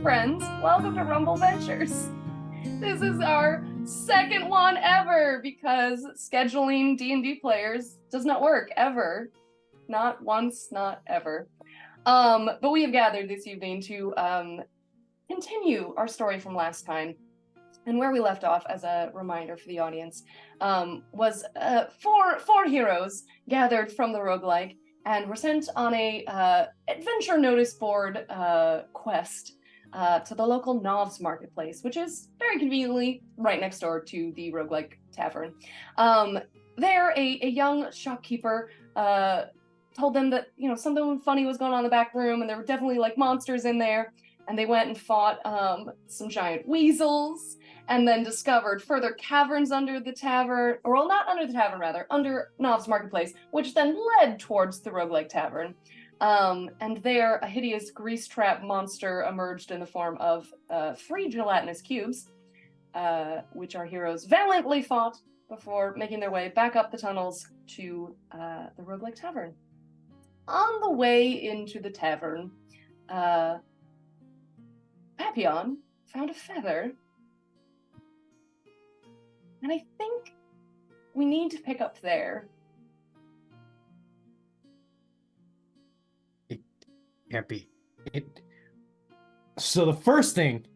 friends. Welcome to RumbleVentures. This is our second one ever because scheduling D&D players does not work ever. Not once, not ever. But we have gathered this evening to continue our story from last time. And where we left off, as a reminder for the audience, was four heroes gathered from the roguelike and were sent on a adventure notice board quest to the local Novs marketplace, which is very conveniently right next door to the Roguelike Tavern. There, a young shopkeeper told them that something funny was going on in the back room, and there were definitely monsters in there. And they went and fought some giant weasels, and then discovered further caverns under the tavern, or well, not under the tavern, rather, under Novs Marketplace, which then led towards the Roguelike Tavern. And there, a hideous grease trap monster emerged in the form of 3 gelatinous cubes, which our heroes valiantly fought before making their way back up the tunnels to the Roguelike Tavern. On the way into the tavern, Papillon found a feather. And I think we need to pick up there. It can't be. So the first thing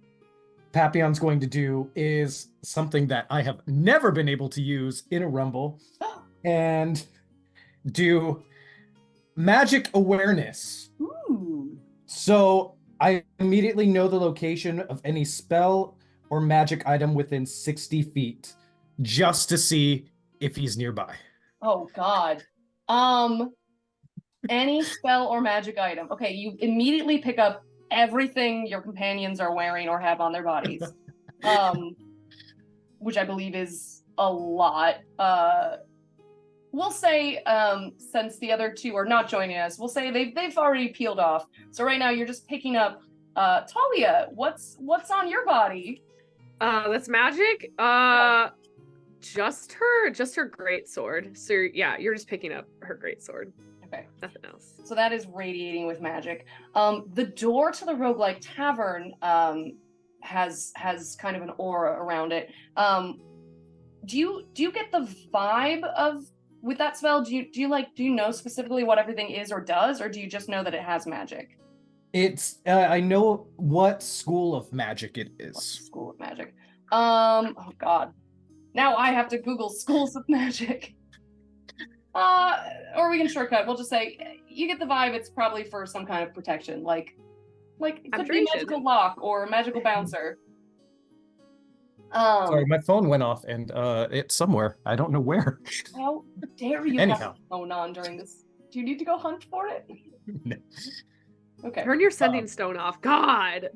Papillon's going to do is something that I have never been able to use in a rumble, and do magic awareness. Ooh. So I immediately know the location of any spell or magic item within 60 feet, just to see if he's nearby. Oh God. Any spell or magic item. Okay, you immediately pick up everything your companions are wearing or have on their bodies. Which I believe is a lot. We'll say, since the other two are not joining us, we'll say they've already peeled off. So right now you're just picking up Thalia. What's on your body? That's magic. Just her great sword. So yeah, you're just picking up her great sword. Okay. Nothing else. So that is radiating with magic. The door to the Roguelike Tavern has kind of an aura around it. Do you get the vibe of with that spell? Do you know specifically what everything is or does, or do you just know that it has magic? It's I know what school of magic it is. What school of magic? Oh God. Now I have to Google schools of magic. Or we can shortcut. We'll just say you get the vibe it's probably for some kind of protection, like it could be magical lock or magical bouncer. Sorry, my phone went off and it's somewhere. I don't know where. How dare you have a phone on during this? Do you need to go hunt for it? No. Okay. Turn your sending stone off. God.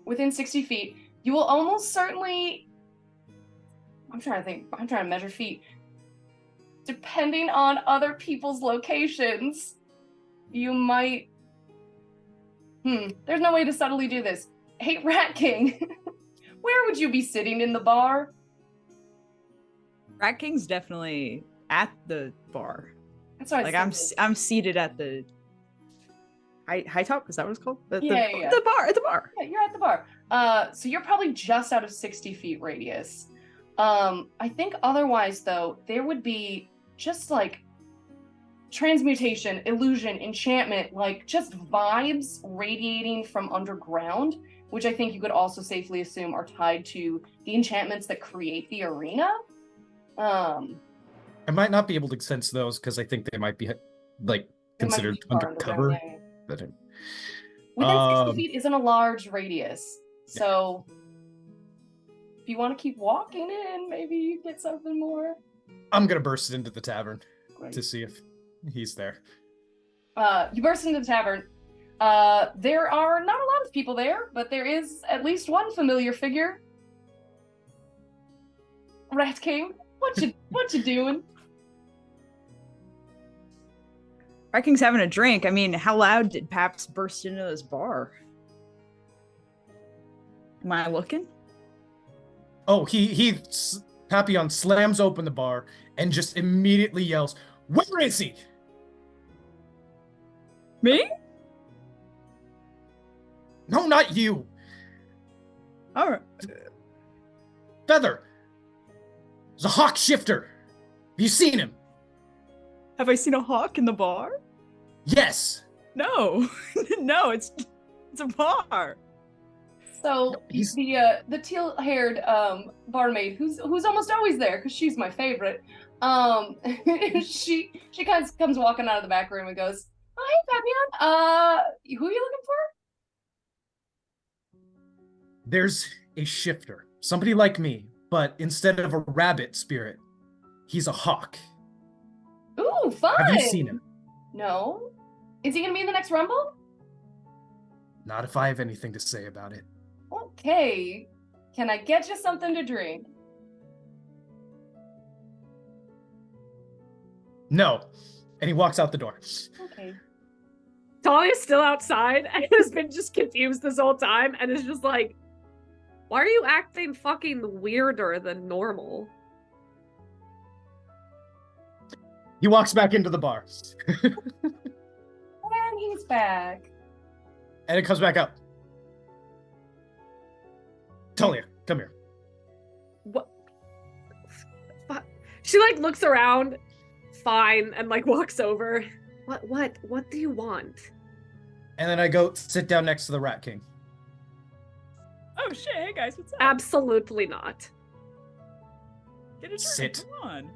Within 60 feet, you will almost certainly. I'm trying to think. I'm trying to measure feet. Depending on other people's locations, you might. There's no way to subtly do this. Hey, Rat King, where would you be sitting in the bar? Rat King's definitely at the bar. That's what I'm seated at the high top. Is that what it's called? Yeah. The bar. At the bar. Yeah, you're at the bar. So you're probably just out of 60 feet radius. I think otherwise, though, there would be just transmutation, illusion, enchantment, just vibes radiating from underground, which I think you could also safely assume are tied to the enchantments that create the arena. I might not be able to sense those because I think they might be considered undercover. Yeah. But within 60 feet isn't a large radius, so if you want to keep walking in, maybe you get something more. I'm gonna burst into the tavern Great. to see if he's there. You burst into the tavern. There are not a lot of people there, but there is at least one familiar figure. Rat King, what you doing? Rat King's having a drink. I mean, how loud did Paps burst into this bar? Am I looking? Oh, Papillon slams open the bar and just immediately yells, "Where is he?" Me? No, not you. All right. Feather. There's a hawk shifter. Have you seen him? Have I seen a hawk in the bar? Yes. No. No, it's a bar. So No, he's- the teal-haired barmaid, who's almost always there because she's my favorite. She kind of comes walking out of the back room and goes, "Oh, hey, Papillon. Who are you looking for?" There's a shifter. Somebody like me, but instead of a rabbit spirit, he's a hawk. Ooh, fun. Have you seen him? No. Is he gonna be in the next Rumble? Not if I have anything to say about it. Okay. Can I get you something to drink? No. And he walks out the door. Okay. Thalia's still outside and has been just confused this whole time and is just like, why are you acting fucking weirder than normal? He walks back into the bar. And he's back. And it comes back up. Thalia, come here. What? She like looks around, fine, and like walks over. What do you want? And then I go sit down next to the Rat King. Oh shit, hey guys, what's up? Absolutely not. Get a drink, Sit. come on.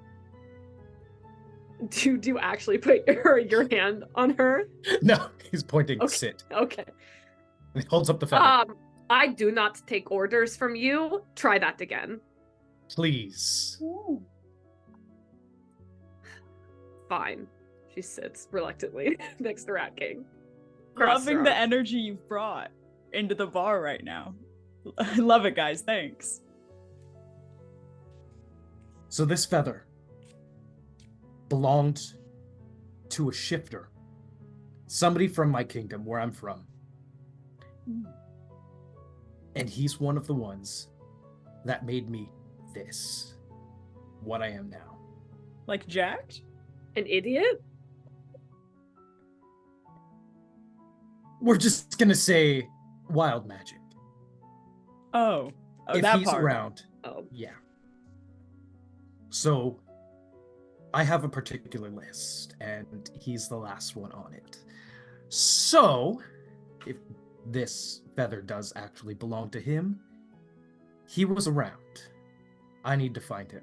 Do you actually put your hand on her? No, he's pointing. Okay. Sit. Okay. And he holds up the feather. I do not take orders from you. Try that again. Please. Ooh. Fine. She sits reluctantly next to Rat King. Cross Loving her the arms. energy you've brought into the bar right now. I love it, guys. Thanks. So this feather belonged to a shifter. Somebody from my kingdom, where I'm from. And he's one of the ones that made me this. What I am now. Like jacked? An idiot? We're just gonna say wild magic. Oh. Oh, If that he's part. around, Oh. yeah. So I have a particular list, and he's the last one on it. So if this feather does actually belong to him, he was around. I need to find him.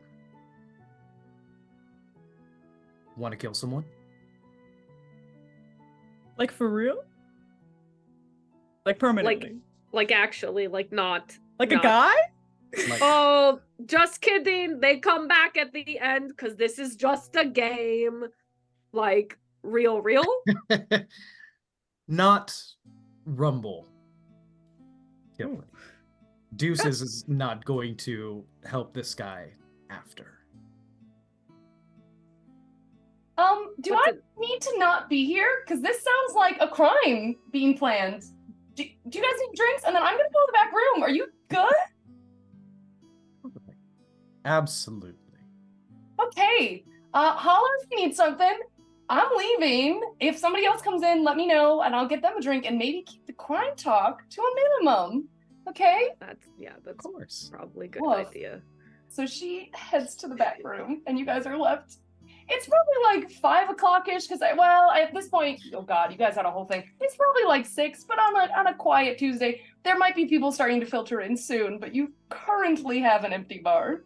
Want to kill someone? Like for real? Like permanently? Like actually, like not. Like a not- guy? Like, Oh, just kidding. They come back at the end because this is just a game. Like, real? not Rumble. Killing. Ooh. Deuces is not going to help this guy after. Do What's I it- need to not be here? Because this sounds like a crime being planned. Do you guys need drinks? And then I'm gonna go to the back room. Are you good? Absolutely. Okay. Holler if you need something. I'm leaving. If somebody else comes in, let me know, and I'll get them a drink and maybe keep the crime talk to a minimum. Okay? That's Of course. probably a good Woof. idea. So she heads to the back room, and you guys are left. It's probably like 5 o'clock-ish, because at this point, oh god, you guys had a whole thing. It's probably like 6, but on a quiet Tuesday, there might be people starting to filter in soon, but you currently have an empty bar.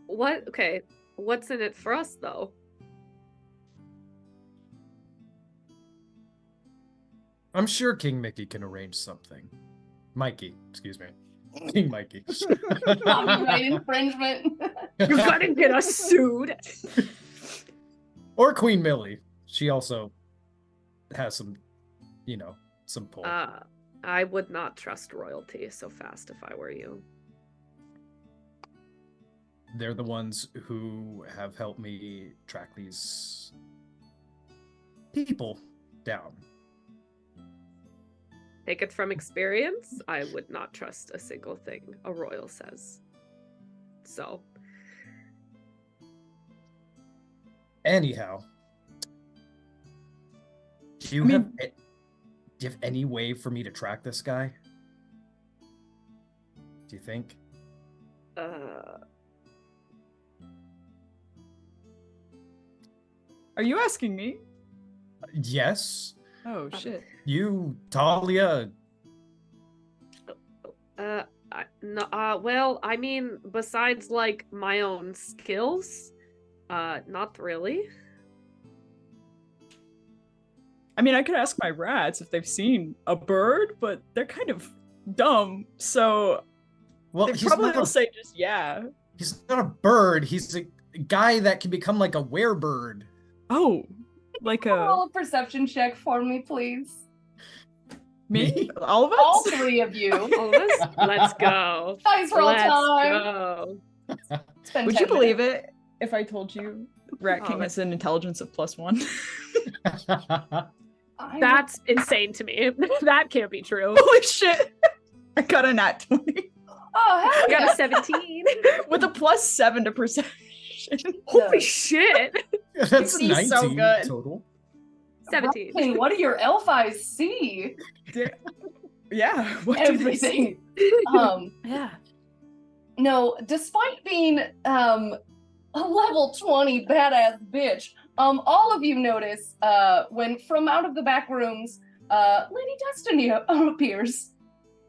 What? Okay. What's in it for us, though? I'm sure King Mickey can arrange something. Mikey, excuse me. King Mikey. Copyright infringement. You're gonna get us sued. Or Queen Millie. She also has some, some pull. I would not trust royalty so fast if I were you. They're the ones who have helped me track these people down. Take it from experience. I would not trust a single thing a royal says. So, Anyhow, do you have Do you have any way for me to track this guy? Do you think? Are you asking me? Yes. Oh shit. You, Thalia. No, well, I mean, besides like my own skills, not really. I mean, I could ask my rats if they've seen a bird, but they're kind of dumb, so Well, they he's probably not will a, say just yeah. he's not a bird. He's a guy that can become like a werebird. Oh, like Roll a a perception check for me, please. me? All of us? All three of you. All of us? Let's go. Dice roll Let's time. go. Spend Would 10 you believe minutes. it if I told you Rat Oh, King has an intelligence of +1? That's insane to me. That can't be true. Holy shit! I got a nat 20 Oh, hell I yeah. got a 17. with a +7 to perception. Holy shit. That's He's 19 so good. total. 17. King, what do your elf eyes see? Yeah, what do they see? Everything. Yeah. No, despite being a level 20 badass bitch, all of you notice when from out of the back rooms, Lady Destiny appears,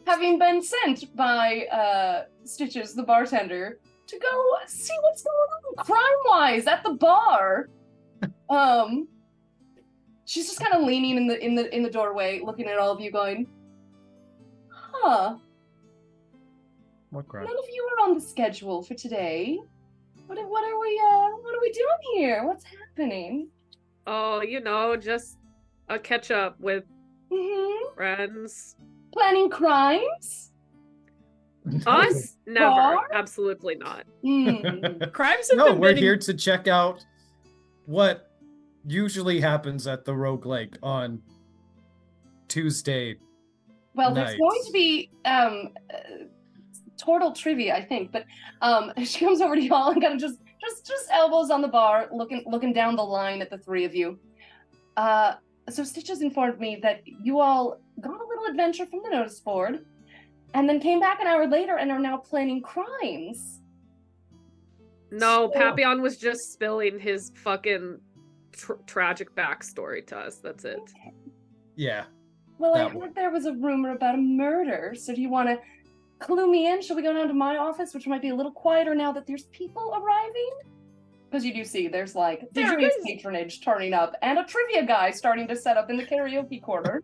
having been sent by Stitches, the bartender, to go see what's going on crime-wise at the bar. She's just kind of leaning in the doorway, looking at all of you, going, "Huh? What crime? None of you are on the schedule for today. What are we doing here? What's happening?" Oh, you know, just a catch up with Mm-hmm. friends. Planning crimes? Us? Never. Bar? Absolutely not. Hmm. Crimes have No, been we're getting- here to check out what usually happens at the Roguelike on Tuesday. Well, there's going Nice. to be turtle trivia, I think, but she comes over to y'all and kind of just elbows on the bar, looking down the line at the three of you. So Stitches informed me that you all got a little adventure from the notice board, and then came back an hour later and are now planning crimes. No, So- Papillon was just spilling his fucking tragic backstory to us. That's it. Yeah. Well, I That heard one. there was a rumor about a murder, so do you want to clue me in? Shall we go down to my office, which might be a little quieter now that there's people arriving? Because you do see there's like Did you various guys- patronage turning up, and a trivia guy starting to set up in the karaoke corner.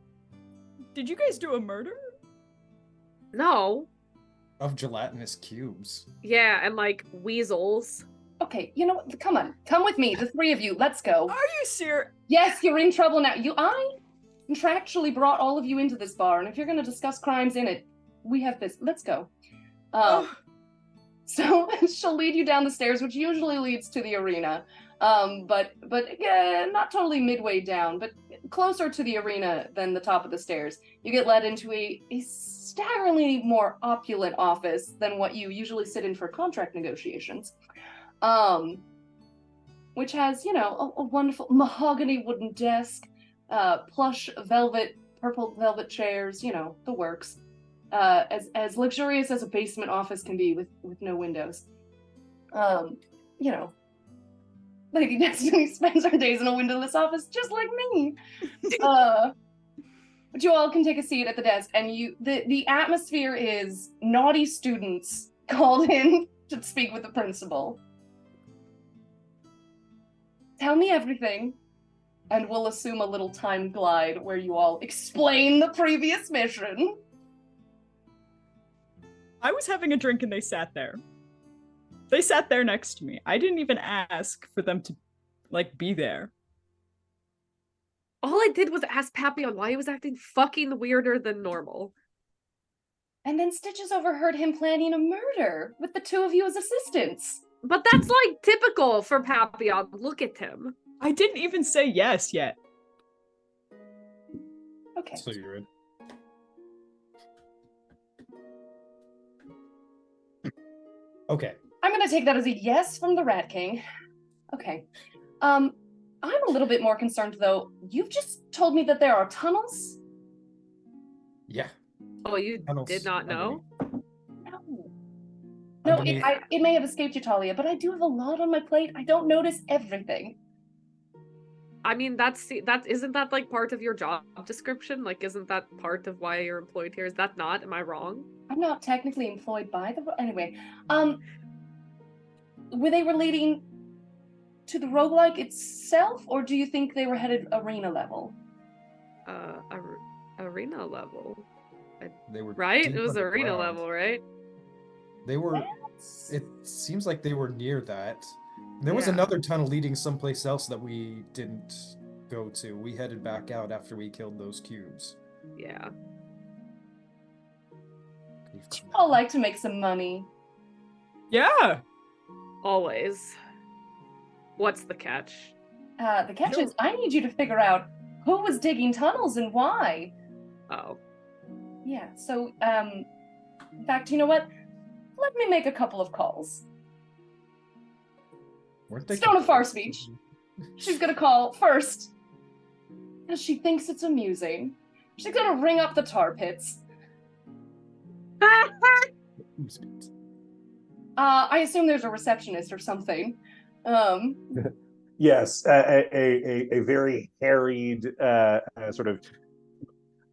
Did you guys do a murder? No. Of gelatinous cubes. Yeah, and like weasels. Okay, you know what? Come on, come with me, the three of you. Let's go. Are you serious? Yes, you're in trouble now. I contractually brought all of you into this bar, and if you're going to discuss crimes in it, we have this. Let's go. So she'll lead you down the stairs, which usually leads to the arena, but not totally midway down, but closer to the arena than the top of the stairs. You get led into a staggeringly more opulent office than what you usually sit in for contract negotiations, which has, you know, a wonderful mahogany wooden desk, plush purple velvet chairs, you know, the works. As luxurious as a basement office can be with no windows. You know, Lady Destiny spends her days in a windowless office just like me. But you all can take a seat at the desk, and the atmosphere is naughty students called in to speak with the principal. Tell me everything, and we'll assume a little time glide where you all explain the previous mission. I was having a drink and they sat there. They sat there next to me. I didn't even ask for them to, like, be there. All I did was ask Papillon why he was acting fucking weirder than normal. And then Stitches overheard him planning a murder with the two of you as assistants. But that's like typical for Papillon. Look at him. I didn't even say yes yet. Okay. So you're in. Okay. I'm gonna take that as a yes from the Rat King. Okay. I'm a little bit more concerned though. You've just told me that there are tunnels Yeah. Oh, you Tunnels did not know? underneath. No, Underneath. it may have escaped you, Thalia, but I do have a lot on my plate. I don't notice everything. I mean, that isn't that like part of your job description? Like, isn't that part of why you're employed here? Is that not? Am I wrong? I'm not technically employed by the anyway. Were they relating to the roguelike itself, or do you think they were headed arena level? Arena level. They were Right? It deep was arena underground. level, right? They were. That's... It seems like they were near that. There was Yeah. another tunnel leading someplace else that we didn't go to. We headed back out after we killed those cubes. Yeah. Would you all like to make some money? Yeah. Always. What's the catch? The catch is I need you to figure out who was digging tunnels and why. Oh. Yeah, so, in fact, you know what? Let me make a couple of calls. Weren't they Stone of Far Speech. She's gonna call first, because she thinks it's amusing. She's gonna ring up the tar pits. I assume there's a receptionist or something. Yes, a very harried sort of.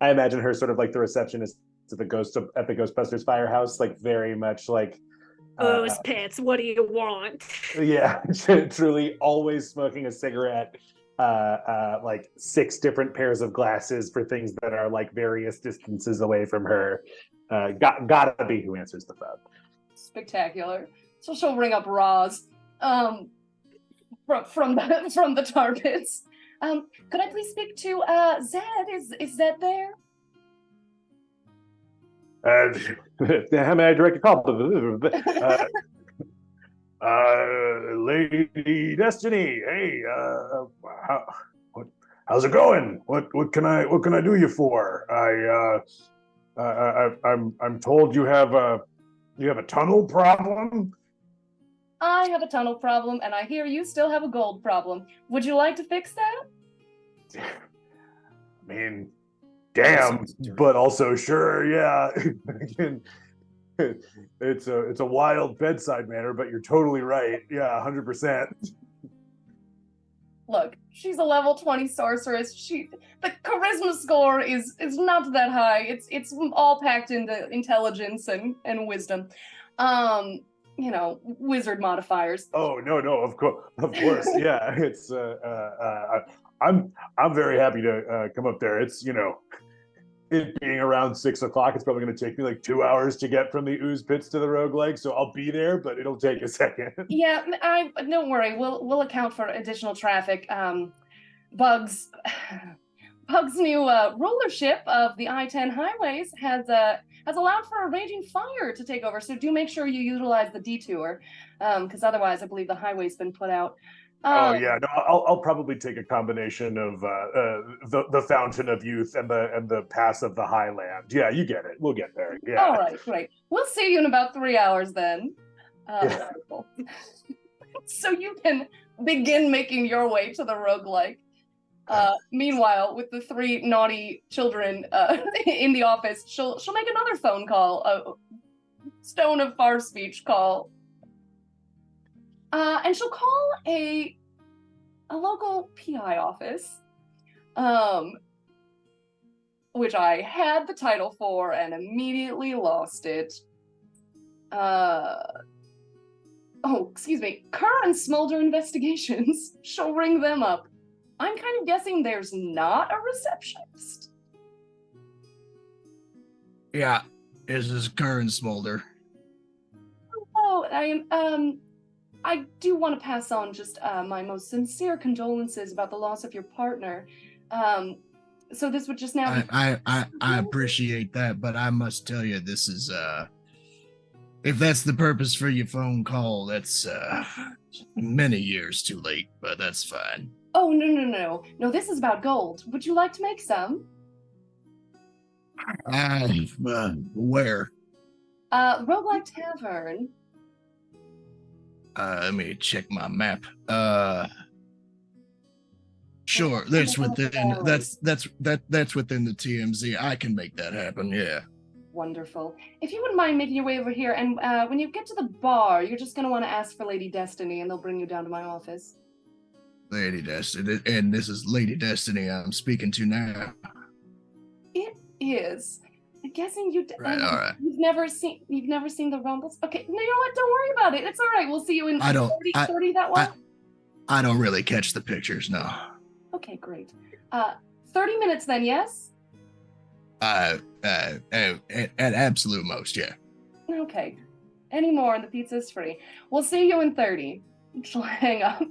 I imagine her sort of like the receptionist at the Ghostbusters firehouse, like very much like. Those pits, what do you want? Yeah, truly always smoking a cigarette, like 6 different pairs of glasses for things that are like various distances away from her. Gotta be who answers the phone. Spectacular. So she'll ring up Roz, from the tar pits. Could I please speak to Zed? Is Zed there? How may I direct a call? Lady Destiny, hey, how's it going? What can I do you for? I'm told you have a tunnel problem. I have a tunnel problem, and I hear you still have a gold problem. Would you like to fix that? I mean, damn, but also sure, yeah. It's a wild bedside manner, but you're totally right. Yeah, 100%. Look, she's a level 20 sorceress. The charisma score is not that high. It's all packed into intelligence and wisdom. You know, wizard modifiers. Oh no, of course, yeah. It's I'm very happy to come up there. It's it being around 6 o'clock. It's probably going to take me like 2 hours to get from the ooze pits to the roguelike, so I'll be there, but it'll take a second. Yeah, don't worry. We'll account for additional traffic. Bug's new rulership of the I-10 highways has allowed for a raging fire to take over. So do make sure you utilize the detour, because otherwise, I believe the highway's been put out. Oh yeah, no, I'll probably take a combination of the Fountain of Youth and the Pass of the Highland. Yeah, you get it. We'll get there. Yeah. All right, great. We'll see you in about 3 hours then. Yeah. Wonderful. So you can begin making your way to the roguelike. Meanwhile, with the 3 naughty children in the office, she'll make another phone call, a Stone of Far Speech call. And she'll call a local PI office, which I had the title for and immediately lost it. Excuse me, Kerr and Smulder Investigations. She'll ring them up. I'm kind of guessing there's not a receptionist. Yeah, this is Kerr and Smulder. Oh, I do want to pass on just my most sincere condolences about the loss of your partner. So this would just now be... I appreciate that, but I must tell you, this is if that's the purpose for your phone call, that's many years too late, but that's fine. Oh, no. No, this is about gold. Would you like to make some? Where? Roguelike Tavern. Let me check my map. Sure, that's within that's within the TMZ. I can make that happen. Yeah. Wonderful. If you wouldn't mind making your way over here, and when you get to the bar, you're just going to want to ask for Lady Destiny, and they'll bring you down to my office. Lady Destiny, and this is Lady Destiny I'm speaking to now. It is. I'm guessing you. Right, all right. You've never seen the Rumbles. Okay, no, you know what? Don't worry about it. It's all right. We'll see you in 30 that one. I don't really catch the pictures, no. Okay, great. 30 minutes then, yes? At absolute most, yeah. Okay. Any more and the pizza's free. We'll see you in 30. She'll hang up.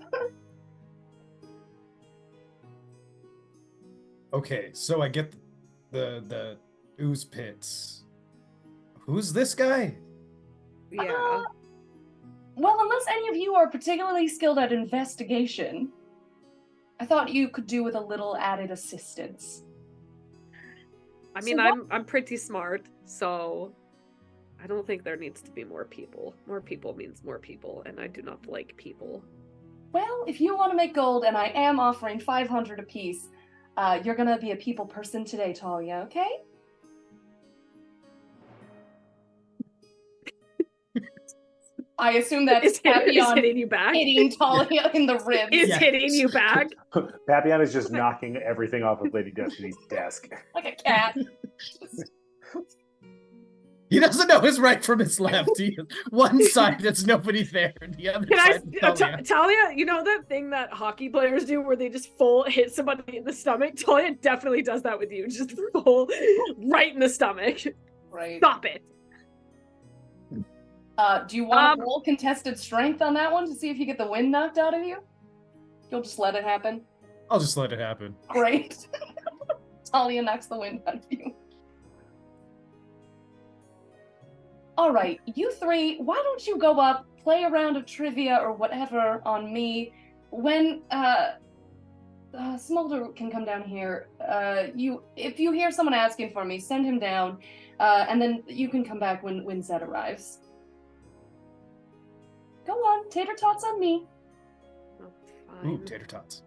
Okay, so I get the ooze pits. Who's this guy? Yeah. Well, unless any of you are particularly skilled at investigation, I thought you could do with a little added assistance. I mean, So I'm pretty smart, so I don't think there needs to be more people. More people means more people, and I do not like people. Well, if you want to make gold, and I am offering 500 apiece, you're gonna be a people person today, Thalia, okay? I assume that's Is Papillon hitting you back? hitting Thalia in the ribs. Is Yeah. hitting you back? Papillon is just knocking everything off of Lady Destiny's desk. Like a cat. He doesn't know his right from his left. One side, there's nobody there, and the other Can side, I, Thalia, you know that thing that hockey players do where they just full hit somebody in the stomach? Thalia definitely does that with you. Just full right in the stomach. Right. Stop it. Do you want to roll contested strength on that one to see if you get the wind knocked out of you? You'll just let it happen? I'll just let it happen. Great. Thalia knocks the wind out of you. All right, you three, why don't you go up, play a round of trivia or whatever on me. When Smulder can come down here, if you hear someone asking for me, send him down, and then you can come back when Zed arrives. Go on, tater tots on me. Oh, Ooh, fine. tater tots.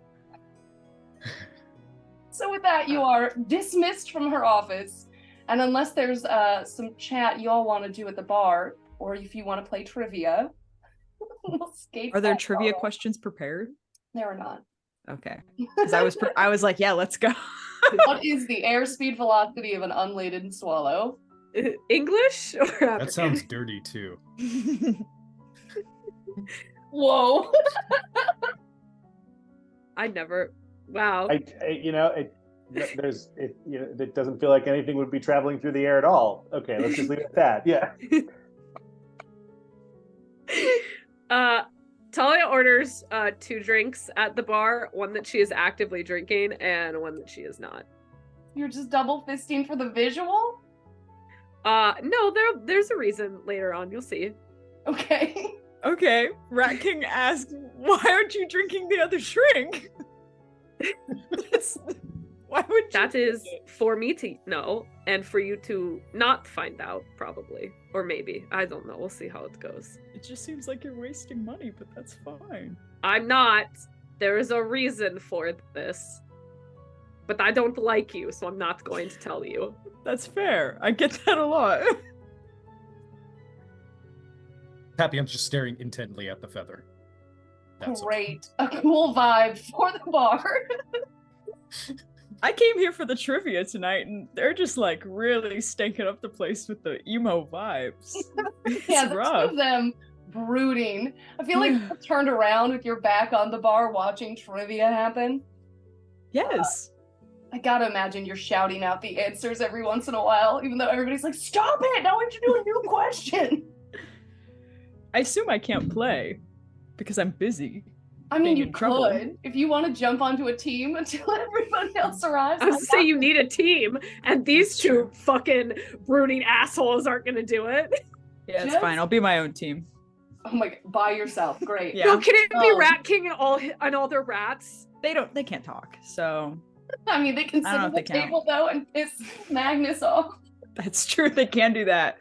So with that, you are dismissed from her office. And unless there's some chat you all want to do at the bar, or if you want to play trivia, we'll skate. Are there back trivia on. questions prepared? There are not. Okay. Because I was like, yeah, let's go. What is the airspeed velocity of an unladen swallow? English or That African? sounds dirty too. Whoa. I never. Wow. It doesn't feel like anything would be traveling through the air at all. Okay, let's just leave it at that. Yeah. Thalia orders 2 drinks at the bar, one that she is actively drinking and one that she is not. You're just double fisting for the visual? No, there's a reason later on, you'll see. Okay. Okay. Rat King asked, why aren't you drinking the other drink? Why would you That do is it? for me to know and for you to not find out, probably. Or maybe. I don't know. We'll see how it goes. It just seems like you're wasting money, but that's fine. I'm not. There is a reason for this. But I don't like you, so I'm not going to tell you. That's fair. I get that a lot. Papillon's just staring intently at the feather. That's Great. A cool vibe for the bar. I came here for the trivia tonight, and they're just like really stinking up the place with the emo vibes. It's Yeah, the two rough. of them brooding. I feel like you're turned around with your back on the bar watching trivia happen. Yes. I gotta imagine you're shouting out the answers every once in a while, even though everybody's like, stop it! Now we have to do a new question! I assume I can't play because I'm busy. I mean, Being you in trouble. could, if you want to jump onto a team until everybody else arrives. I was gonna say you need a team, and these two fucking brooding assholes aren't gonna do it. Yeah, it's Just- fine. I'll be my own team. Oh my god, by yourself. Great. Yeah. No, can it be Oh. Rat King and all their rats? They can't talk, so I mean, they can I sit don't know at if the they count. table though and piss Magnus off. that's true. They can do that.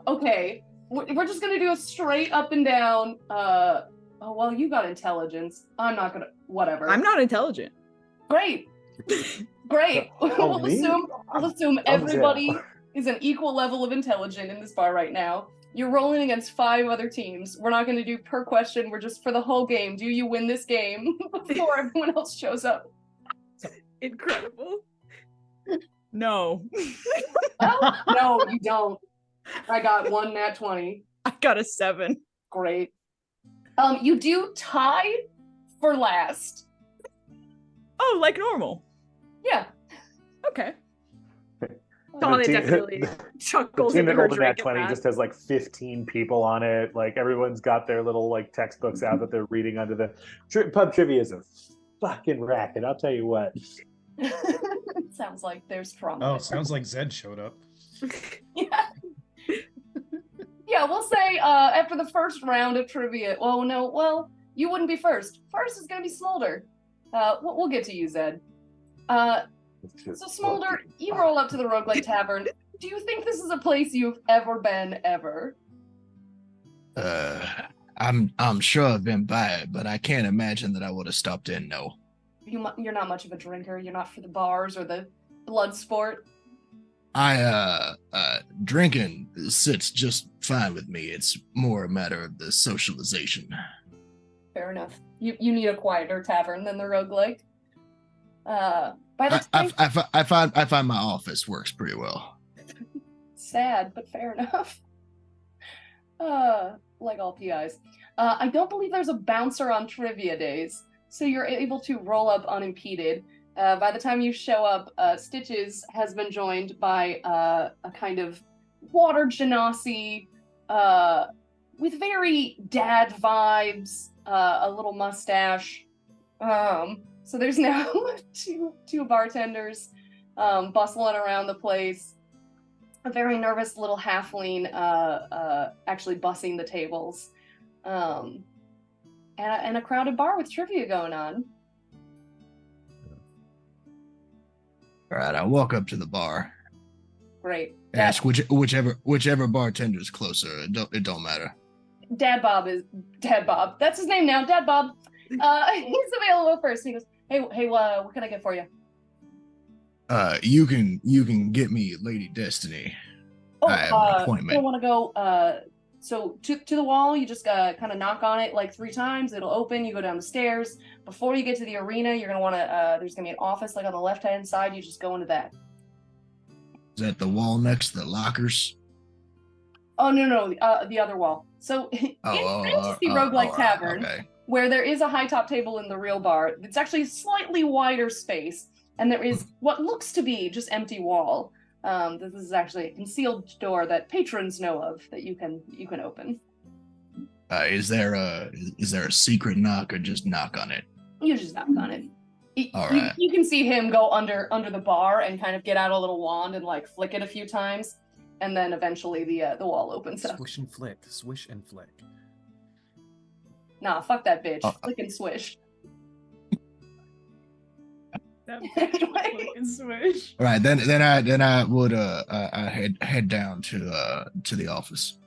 Okay. We're just gonna do a straight up and down. Oh, well, you got intelligence. I'm not gonna. whatever. I'm not intelligent. Great. Great. Oh, me? We'll assume I'm everybody Zed. is an equal level of intelligent in this bar right now. You're rolling against 5 other teams. We're not going to do per question. We're just for the whole game. Do you win this game before everyone else shows up? Incredible. No. Oh, no, you don't. I got 1 nat 20. I got a 7. Great. You do tie for last. Oh, like normal. Yeah. Okay. Thalia team- definitely The chuckles team into that her rolled in that drink at 20 that. just has like 15 people on it. Like everyone's got their little like textbooks out that they're reading under the pub trivia is a fucking racket. I'll tell you what. Sounds like there's trauma. Oh, sounds like Zed showed up. Yeah. Yeah, we'll say after the first round of trivia. Well, you wouldn't be first. First is gonna be Smulder. We'll get to you, Zed. So Smulder, you roll up to the Roguelike Tavern. Do you think this is a place you've ever been ever? I'm sure I've been by it, but I can't imagine that I would have stopped in. No. You're not much of a drinker. You're not for the bars or the blood sport. Drinking sits just fine with me. It's more a matter of the socialization. Fair enough. You need a quieter tavern than the Roguelike. By the time I find my office works pretty well. sad, but fair enough. Like all PIs. I don't believe there's a bouncer on trivia days, so you're able to roll up unimpeded. By the time you show up, Stitches has been joined by a kind of water genasi with very dad vibes, a little mustache. So there's now two bartenders bustling around the place. A very nervous little halfling actually bussing the tables. And a crowded bar with trivia going on. All right, I walk up to the bar. Great. Ask whichever bartender's closer. It don't matter. Dad Bob. That's his name now. Dad Bob. He's available first. He goes, hey, what can I get for you? You can get me Lady Destiny. Oh, I have an appointment. I want to go. So to the wall, you just kind of knock on it like 3 times. It'll open. You go down the stairs. Before you get to the arena, you're gonna want to. There's gonna be an office like on the left-hand side. You just go into that. Is that the wall next to the lockers? Oh no, the other wall. So in Fantasy Roguelike Tavern, okay. where there is a high top table in the real bar, it's actually a slightly wider space, and there is what looks to be just empty wall. This is actually a concealed door that patrons know of that you can open. Is there a secret knock or just knock on it? You just knock on it. All right. You can see him go under the bar and kind of get out a little wand and like flick it a few times, and then eventually the wall opens up. Swish and flick, swish and flick. Nah, fuck that bitch. Flick and swish. Anyway. Switch. All right, then I would I head down to the office.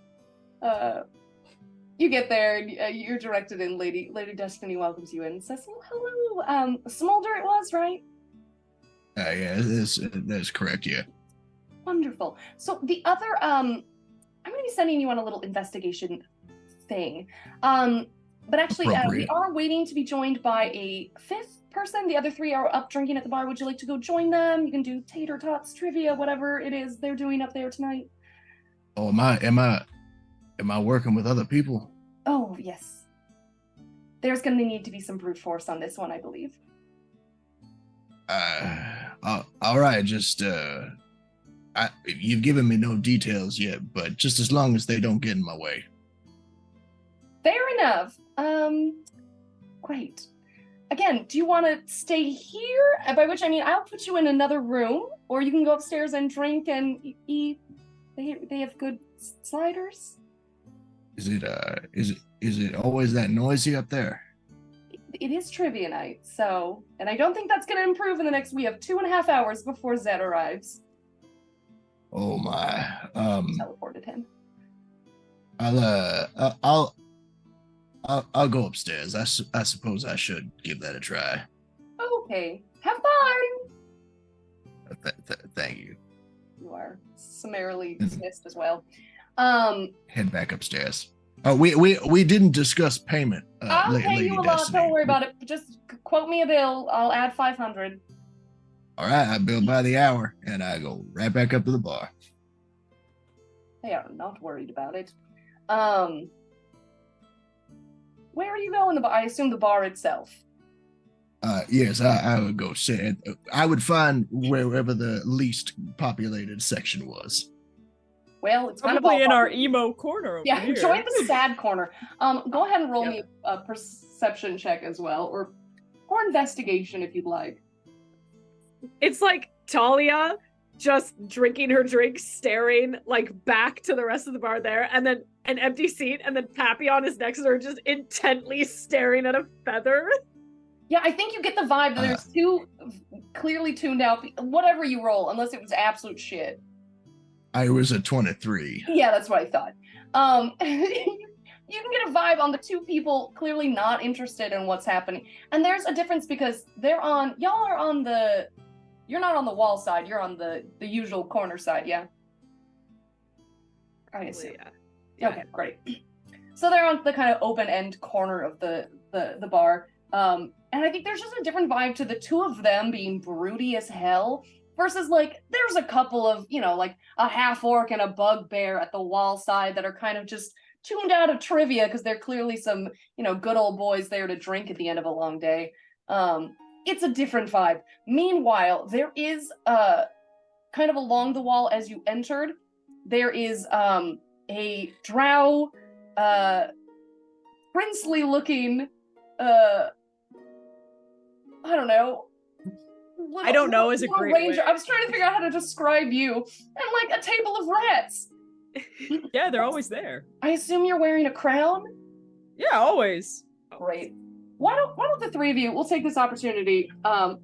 You get there, and you're directed in. Lady Destiny welcomes you in and says, "Oh, hello, Smulder it was, right?" Yeah, that's correct. Yeah. Wonderful. So the other, I'm going to be sending you on a little investigation thing. But actually, we are waiting to be joined by a 5th person. The other 3 are up drinking at the bar. Would you like to go join them? You can do tater tots, trivia, whatever it is they're doing up there tonight. Oh, am I working with other people? Oh, yes. There's going to need to be some brute force on this one, I believe. All right, just you've given me no details yet, but just as long as they don't get in my way. Fair enough. Great. Again, do you want to stay here? By which I mean I'll put you in another room, or you can go upstairs and drink and eat. They have good sliders. Is it always that noisy up there? It is trivia night, so, and I don't think that's going to improve in the next. We have 2.5 hours before Zed arrives. Oh Teleported him. I'll I'll go upstairs. I suppose I should give that a try. Okay. Have fun. Thank you. You are summarily dismissed as well. Head back upstairs. Oh, we didn't discuss payment. I'll pay Lady you a lot. Destiny. Don't worry about it. Just quote me a bill. I'll add 500. All right, I bill by the hour, and I go right back up to the bar. They are not worried about it. Where are you going? The bar? I assume the bar itself. Yes, I would go sit. I would find wherever the least populated section was. Well, it's kind of Probably all in our popular. emo corner over Yeah, here. join the sad corner. Go ahead and roll Yep. me a perception check as well, or investigation if you'd like. It's like Thalia just drinking her drink, staring like back to the rest of the bar there, and then an empty seat, and then Papillon is next to her, just intently staring at a feather. Yeah, I think you get the vibe that there's two clearly tuned out. Whatever you roll, unless it was absolute shit. I was a 23. Yeah, that's what I thought. You can get a vibe on the two people clearly not interested in what's happening, and there's a difference because y'all are on the. You're not on the wall side. You're on the usual corner side. Yeah. I assume. Yeah. Okay, great. So they're on the kind of open end corner of the bar. And I think there's just a different vibe to the two of them being broody as hell versus like there's a couple of, like a half orc and a bugbear at the wall side that are kind of just tuned out of trivia because they're clearly some, good old boys there to drink at the end of a long day. It's a different vibe. Meanwhile, there is kind of along the wall as you entered, there is a drow, princely looking, I don't know. I don't know is a little great ranger. way. I was trying to figure out how to describe you. And like a table of rats. Yeah, they're always there. I assume you're wearing a crown? Yeah, always. Great. Why don't the three of you, we'll take this opportunity, why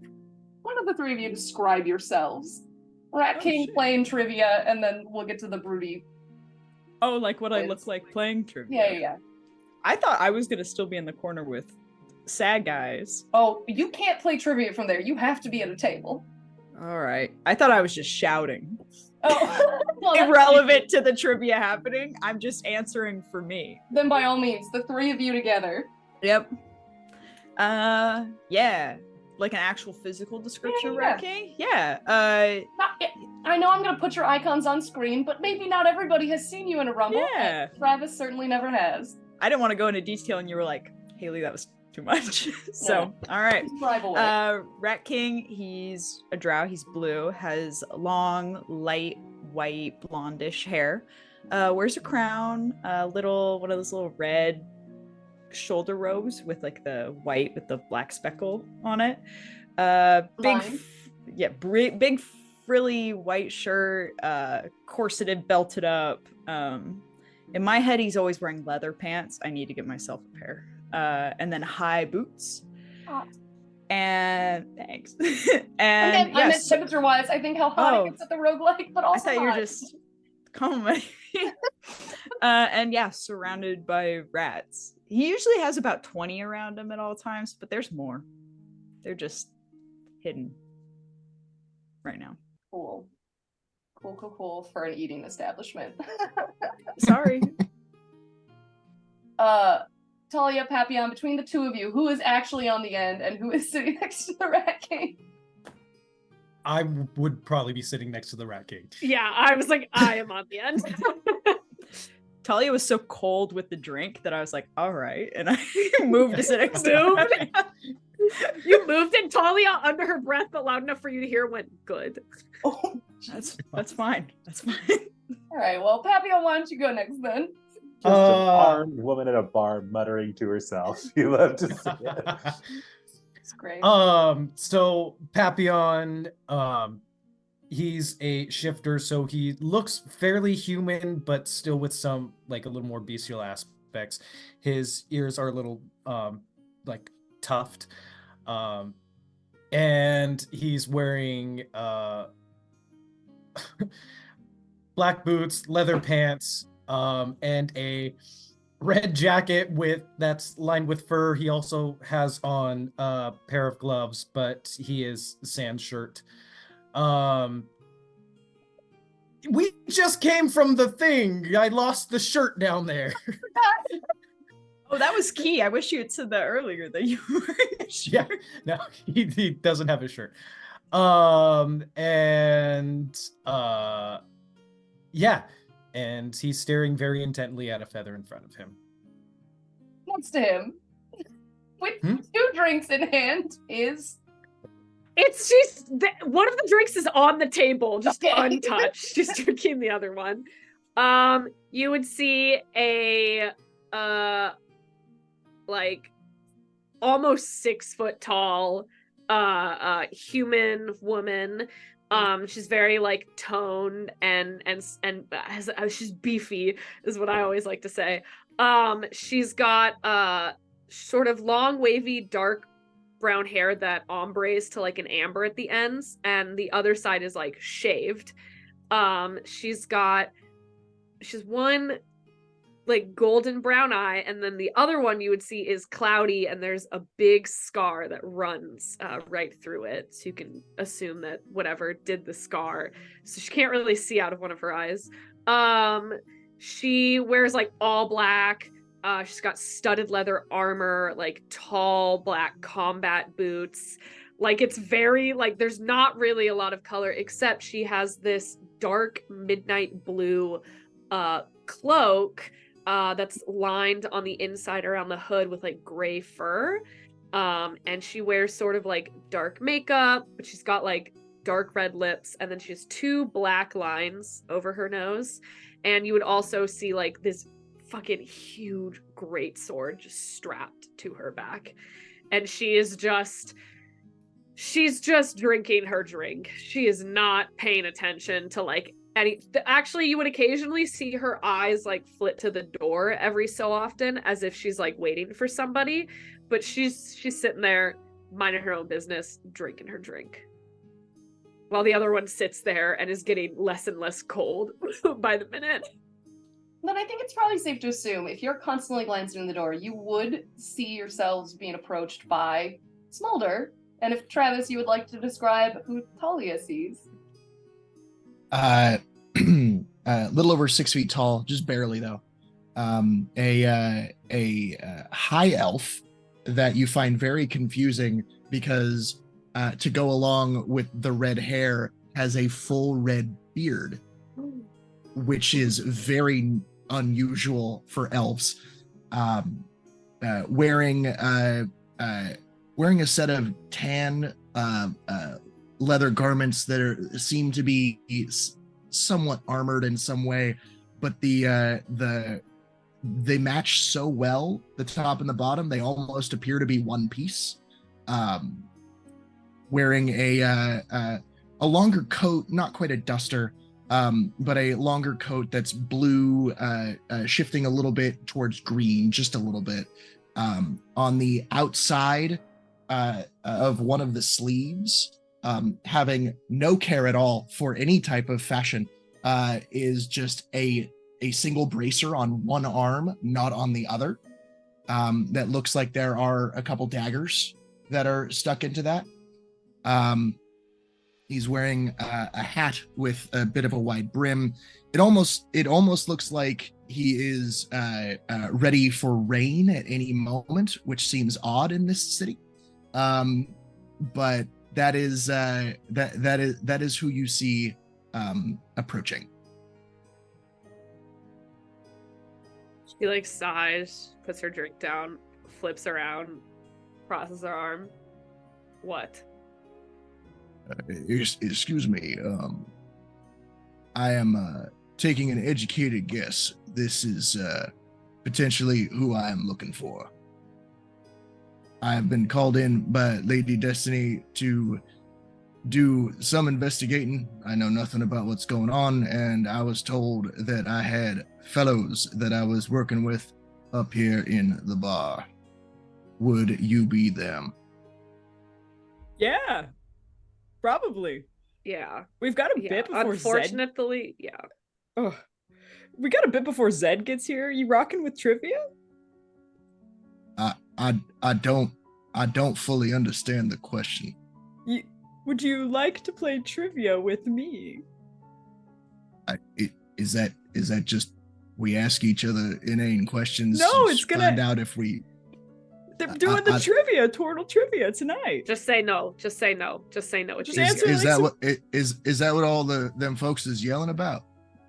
don't the three of you describe yourselves? Rat King shit. playing trivia, and then we'll get to the broody. Oh, like what I Yes. look like playing trivia. Yeah. I thought I was gonna still be in the corner with sad guys. Oh, you can't play trivia from there. You have to be at a table. All right. I thought I was just shouting. Oh, well, that's- Irrelevant to the trivia happening. I'm just answering for me. Then by all means, the three of you together. Yep. Yeah. Like an actual physical description of Yeah. Rat King? Yeah. I know I'm going to put your icons on screen, but maybe not everybody has seen you in a Rumble. Yeah. And Travis certainly never has. I didn't want to go into detail and you were like, Hailie, that was too much. So, all right. Drive away. Rat King, he's a drow, he's blue, has long, light, white, blondish hair. Wears a crown, one of those little red shoulder robes with like the white with the black speckle on it. Line. Big frilly white shirt, corseted, belted up. In my head, he's always wearing leather pants. I need to get myself a pair. And then high boots. Hot. And thanks. I meant yes, temperature-wise, I think how hot Oh. it gets at the roguelike, but I also thought you were hot. just complimenting. And yeah, surrounded by rats. He usually has about 20 around him at all times, but there's more. They're just hidden right now. Cool for an eating establishment. Sorry. Thalia, Papillon, between the two of you, who is actually on the end and who is sitting next to the Rat King? I would probably be sitting next to the Rat King. Yeah, I was like, I am on the end. Talia was so cold with the drink that I was like, all right. And I moved to sit next to him. You moved and Thalia under her breath, but loud enough for you to hear went good. Oh, That's fine. That's fine. all right. Well, Papillon, why don't you go next then? Just an armed woman at a bar muttering to herself. You love to see it. It's great. So Papillon, he's a shifter, so he looks fairly human, but still with some like a little more bestial aspects. His ears are a little like tuft. And he's wearing black boots, leather pants, and a red jacket that's lined with fur. He also has on a pair of gloves, but he is sans shirt. We just came from the thing. I lost the shirt down there. Oh, that was key. I wish you had said that earlier that you were Yeah, no, he doesn't have a shirt. Yeah, and he's staring very intently at a feather in front of him. Next to him, with 2 drinks in hand, is one of the drinks is on the table, just untouched. She's drinking the other one. You would see a like almost 6 foot tall human woman. She's very like toned and she's beefy is what I always like to say. She's got sort of long wavy dark brown hair that ombres to like an amber at the ends, and the other side is like shaved. She's one like golden brown eye, and then the other one you would see is cloudy, and there's a big scar that runs right through it, so you can assume that whatever did the scar, so she can't really see out of one of her eyes. She wears like all black. She's got studded leather armor, like tall black combat boots. Like it's very like there's not really a lot of color, except she has this dark midnight blue cloak that's lined on the inside around the hood with like gray fur. And she wears sort of like dark makeup, but she's got like dark red lips, and then she has 2 black lines over her nose. And you would also see like this fucking huge great sword just strapped to her back. And she's just drinking her drink. She is not paying attention to like actually, you would occasionally see her eyes like flit to the door every so often, as if she's like waiting for somebody, but she's sitting there minding her own business, drinking her drink, while the other one sits there and is getting less and less cold by the minute. Then I think it's probably safe to assume if you're constantly glancing in the door, you would see yourselves being approached by Smulder. And if Travis, you would like to describe who Thalia sees. Little over 6 feet tall, just barely though. A high elf that you find very confusing because to go along with the red hair has a full red beard, which is very unusual for elves. Wearing a set of tan leather garments that seem to be somewhat armored in some way, but they match so well, the top and the bottom, they almost appear to be one piece. Wearing a longer coat, not quite a duster, but a longer coat that's blue, shifting a little bit towards green, just a little bit. On the outside of one of the sleeves, having no care at all for any type of fashion, is just a single bracer on one arm, not on the other. That looks like there are a couple daggers that are stuck into that. He's wearing a hat with a bit of a wide brim. It almost looks like he is ready for rain at any moment, which seems odd in this city. But that is who you see approaching. She like sighs, puts her drink down, flips around, crosses her arm. What? Excuse me. I am taking an educated guess. This is potentially who I am looking for. I have been called in by Lady Destiny to do some investigating. I know nothing about what's going on, and I was told that I had fellows that I was working with up here in the bar. Would you be them? Yeah, probably. Yeah. We've got a bit before Unfortunately, yeah. Oh. We got a bit before Zed gets here. You rocking with trivia? I don't fully understand the question. Would you like to play trivia with me? Is that just we ask each other inane questions? No, to it's gonna find out if we. They're doing the trivia, Turtle trivia tonight. Just say no. Just say no. Just say no. Just answer. Is that what all them folks is yelling about?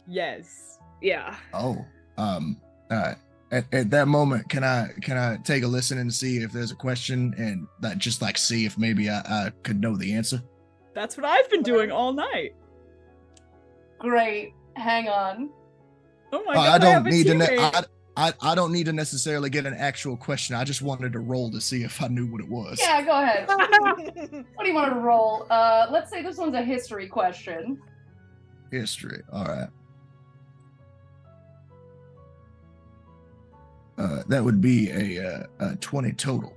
Yes. Yeah. Oh, at that moment, can I take a listen and see if there's a question and that just like see if maybe I could know the answer? That's what I've been doing all night. Great. Hang on. Oh my god! I don't need to necessarily get an actual question. I just wanted to roll to see if I knew what it was. Yeah, go ahead. What do you want to roll? Let's say this one's a history question. History. All right. That would be a 20 total.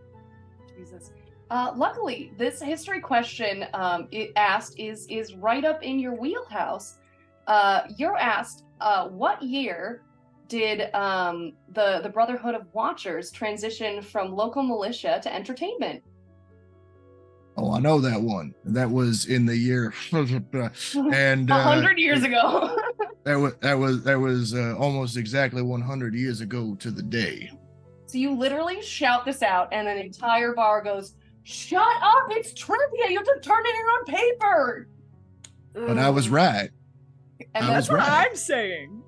Jesus. Luckily, this history question it asked is right up in your wheelhouse. You're asked, what year did the Brotherhood of Watchers transition from local militia to entertainment? Oh, I know that one. That was in the year and 100 years ago. that was almost exactly 100 years ago to the day. So you literally shout this out, and an entire bar goes, "Shut up! It's trivia. You have to turn it in on paper." But I was right. And I was that's What right. I'm saying.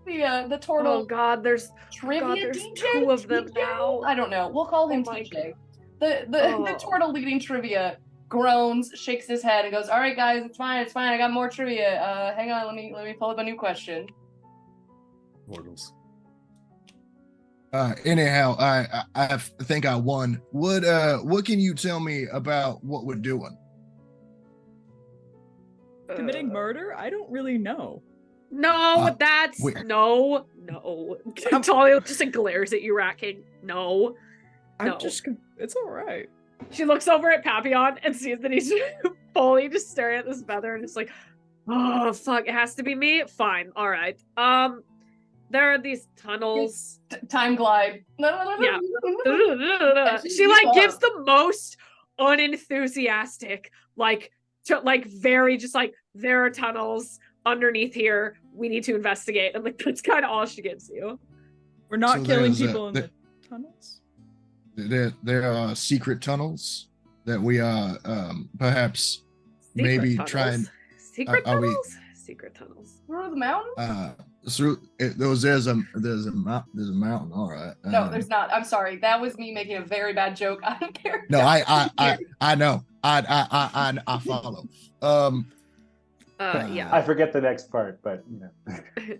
the turtle Oh God, there's trivia there's DJ. two of them TJ? now. I don't know. We'll call him Oh my TJ. God. The turtle leading trivia groans, shakes his head, and goes, "All right, guys, it's fine. I got more trivia. Hang on, let me pull up a new question." Mortals. Anyhow, I think I won. What can you tell me about what we're doing? Committing Uh, murder? I don't really know. No, that's where? no. Talia just glares at you, Racking. No. I'm just. It's all right. She looks over at Papillon and sees that he's fully just staring at this feather and is like, oh fuck, it has to be me? Fine, alright. There are these tunnels. Time glide. Yeah. And She like gives the most unenthusiastic, very just like, there are tunnels underneath here. We need to investigate. And like that's kind of all she gives you. We're not So killing there's, people in the tunnels. There are secret tunnels that we are perhaps Secret maybe tunnels. try and Secret are we- tunnels? Secret tunnels. Through the mountain? through there's a mountain. All right. No, there's not. I'm sorry. That was me making a very bad joke. I don't care. No, I know. I follow. Yeah. I forget the next part, but you know.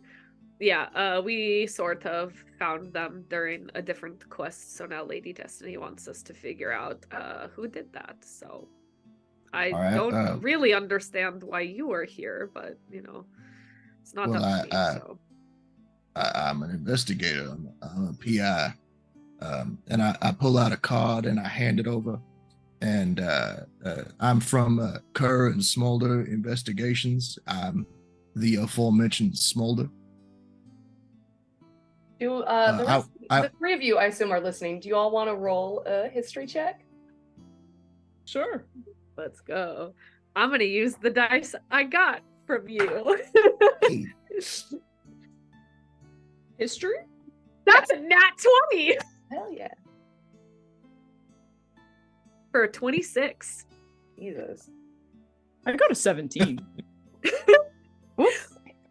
Yeah, we sort of found them during a different quest, so now Lady Destiny wants us to figure out who did that. So I All right, don't really understand why you are here, but you know, it's not Well, up to me. So I'm an investigator. I'm a PI. And I pull out a card and I hand it over. And I'm from Kerr and Smulder Investigations. I'm the aforementioned Smulder. Do I- the three of you, I assume, are listening. Do you all want to roll a history check? Sure. let's go. I'm gonna use the dice I got from you. Hey, History? That's a nat 20 Hell yeah. for a 26. Jesus. I got a 17.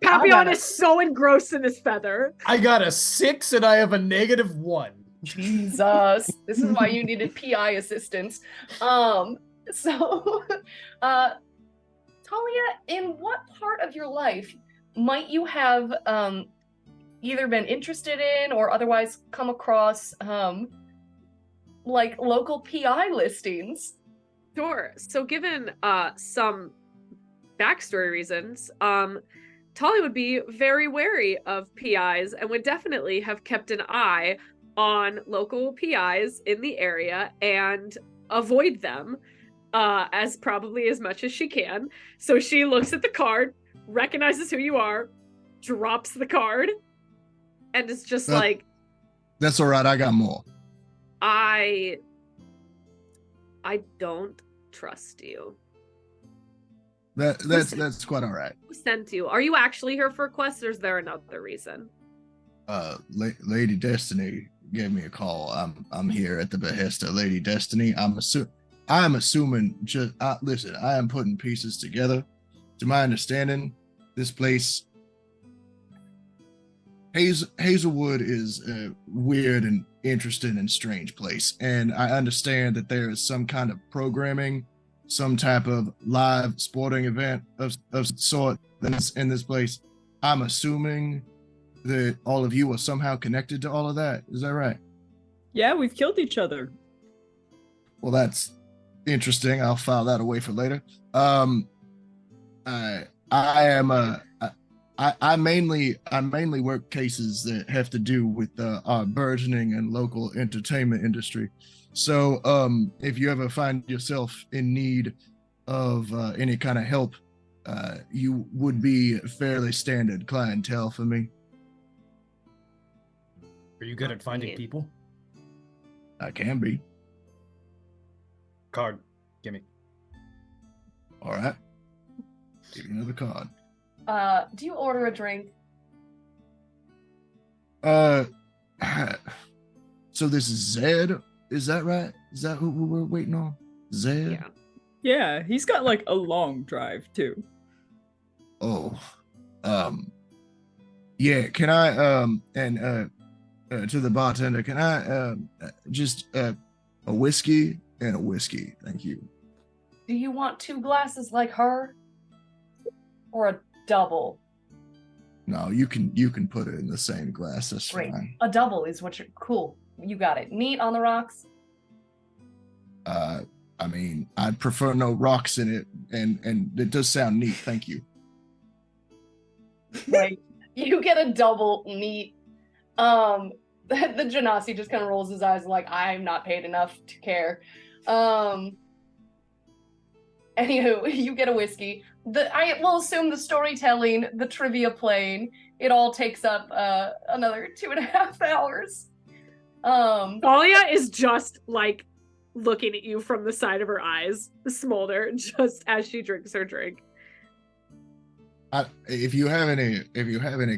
Papillon is so engrossed in his feather. I got a 6 and I have a -1. Jesus. This is why you needed PI assistance. So, Thalia, in what part of your life might you have either been interested in or otherwise come across like local PI listings? Sure. So given some backstory reasons, Thalia would be very wary of PIs and would definitely have kept an eye on local PIs in the area and avoid them as probably as much as she can. So she looks at the card, recognizes who you are, drops the card and is just That- like, That's all right. I got more. I don't trust you. That's quite all right. Who sent you? Are you actually here for a quest, or is there another reason? Lady Destiny gave me a call. I'm here at the behest of Lady Destiny. I'm assuming. Listen, I am putting pieces together. To my understanding, this place, Hazelwood, is a weird and interesting and strange place, and I understand that there is some kind of programming, some type of live sporting event of sort in this place. I'm assuming that all of you are somehow connected to all of that. Is that right? Yeah, we've killed each other. Well, that's interesting. I'll file that away for later. I mainly work cases that have to do with our burgeoning and local entertainment industry. So, if you ever find yourself in need of any kind of help, you would be fairly standard clientele for me. Are you good at finding people? I can be. Card, gimme. All right. Give you another card. Do you order a drink? So this is Zed, is that right? Is that who we're waiting on? Zed? Yeah. Yeah, he's got like a long drive too. Oh. Yeah, can I to the bartender, can I just a whiskey and a whiskey, thank you. Do you want 2 glasses like her? Or a double? No, you can put it in the same glass, that's Great. fine. A double is what you're cool. You got it. Neat on the rocks. I mean, I'd prefer no rocks in it, and it does sound neat, thank you. Right. You get a double neat. The Genasi just kind of rolls his eyes like, I'm not paid enough to care. Anywho, you get a whiskey. I will assume the storytelling, the trivia playing, it all takes up another 2.5 hours. Thalia is just like looking at you from the side of her eyes, Smulder, just as she drinks her drink. If you have any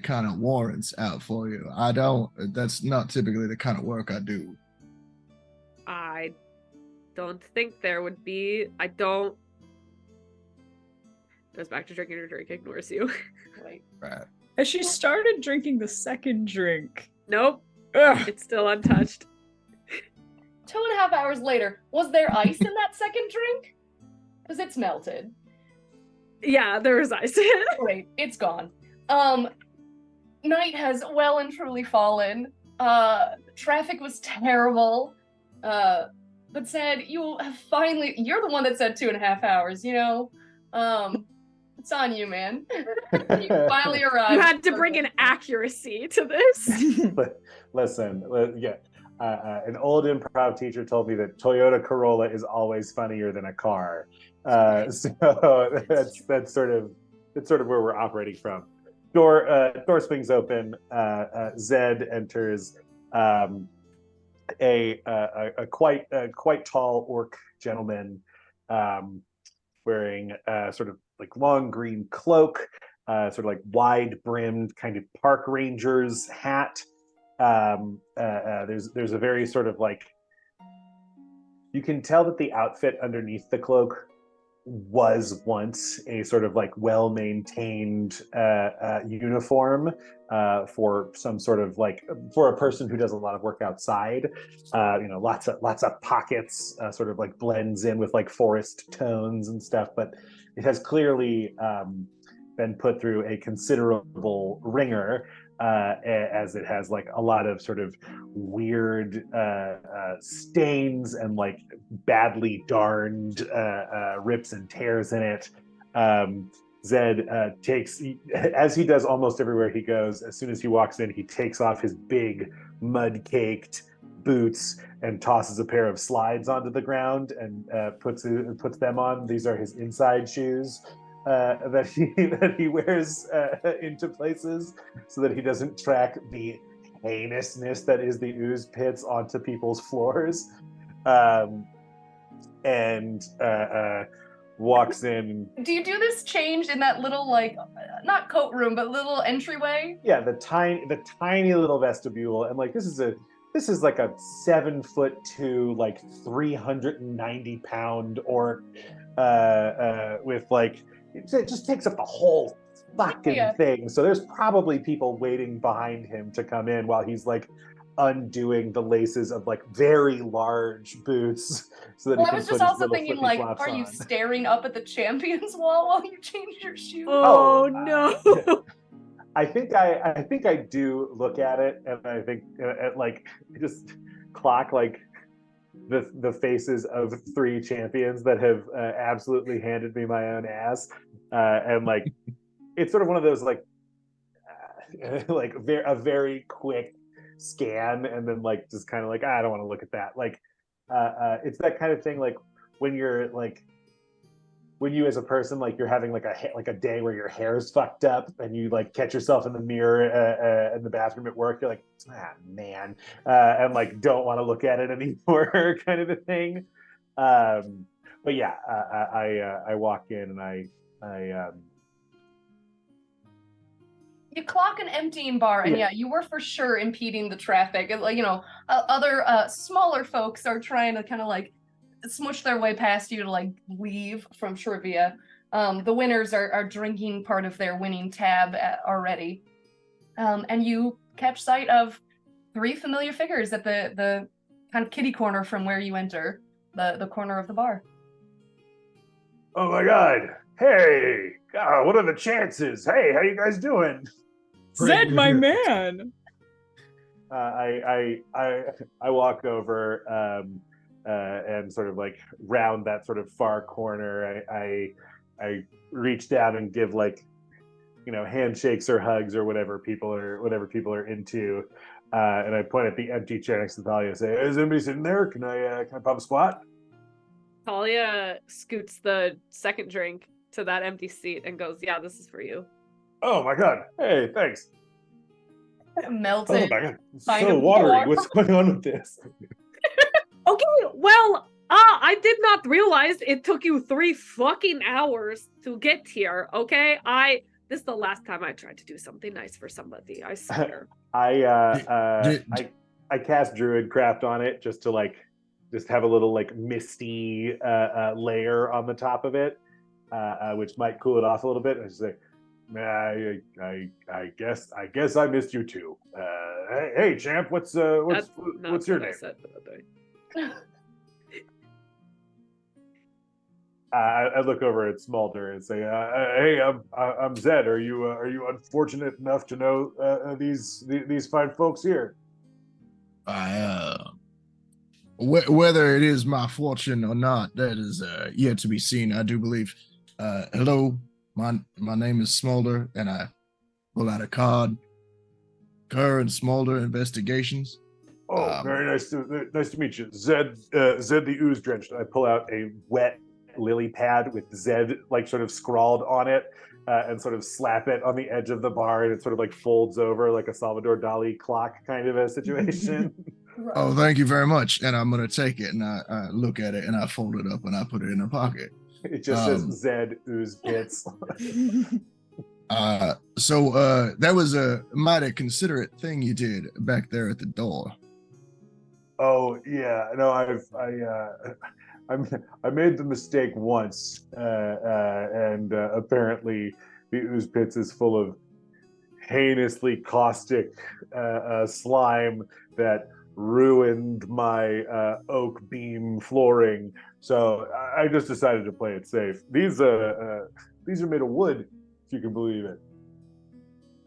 kind of warrants out for you, I don't. That's not typically the kind of work I do. I don't think there would be. I don't. Goes back to drinking her drink, ignores you. Right. Right. Has she started drinking the second drink? Nope, Ugh. it's still untouched. 2.5 hours later, was there ice in that second drink? Because it's melted. Yeah, there was ice. Great, it's gone. Night has well and truly fallen. Traffic was terrible. But said you have finally. You're the one that said 2.5 hours. You know. It's on you, man. You finally arrived. You had to bring an accuracy to this. Listen, yeah. An old improv teacher told me that Toyota Corolla is always funnier than a car. So that's sort of where we're operating from. Door swings open. Zed enters. A quite tall orc gentleman, wearing sort of like long green cloak, sort of like wide brimmed kind of park ranger's hat. There's a very sort of like, you can tell that the outfit underneath the cloak was once a sort of like well-maintained uniform for some sort of like, for a person who does a lot of work outside. Lots of pockets, sort of like blends in with like forest tones and stuff, but it has clearly been put through a considerable ringer, as it has like a lot of sort of weird stains and like badly darned rips and tears in it. Zed takes, as he does almost everywhere he goes, as soon as he walks in, he takes off his big mud-caked boots and tosses a pair of slides onto the ground and puts them on. These are his inside shoes. that he wears into places so that he doesn't track the heinousness that is the ooze pits onto people's floors, and walks in. Do you do this change in that little, like, not coat room, but little entryway? Yeah, the tiny little vestibule, and like this is like a 7'2", like 390-pound orc, with like it just takes up the whole fucking thing. So there's probably people waiting behind him to come in while he's like undoing the laces of like very large boots so that he can I was put just his also little thinking, flippy like, flops are you on. staring up at the champion's wall while you change your shoes? Oh no. I think I do look at it, and I think like just clock like the faces of 3 champions that have absolutely handed me my own ass, and like it's sort of one of those like like a very quick scan, and then like just kind of like I don't want to look at that. Like it's that kind of thing, like when you're like when you as a person like you're having like a day where your hair's fucked up and you like catch yourself in the mirror in the bathroom at work, you're like, ah man, and like don't want to look at it anymore kind of a thing. But yeah, I walk in and I You clock an emptying bar, and yeah, you were for sure impeding the traffic. And, like, you know, other smaller folks are trying to kind of like smush their way past you to like leave from trivia. The winners are drinking part of their winning tab already, and you catch sight of 3 familiar figures at the kind of kitty corner from where you enter, the corner of the bar. Oh my god! Hey, God, what are the chances? Hey, how you guys doing? Zed, my man. I walk over and sort of like round that sort of far corner. I reach down and give like, you know, handshakes or hugs or whatever people are into, and I point at the empty chair next to Thalia and say, "Is anybody sitting there? Can I pop a squat?" Thalia scoots the second drink to that empty seat and goes, "Yeah, this is for you." Oh my god! Hey, thanks. Melted. Oh my god! It's Kind so of watery. warm. What's going on with this? Okay, well, I did not realize it took you 3 fucking hours to get here, okay? This is the last time I tried to do something nice for somebody, I swear. I cast Druidcraft on it just to just have a little like misty layer on the top of it, which might cool it off a little bit. I just say, I guess I missed you too. Hey champ, what's your name? I look over at Smulder and say, "Hey, I'm Zed. Are you unfortunate enough to know these fine folks here?" Whether it is my fortune or not, that is yet to be seen. I do believe. Hello, my name is Smulder, and I pull out a card. Current Smulder investigations. Oh, very nice to meet you, Zed. Zed the Ooze Drenched. I pull out a wet lily pad with Zed like sort of scrawled on it, and sort of slap it on the edge of the bar, and it sort of like folds over like a Salvador Dali clock kind of a situation. Oh, thank you very much. And I'm gonna take it and I look at it and I fold it up and I put it in a pocket. It just says Zed Ooze Pits. So that was a mighty considerate thing you did back there at the door. Oh yeah, no, I made the mistake once, and apparently the Ooze Pits is full of heinously caustic slime that ruined my oak beam flooring. So I just decided to play it safe. These are made of wood, if you can believe it.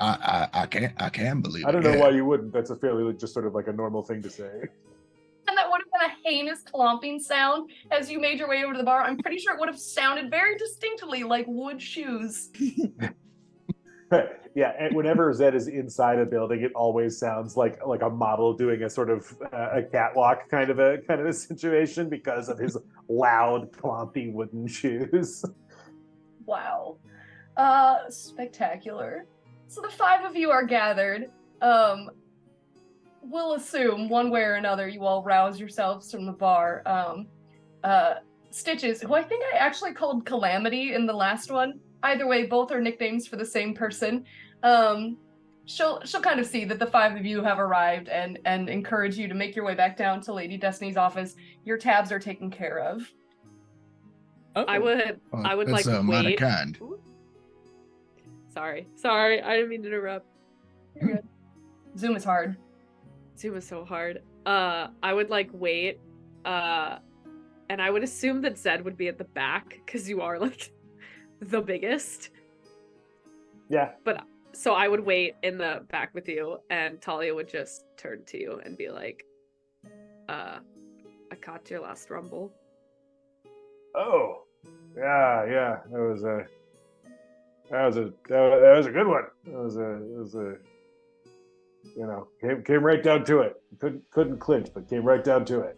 I can believe it. I don't know why you wouldn't. That's a fairly just sort of like a normal thing to say. And that would have been a heinous clomping sound as you made your way over to the bar. I'm pretty sure it would have sounded very distinctly like wood shoes. Yeah, and whenever Zed is inside a building, it always sounds like a model doing a sort of a catwalk kind of a situation because of his loud, clompy wooden shoes. Wow. Spectacular. So the 5 of you are gathered. We'll assume one way or another you all rouse yourselves from the bar. Stitches, who I think I actually called Calamity in the last one. Either way, both are nicknames for the same person. She'll kind of see that the 5 of you have arrived and encourage you to make your way back down to Lady Destiny's office. Your tabs are taken care of. Oh. I would that's like mighty wait. kind. Sorry, I didn't mean to interrupt. You're good. Zoom is hard. Zoom is so hard. I would like wait, and I would assume that Zed would be at the back because you are like the biggest. Yeah. But so I would wait in the back with you, and Thalia would just turn to you and be like, I caught your last rumble. Oh, yeah. That was a good one. It was a came right down to it. Couldn't clinch, but came right down to it.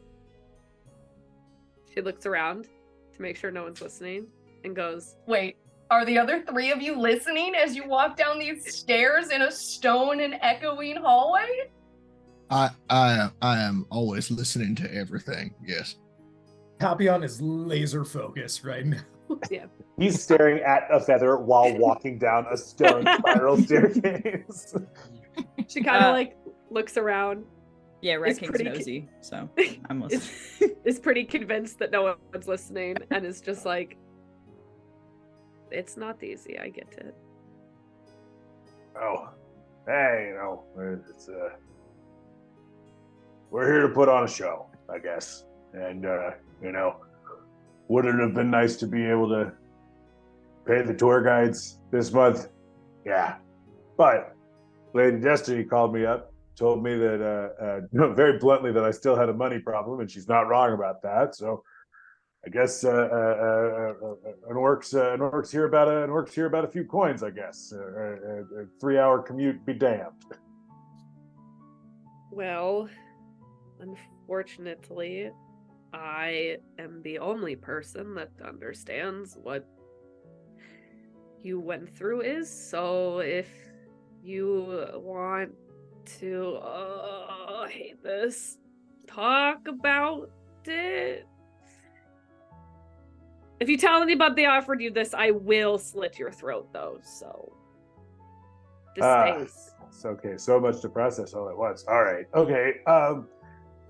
She looks around to make sure no one's listening and goes, Wait, are the other 3 of you listening as you walk down these stairs in a stone and echoing hallway? I am always listening to everything. Yes. Papillon is laser focused right now. yeah. He's staring at a feather while walking down a stone spiral staircase. She kind of like looks around. Yeah, Rat It's King's pretty nosy, so I'm listening. is pretty convinced that no one's listening and is just like, it's not easy, I get it. Oh, hey, it's we're here to put on a show, I guess, and would it have been nice to be able to pay the tour guides this month? Yeah, but Lady Destiny called me up, told me that very bluntly that I still had a money problem, and she's not wrong about that. So I guess an orc's here about a few coins. I guess a 3-hour commute be damned. Well, unfortunately, I am the only person that understands what you went through is, so if you want to, I hate this, talk about it. If you tell anybody they offered you this, I will slit your throat, though, so this stays. It's okay. So much to process all at once. All right. Okay.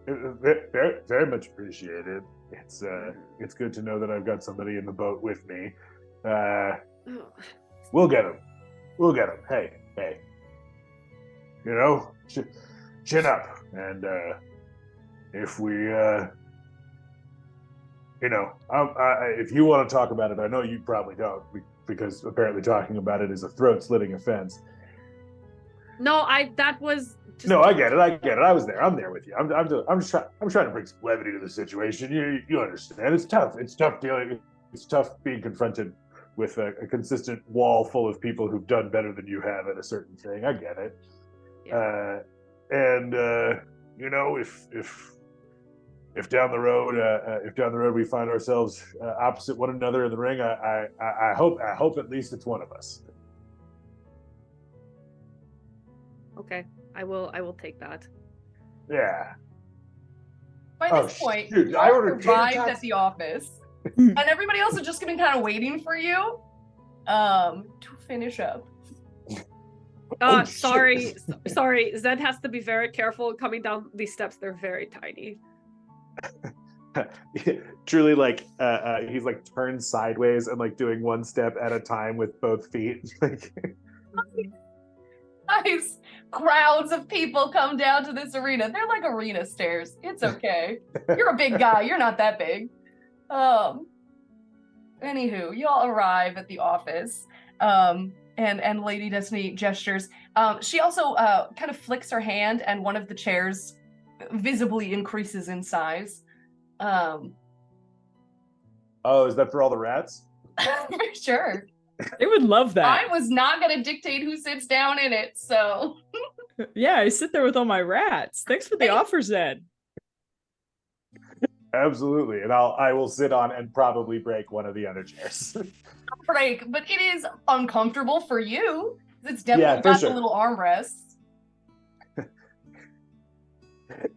Very, very much appreciated. It's good to know that I've got somebody in the boat with me. We'll get him. Hey. Chin up. And if we, if you want to talk about it, I know you probably don't, because apparently talking about it is a throat-slitting offense. No, that was just... No, I get it. I was there. I'm there with you. I'm trying to bring some levity to the situation. You understand? It's tough. It's tough being confronted with a consistent wall full of people who've done better than you have at a certain thing. I get it. Yeah. If down the road we find ourselves opposite one another in the ring, I hope at least it's one of us. Okay, I will take that. Yeah. By this point, shoot, you I all ordered arrived at the office, and everybody else is just gonna be kind of waiting for you to finish up. Sorry. Zed has to be very careful coming down these steps. They're very tiny. Truly, he's turned sideways and doing one step at a time with both feet. Nice crowds of people come down to this arena. They're like arena stairs. It's okay. You're a big guy. You're not that big. Anywho, you all arrive at the office. And Lady Destiny gestures. She also kind of flicks her hand, and one of the chairs visibly increases in size. Oh, is that for all the rats? Sure. They would love that. I was not going to dictate who sits down in it, so. Yeah, I sit there with all my rats. Thanks for the offer, Zed. Absolutely, and I will sit on and probably break one of the other chairs. Break, but it is uncomfortable for you. It's Yeah, definitely for got sure. the little armrests.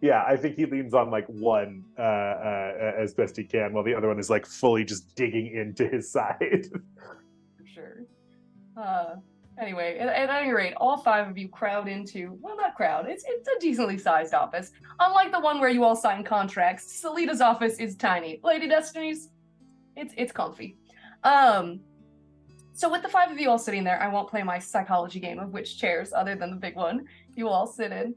Yeah, I think he leans on like one as best he can, while the other one is like fully just digging into his side. For sure. Anyway, at any rate, all 5 of you crowd into, well, not crowd, it's a decently sized office. Unlike the one where you all sign contracts, Salita's office is tiny. Lady Destiny's, it's comfy. So with the 5 of you all sitting there, I won't play my psychology game of which chairs, other than the big one, you all sit in.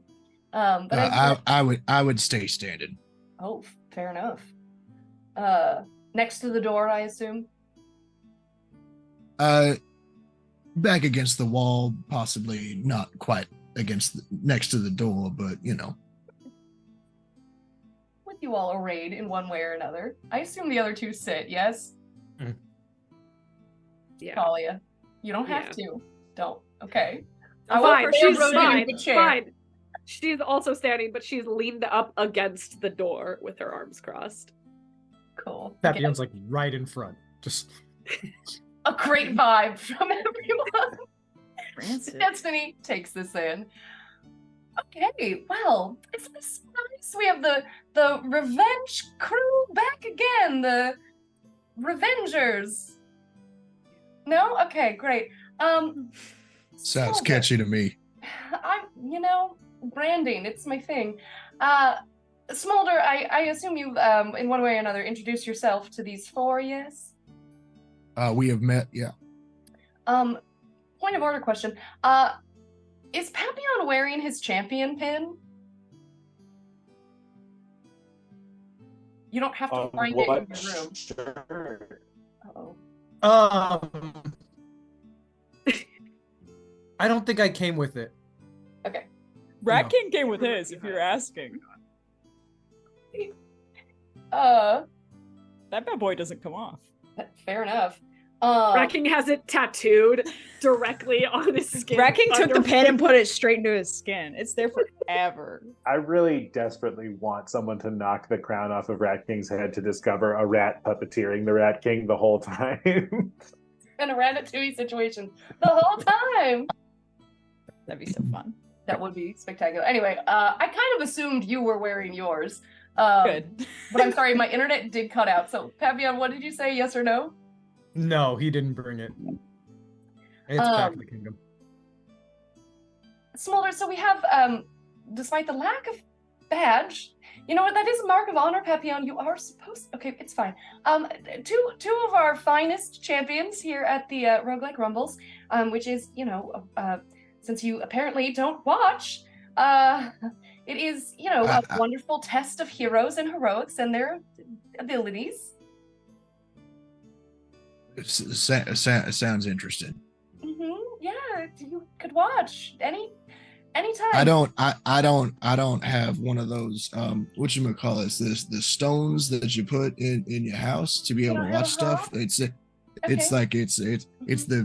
But I would stay standing. Oh, fair enough. Next to the door, I assume? Back against the wall, possibly not quite next to the door, but With you all arrayed in one way or another. I assume the other 2 sit, yes? Yeah. Thalia, you don't have to. Don't. Okay. Fine, she's fine. The chair. Fine. She's also standing, but she's leaned up against the door with her arms crossed. Cool. Papillon's like right in front. Just A great vibe from everyone. Rancid. Destiny takes this in. Okay, well, it's nice. We have the Revenge crew back again. The Revengers. No? Okay, great. sounds Smulder. catchy to me. Branding, it's my thing. Smulder, I assume you've, in one way or another, introduced yourself to these 4, yes? We have met, yeah. Point of order question. Is Papillon wearing his champion pin? You don't have to find it in your room. Sure. Uh-oh. I don't think I came with it. Okay. Rat No. King came with his, if you're asking. Uh, That bad boy doesn't come off. fair enough. Rat King has it tattooed directly on his skin. Rat King took the under- pin and put it straight into his skin. It's there forever. I really desperately want someone to knock the crown off of Rat King's head to discover a rat puppeteering the Rat King the whole time. It's been a Ratatouille situation the whole time. That'd be so fun. That would be spectacular. Anyway, I kind of assumed you were wearing yours. Good. But I'm sorry, my internet did cut out. So, Papillon, what did you say? Yes or no? No, he didn't bring it. It's back in the kingdom. Smulder, so we have, despite the lack of badge, you know what? That is a mark of honor, Papillon. You are supposed. Okay, it's fine. Two of our finest champions here at the Roguelike Rumbles, which is, since you apparently don't watch, it is, a wonderful test of heroes and heroics and their abilities. It sounds interesting. Yeah, you could watch anytime. I don't have one of those whatchamacallit, the stones that you put in your house to be able to watch stuff. It's the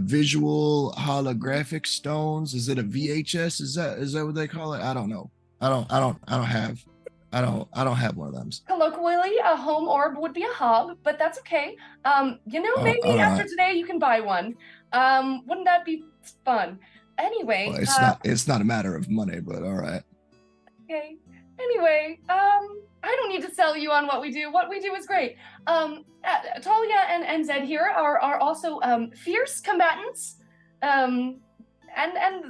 visual holographic stones. Is it a VHS? Is that what they call it? I don't know. I don't have one of them. Colloquially, a home orb would be a hob, but that's okay. Maybe after today you can buy one. Wouldn't that be fun? Anyway, Well, it's not a matter of money, but all right. Okay. Anyway, I don't need to sell you on what we do. What we do is great. Thalia and Zed here are also fierce combatants. And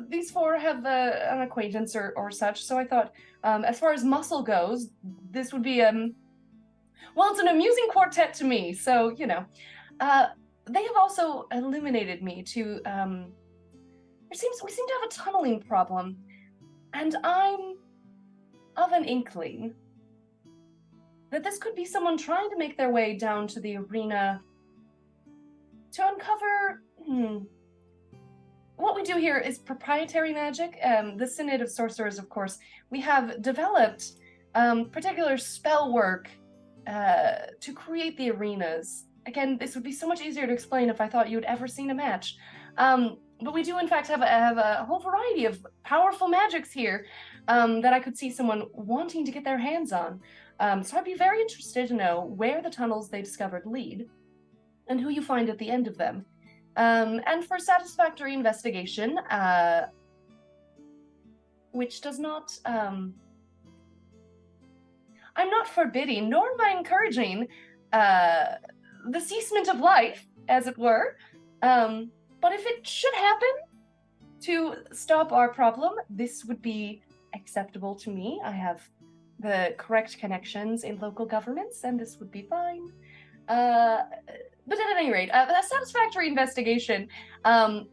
these 4 have an acquaintance or such. So I thought, as far as muscle goes, this would be it's an amusing quartet to me. So they have also illuminated me to we seem to have a tunneling problem, and I'm of an inkling that this could be someone trying to make their way down to the arena to uncover. What we do here is proprietary magic. The Synod of Sorcerers, of course, we have developed particular spell work to create the arenas. Again, this would be so much easier to explain if I thought you'd ever seen a match. But we do, in fact, have a whole variety of powerful magics here. that I could see someone wanting to get their hands on. So I'd be very interested to know where the tunnels they discovered lead, and who you find at the end of them. And for satisfactory investigation, which does not, I'm not forbidding, nor am I encouraging the ceasement of life, as it were. But if it should happen to stop our problem, this would be acceptable to me. I have the correct connections in local governments, and this would be fine. But at any rate, a satisfactory investigation. I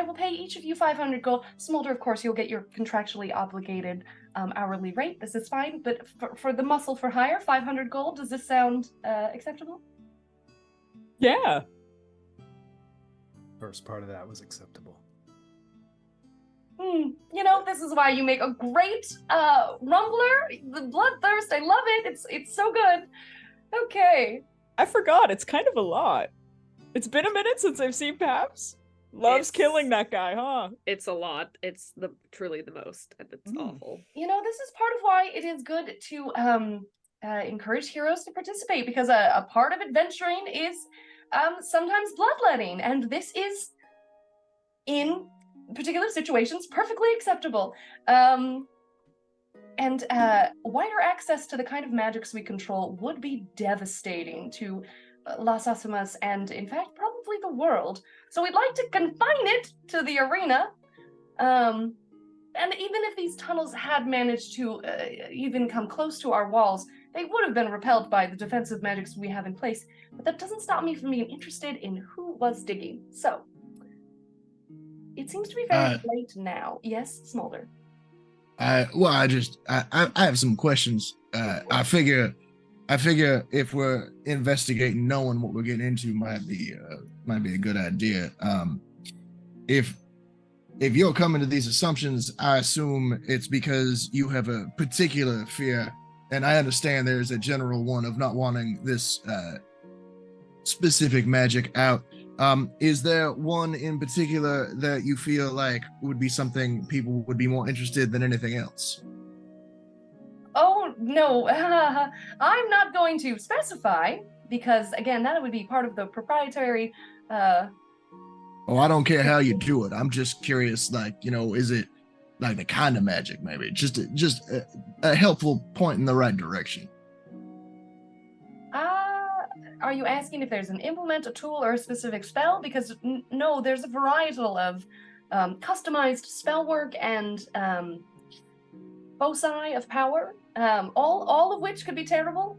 will pay each of you 500 gold. Smulder, of course, you'll get your contractually obligated hourly rate. This is fine. But for the muscle for hire, 500 gold. Does this sound acceptable? Yeah. First part of that was acceptable. You know, this is why you make a great rumbler. The bloodthirst, I love it. It's so good. Okay. I forgot. It's kind of a lot. It's been a minute since I've seen Paps. Loves killing that guy, huh? It's a lot. It's truly the most, and it's awful. You know, this is part of why it is good to encourage heroes to participate, because a part of adventuring is sometimes bloodletting, and this is, in particular situations, perfectly acceptable. And wider access to the kind of magics we control would be devastating to Las Aasimas and, in fact, probably the world. So we'd like to confine it to the arena. And even if these tunnels had managed to even come close to our walls, they would have been repelled by the defensive magics we have in place. But that doesn't stop me from being interested in who was digging. So, it seems to be very late now. Yes, Smulder? I have some questions. I figure if we're investigating, knowing what we're getting into might be a good idea. If you're coming to these assumptions, I assume it's because you have a particular fear, and I understand there's a general one of not wanting this specific magic out. Is there one in particular that you feel like would be something people would be more interested than anything else? Oh, no, I'm not going to specify, because, again, that would be part of the proprietary, Oh, I don't care how you do it. I'm just curious, is it like the kind of magic, maybe? Just a helpful point in the right direction. Are you asking if there's an implement, a tool, or a specific spell? Because no, there's a varietal of customized spell work and foci of power, all of which could be terrible.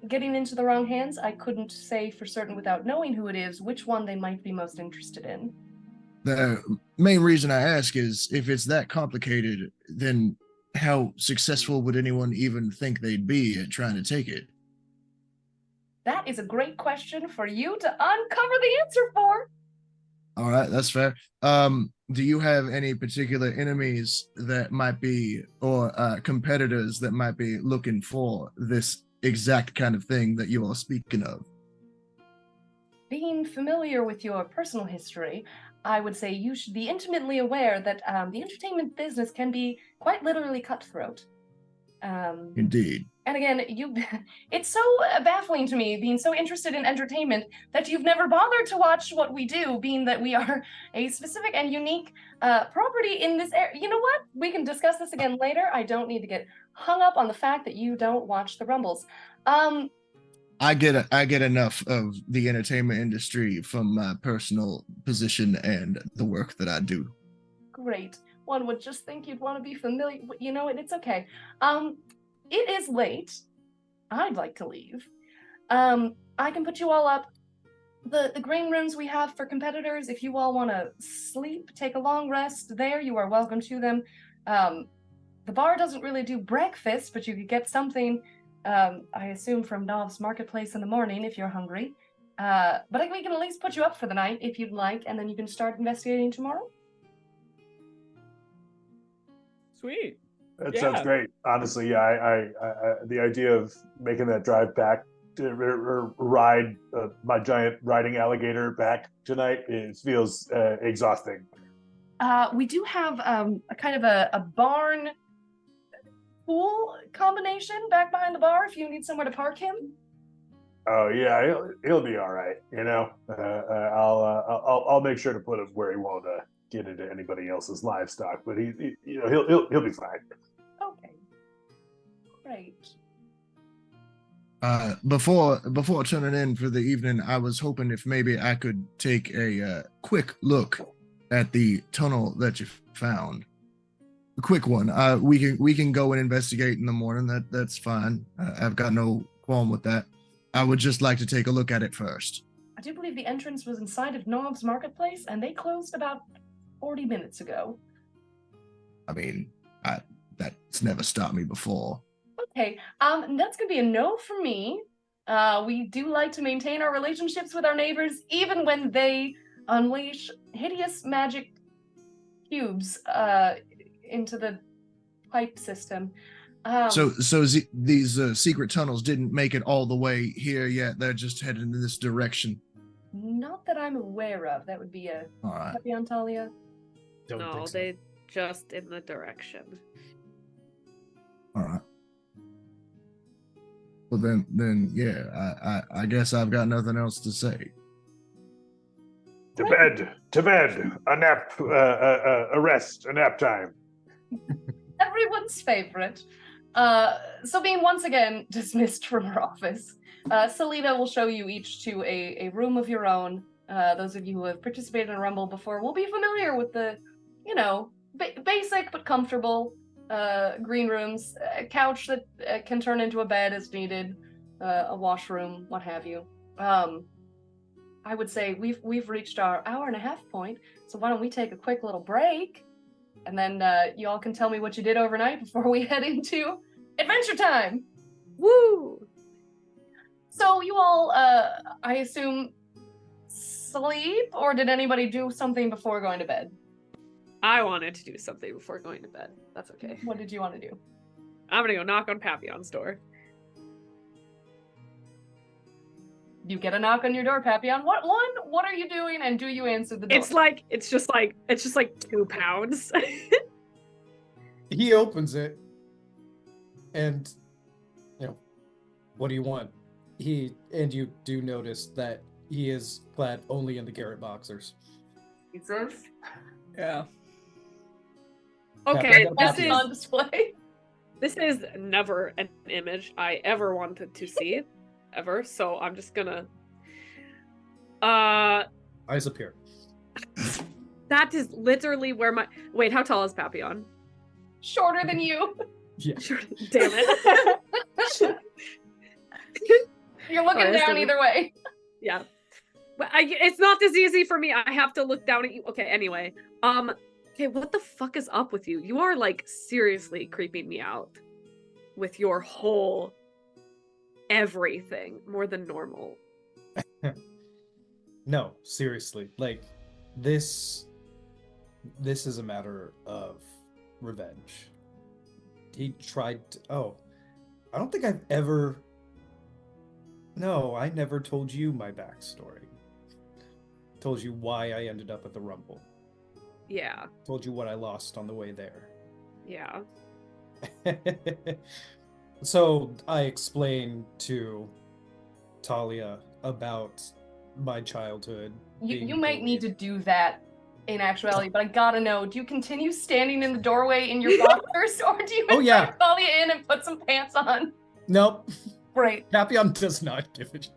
Getting into the wrong hands, I couldn't say for certain without knowing who it is, which one they might be most interested in. The main reason I ask is if it's that complicated, then how successful would anyone even think they'd be at trying to take it? That is a great question for you to uncover the answer for. All right, that's fair. Do you have any particular enemies that might be, or competitors that might be looking for this exact kind of thing that you are speaking of? Being familiar with your personal history, I would say you should be intimately aware that the entertainment business can be quite literally cutthroat. Indeed. And again, it's so baffling to me, being so interested in entertainment, that you've never bothered to watch what we do, being that we are a specific and unique property in this area. You know what? We can discuss this again later. I don't need to get hung up on the fact that you don't watch the Rumbles. I get enough of the entertainment industry from my personal position and the work that I do. Great. One would just think you'd want to be familiar. You know, and it's okay. It is late. I'd like to leave. I can put you all up. The green rooms we have for competitors, if you all want to sleep, take a long rest there, you are welcome to them. The bar doesn't really do breakfast, but you could get something, I assume, from Nov's Marketplace in the morning if you're hungry. But we can at least put you up for the night if you'd like, and then you can start investigating tomorrow. Sweet. That sounds great. Honestly, yeah, I the idea of making that drive back to ride my giant riding alligator back tonight feels exhausting. We do have a kind of a barn pool combination back behind the bar if you need somewhere to park him. Oh yeah, he'll be all right. You know, I'll make sure to put him where he won't get into anybody else's livestock. But he you know, he'll be fine. Okay, great. Before turning in for the evening, I was hoping if maybe I could take a quick look at the tunnel that you found. A quick one. We can go and investigate in the morning. That's fine. I've got no qualm with that. I would just like to take a look at it first. I do believe the entrance was inside of Knob's Marketplace, and they closed about 40 minutes ago. I mean, that's never stopped me before. Okay, that's gonna be a no for me. We do like to maintain our relationships with our neighbors, even when they unleash hideous magic cubes into the pipe system. So these secret tunnels didn't make it all the way here yet. They're just headed in this direction. Not that I'm aware of. That would be a All right. Papillon, Thalia. Don't No, think so. they just in the direction. All right. Well then, yeah. I guess I've got nothing else to say. To bed. A nap. A rest. A nap time. Everyone's favorite. So being once again dismissed from her office, Selena will show you each to a room of your own. Those of you who have participated in Rumble before will be familiar with the, basic but comfortable green rooms, a couch that can turn into a bed as needed, a washroom, what have you. I would say we've reached our hour and a half point, so why don't we take a quick little break? And then you all can tell me what you did overnight before we head into adventure time. Woo! So you all, I assume, sleep, or did anybody do something before going to bed? I wanted to do something before going to bed. That's okay. What did you want to do? I'm gonna go knock on Papillon's door. You get a knock on your door, Papillon. What are you doing, and do you answer the door? It's just like 2 pounds. He opens it, and what do you want? You do notice that he is clad only in the Garrett boxers. Yeah. Okay, Papillon. on display. this is never an image I ever wanted to see, ever. So I'm just gonna. Eyes appear. That is literally where my. Wait, how tall is Papillon? Shorter than you. Yeah. Damn it. You're looking Sorry, down either way. Yeah. But it's not this easy for me. I have to look down at you. Okay, anyway. Okay, what the fuck is up with you? You are like seriously creeping me out with your whole everything more than normal. No, seriously. Like this is a matter of revenge. He tried to, I don't think I've ever. No, I never told you my backstory. Told you why I ended up at the Rumble. Yeah. Told you what I lost on the way there. Yeah. So I explained to Thalia about my childhood. You might need to do that in actuality, but I gotta know, do you continue standing in the doorway in your boxers, or do you invite Thalia in and put some pants on? Nope. Great. Papillon does not give it.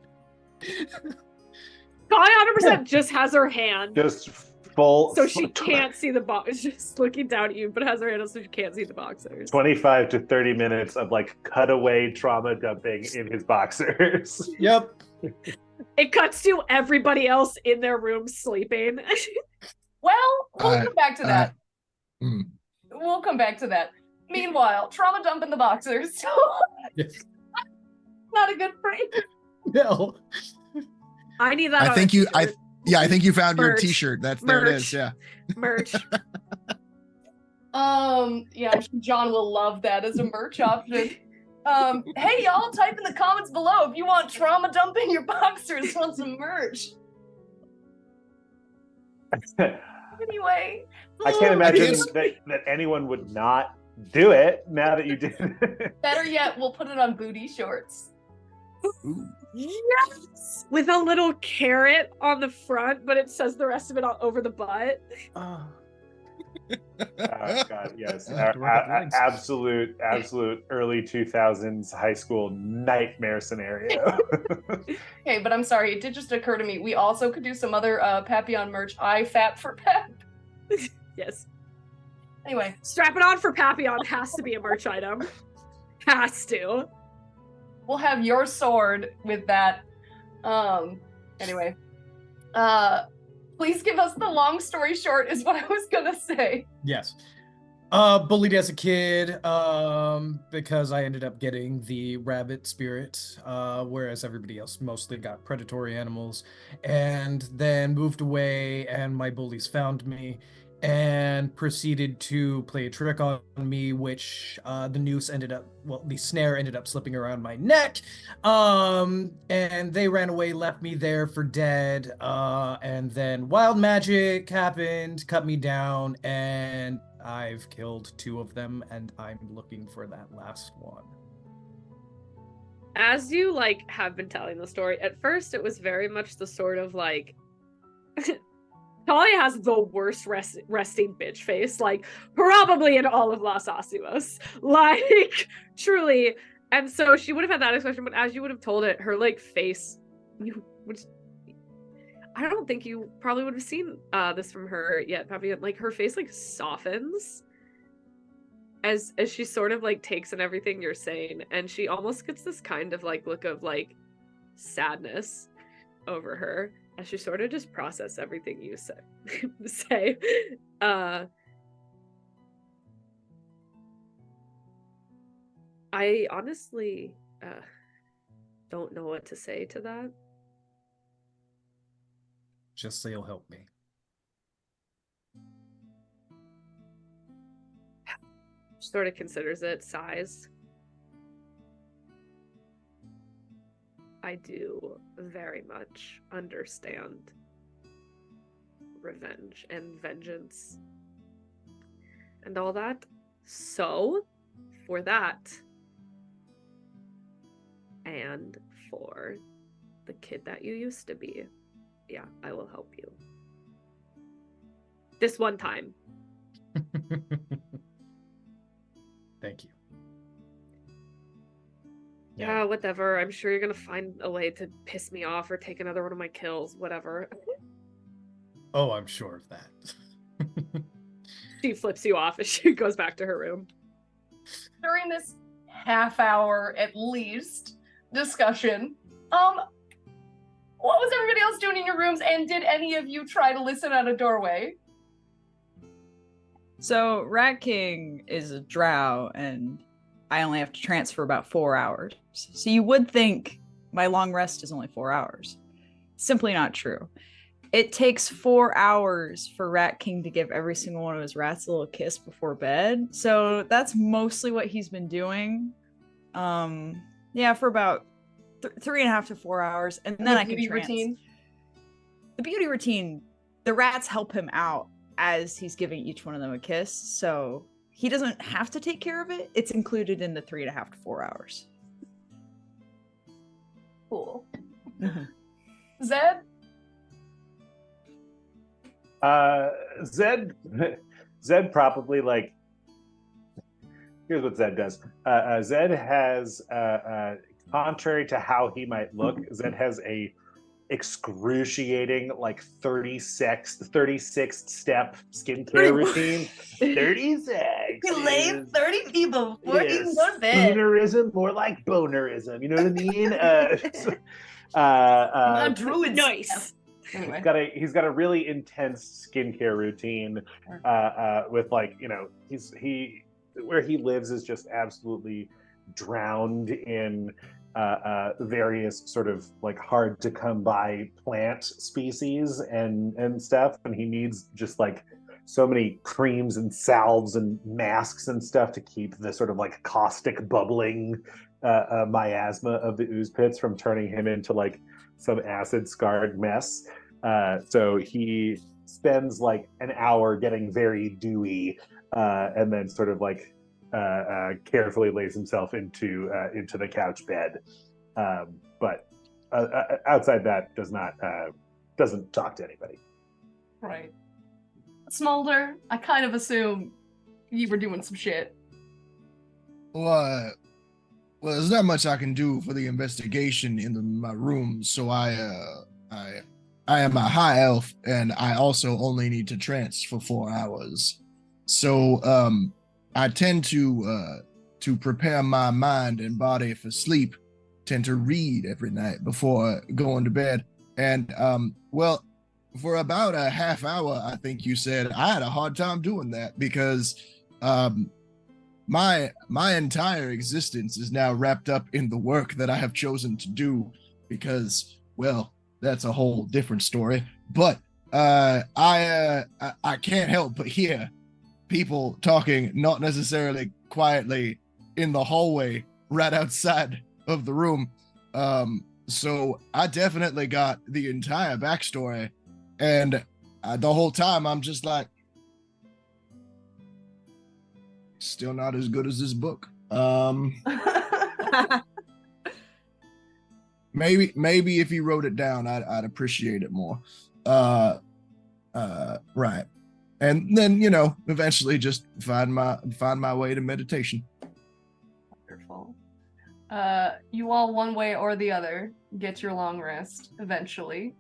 Thalia 100% just has her hand. Just full. So she can't see the box. Just looking down at you, but has her hand up so she can't see the boxers. 25 to 30 minutes of like cutaway trauma dumping in his boxers. Yep. It cuts to everybody else in their room sleeping. Well, we'll come back to that. Mm. We'll come back to that. Meanwhile, trauma dump in the boxers. Yes. Not a good phrase. No. I need that. I think you found your Merch. T-shirt. There it Merch. is. Yeah. Merch. Yeah, I'm sure John will love that as a merch option. Hey y'all, type in the comments below if you want trauma dump in your boxers, want some merch. Anyway. I can't imagine Yes. that anyone would not do it now that you did. Better yet, we'll put it on booty shorts. Ooh. Yes! With a little carrot on the front, but it says the rest of it all over the butt. Oh. God, yes. I have to work out the legs. Absolute early 2000s high school nightmare scenario. Okay, but I'm sorry, it did just occur to me. We also could do some other Papillon merch. I fap for Pep. Yes. Anyway. Strap it on for Papillon has to be a merch item. Has to. We'll have your sword with that. Anyway. Please give us the long story short is what I was gonna say. Yes. Bullied as a kid, because I ended up getting the rabbit spirit, whereas everybody else mostly got predatory animals, and then moved away, and my bullies found me and proceeded to play a trick on me, which the snare ended up slipping around my neck, and they ran away, left me there for dead, and then wild magic happened, cut me down, and I've killed 2 of them, and I'm looking for that last one. As you have been telling the story, at first it was very much the sort of Thalia has the worst resting bitch face, probably in all of Las Aasimas. Truly. And so she would have had that expression, but as you would have told it, her face, I don't think you probably would have seen this from her yet, Papillon. Her face softens as she sort of takes in everything you're saying, and she almost gets this kind of look of sadness over her as she sort of just process everything you say. I honestly don't know what to say to that. Just say you'll help me. Sort of considers it, sighs. I do very much understand revenge and vengeance and all that. So, for that, and for the kid that you used to be, yeah, I will help you. This one time. Thank you. Yeah, whatever. I'm sure you're gonna find a way to piss me off or take another one of my kills, whatever. Oh, I'm sure of that. She flips you off as she goes back to her room. During this half hour, at least, discussion, what was everybody else doing in your rooms, and did any of you try to listen at a doorway? So Rat King is a drow, and I only have to transfer about 4 hours. So you would think my long rest is only 4 hours. Simply not true. It takes 4 hours for Rat King to give every single one of his rats a little kiss before bed. So that's mostly what he's been doing. For about 3.5 to 4 hours, and then I can routine. The beauty routine, the rats help him out as he's giving each one of them a kiss, so he doesn't have to take care of it. It's included in the 3.5 to 4 hours. Cool. Zed? Zed probably here's what Zed does. Zed has contrary to how he might look, Zed has a excruciating 36 step skincare routine. 36. You lay 30 people before you even go to bed. Spoonerism, more like bonerism. You know what I mean? Druid. Nice. Anyway. He's got a really intense skincare routine. With where he lives is just absolutely drowned in various sort of hard to come by plant species and stuff, and he needs just so many creams and salves and masks and stuff to keep the sort of caustic bubbling miasma of the ooze pits from turning him into some acid scarred mess. So he spends like an hour getting very dewy, and then sort of like carefully lays himself into the couch bed. But outside that, doesn't talk to anybody. Right. Smulder, I kind of assume you were doing some shit. Well, there's not much I can do for the investigation in my room, so I am a high elf, and I also only need to trance for 4 hours. So, I tend to prepare my mind and body for sleep, tend to read every night before going to bed. And, well, for about a half hour, I think you said, I had a hard time doing that because, my entire existence is now wrapped up in the work that I have chosen to do because, well, that's a whole different story. But I can't help but hear people talking, not necessarily quietly, in the hallway right outside of the room. So I definitely got the entire backstory, and the whole time I'm just like, still not as good as this book. Maybe if you wrote it down, I'd appreciate it more. Right. And then, eventually just find my way to meditation. Wonderful. You all, one way or the other, get your long rest eventually.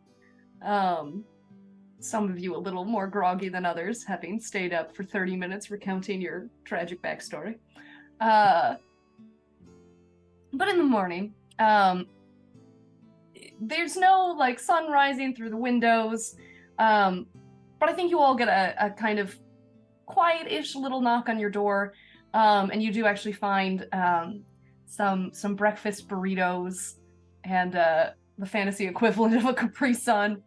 Some of you a little more groggy than others, having stayed up for 30 minutes recounting your tragic backstory. But in the morning, there's no sun rising through the windows, but I think you all get a kind of quiet-ish little knock on your door, and you do actually find some breakfast burritos and the fantasy equivalent of a Capri Sun.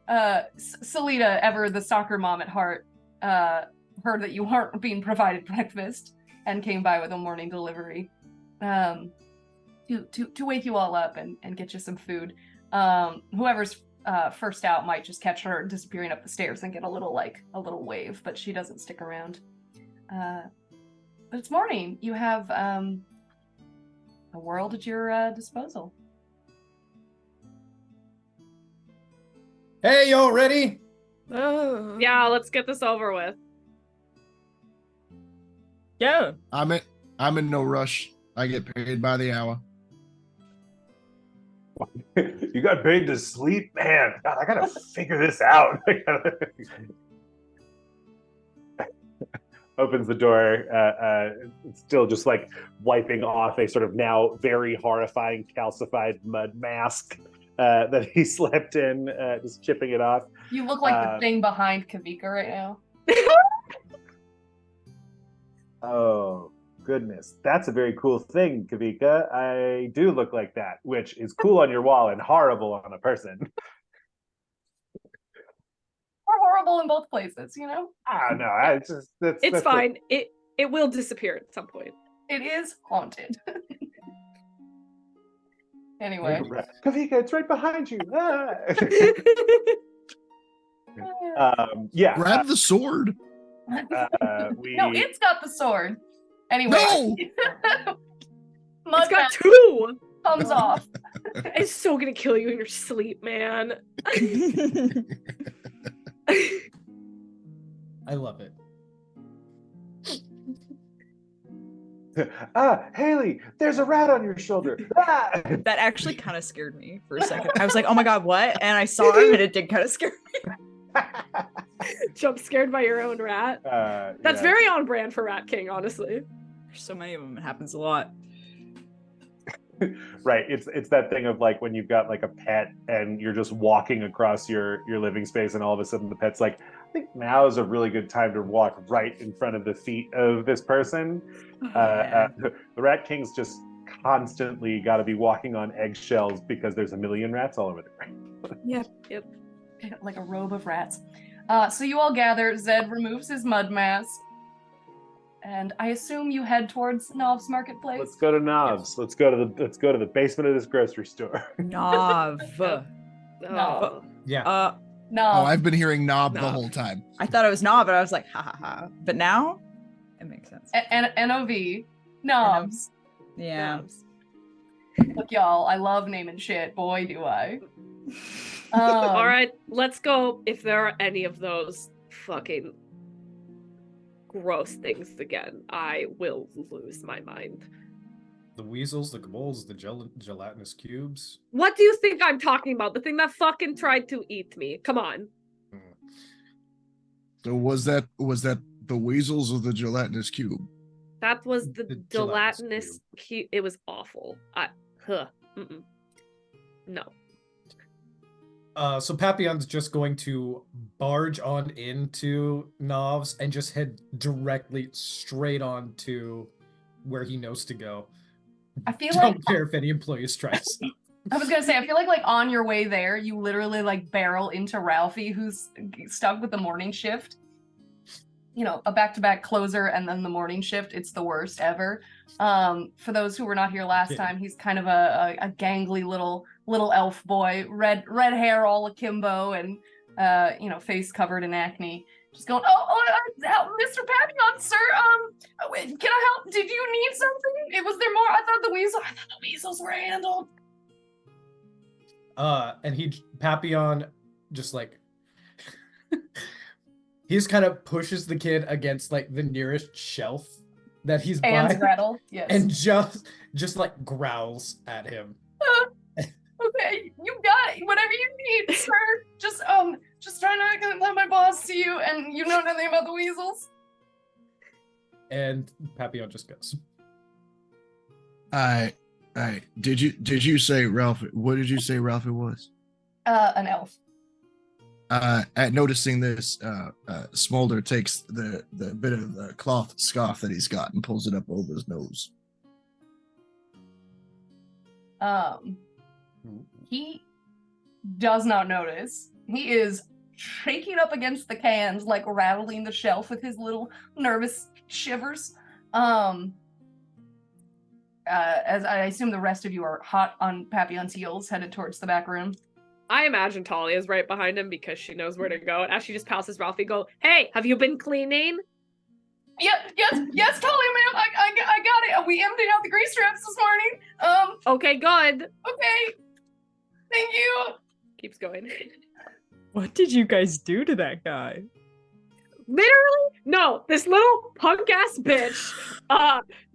Salita, ever the soccer mom at heart, heard that you weren't being provided breakfast and came by with a morning delivery to wake you all up and get you some food. Whoever's first out might just catch her disappearing up the stairs and get a little wave, but she doesn't stick around. But it's morning. You have the world at your disposal. Hey, y'all ready? Oh. Yeah, let's get this over with. Yeah. I'm in no rush. I get paid by the hour. You got paid to sleep? Man, God, I gotta figure this out. Opens the door, still just wiping off a sort of now very horrifying calcified mud mask that he slept in, just chipping it off. You look like the thing behind Kawika right now. Oh, goodness. That's a very cool thing, Kawika. I do look like that, which is cool on your wall and horrible on a person. Or horrible in both places, No, It's fine. It will disappear at some point. It is haunted. Anyway. Kawika, it's right behind you. Ah. Yeah. Grab the sword. No, it's got the sword. Anyway. No! It's got two! Comes off. It's so gonna kill you in your sleep, man. I love it. Hailie, there's a rat on your shoulder. Ah! That actually kind of scared me for a second. I was like, oh my god, what? And I saw him and it did kind of scare me. Jump scared by your own rat. That's very on brand for Rat King, honestly. There's so many of them. It happens a lot. Right. It's that thing of when you've got a pet and you're just walking across your living space and all of a sudden the pet's like, I think now is a really good time to walk right in front of the feet of this person. The Rat King's just constantly got to be walking on eggshells because there's a million rats all over the place. Yep. Like a robe of rats. So you all gather. Zed removes his mud mask. And I assume you head towards Nov's Marketplace. Let's go to Nov's. Let's go to the basement of this grocery store. Nov. No. Yeah. No. Oh, I've been hearing knob the Knob. whole time. I thought it was not, but I was like, ha ha ha. But now, it makes sense. NOV. Knobs. Yeah. Knobs. Look, y'all, I love naming shit. Boy, do I. All right, let's go. If there are any of those fucking gross things again, I will lose my mind. The weasels, the kobolds, the gelatinous cubes. What do you think I'm talking about? The thing that fucking tried to eat me. Come on. So was that the weasels or the gelatinous cube? That was the The gelatinous cube. It was awful. No. So Papillon's just going to barge on into Novs and just head directly straight on to where he knows to go. I feel Don't like care if any employees tries. I was gonna say, I feel like on your way there, you literally like barrel into Ralphie, who's stuck with the morning shift. You know, a back-to-back closer and then the morning shift. It's the worst ever. For those who were not here last time, he's kind of a gangly little elf boy, red hair all akimbo, and face covered in acne. Just going, Mr. Papillon, sir. Wait, can I help? Did you need something? Was there more? I thought the weasels were handled. And Papillon just like he just kind of pushes the kid against like the nearest shelf that he's Hands by, rattle, yes. and just like growls at him. Okay, you got it. Whatever you need, sir. Just try not to let my boss see you, and you know nothing about the weasels. And Papillon just goes. Did you say Ralphie? What did you say Ralphie was? An elf. At noticing this, Smulder takes the bit of the cloth scarf that he's got and pulls it up over his nose. He does not notice. He is shaking up against the cans, like rattling the shelf with his little nervous shivers. As I assume the rest of you are hot on Papillon's heels, headed towards the back room. I imagine Talia is right behind him because she knows where to go. And as she just passes Ralphie, go, hey, have you been cleaning? Yes, Talia, ma'am. I got it. We emptied out the grease traps this morning. Okay, good. Okay. Thank you. Keeps going. What did you guys do to that guy? Literally, no, this little punk ass bitch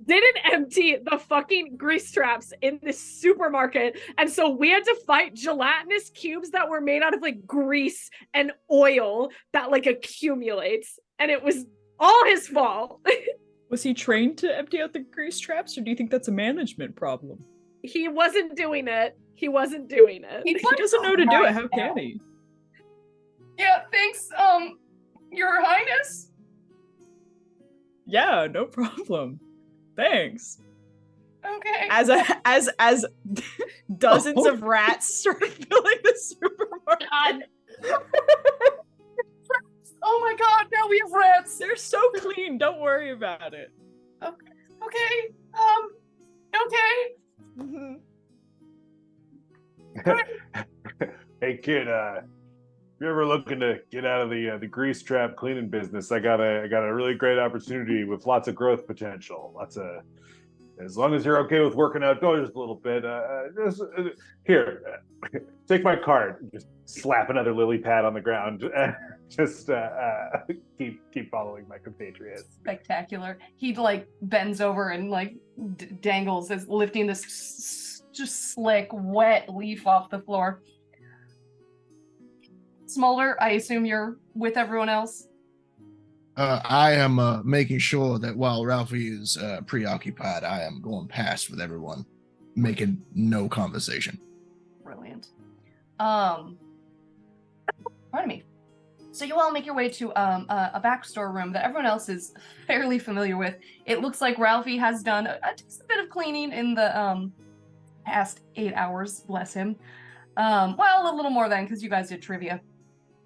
didn't empty the fucking grease traps in this supermarket, and so we had to fight gelatinous cubes that were made out of like grease and oil that like accumulates, and it was all his fault. Was he trained to empty out the grease traps, or do you think that's a management problem? He wasn't doing it. He He doesn't know to do it. How can he? Yeah, thanks, Your Highness. Yeah, no problem. Thanks. Okay. As dozens of rats start filling the supermarket. God. Oh my God! Now we have rats. They're so clean. Don't worry about it. Okay. Okay. Hey kid, if you're ever looking to get out of the grease trap cleaning business, I got a really great opportunity with lots of growth potential. As long as you're okay with working outdoors a little bit, here, take my card. Just slap another lily pad on the ground. Just keep following my compatriots. Spectacular. He like bends over and like dangles as lifting this just slick, wet leaf off the floor. Smulder, I assume you're with everyone else? I am making sure that while Ralphie is preoccupied, I am going past with everyone, making no conversation. Brilliant. Pardon me. So you all make your way to a back storeroom that everyone else is fairly familiar with. It looks like Ralphie has done just a bit of cleaning in the past 8 hours, bless him. Well, a little more than, because you guys did trivia.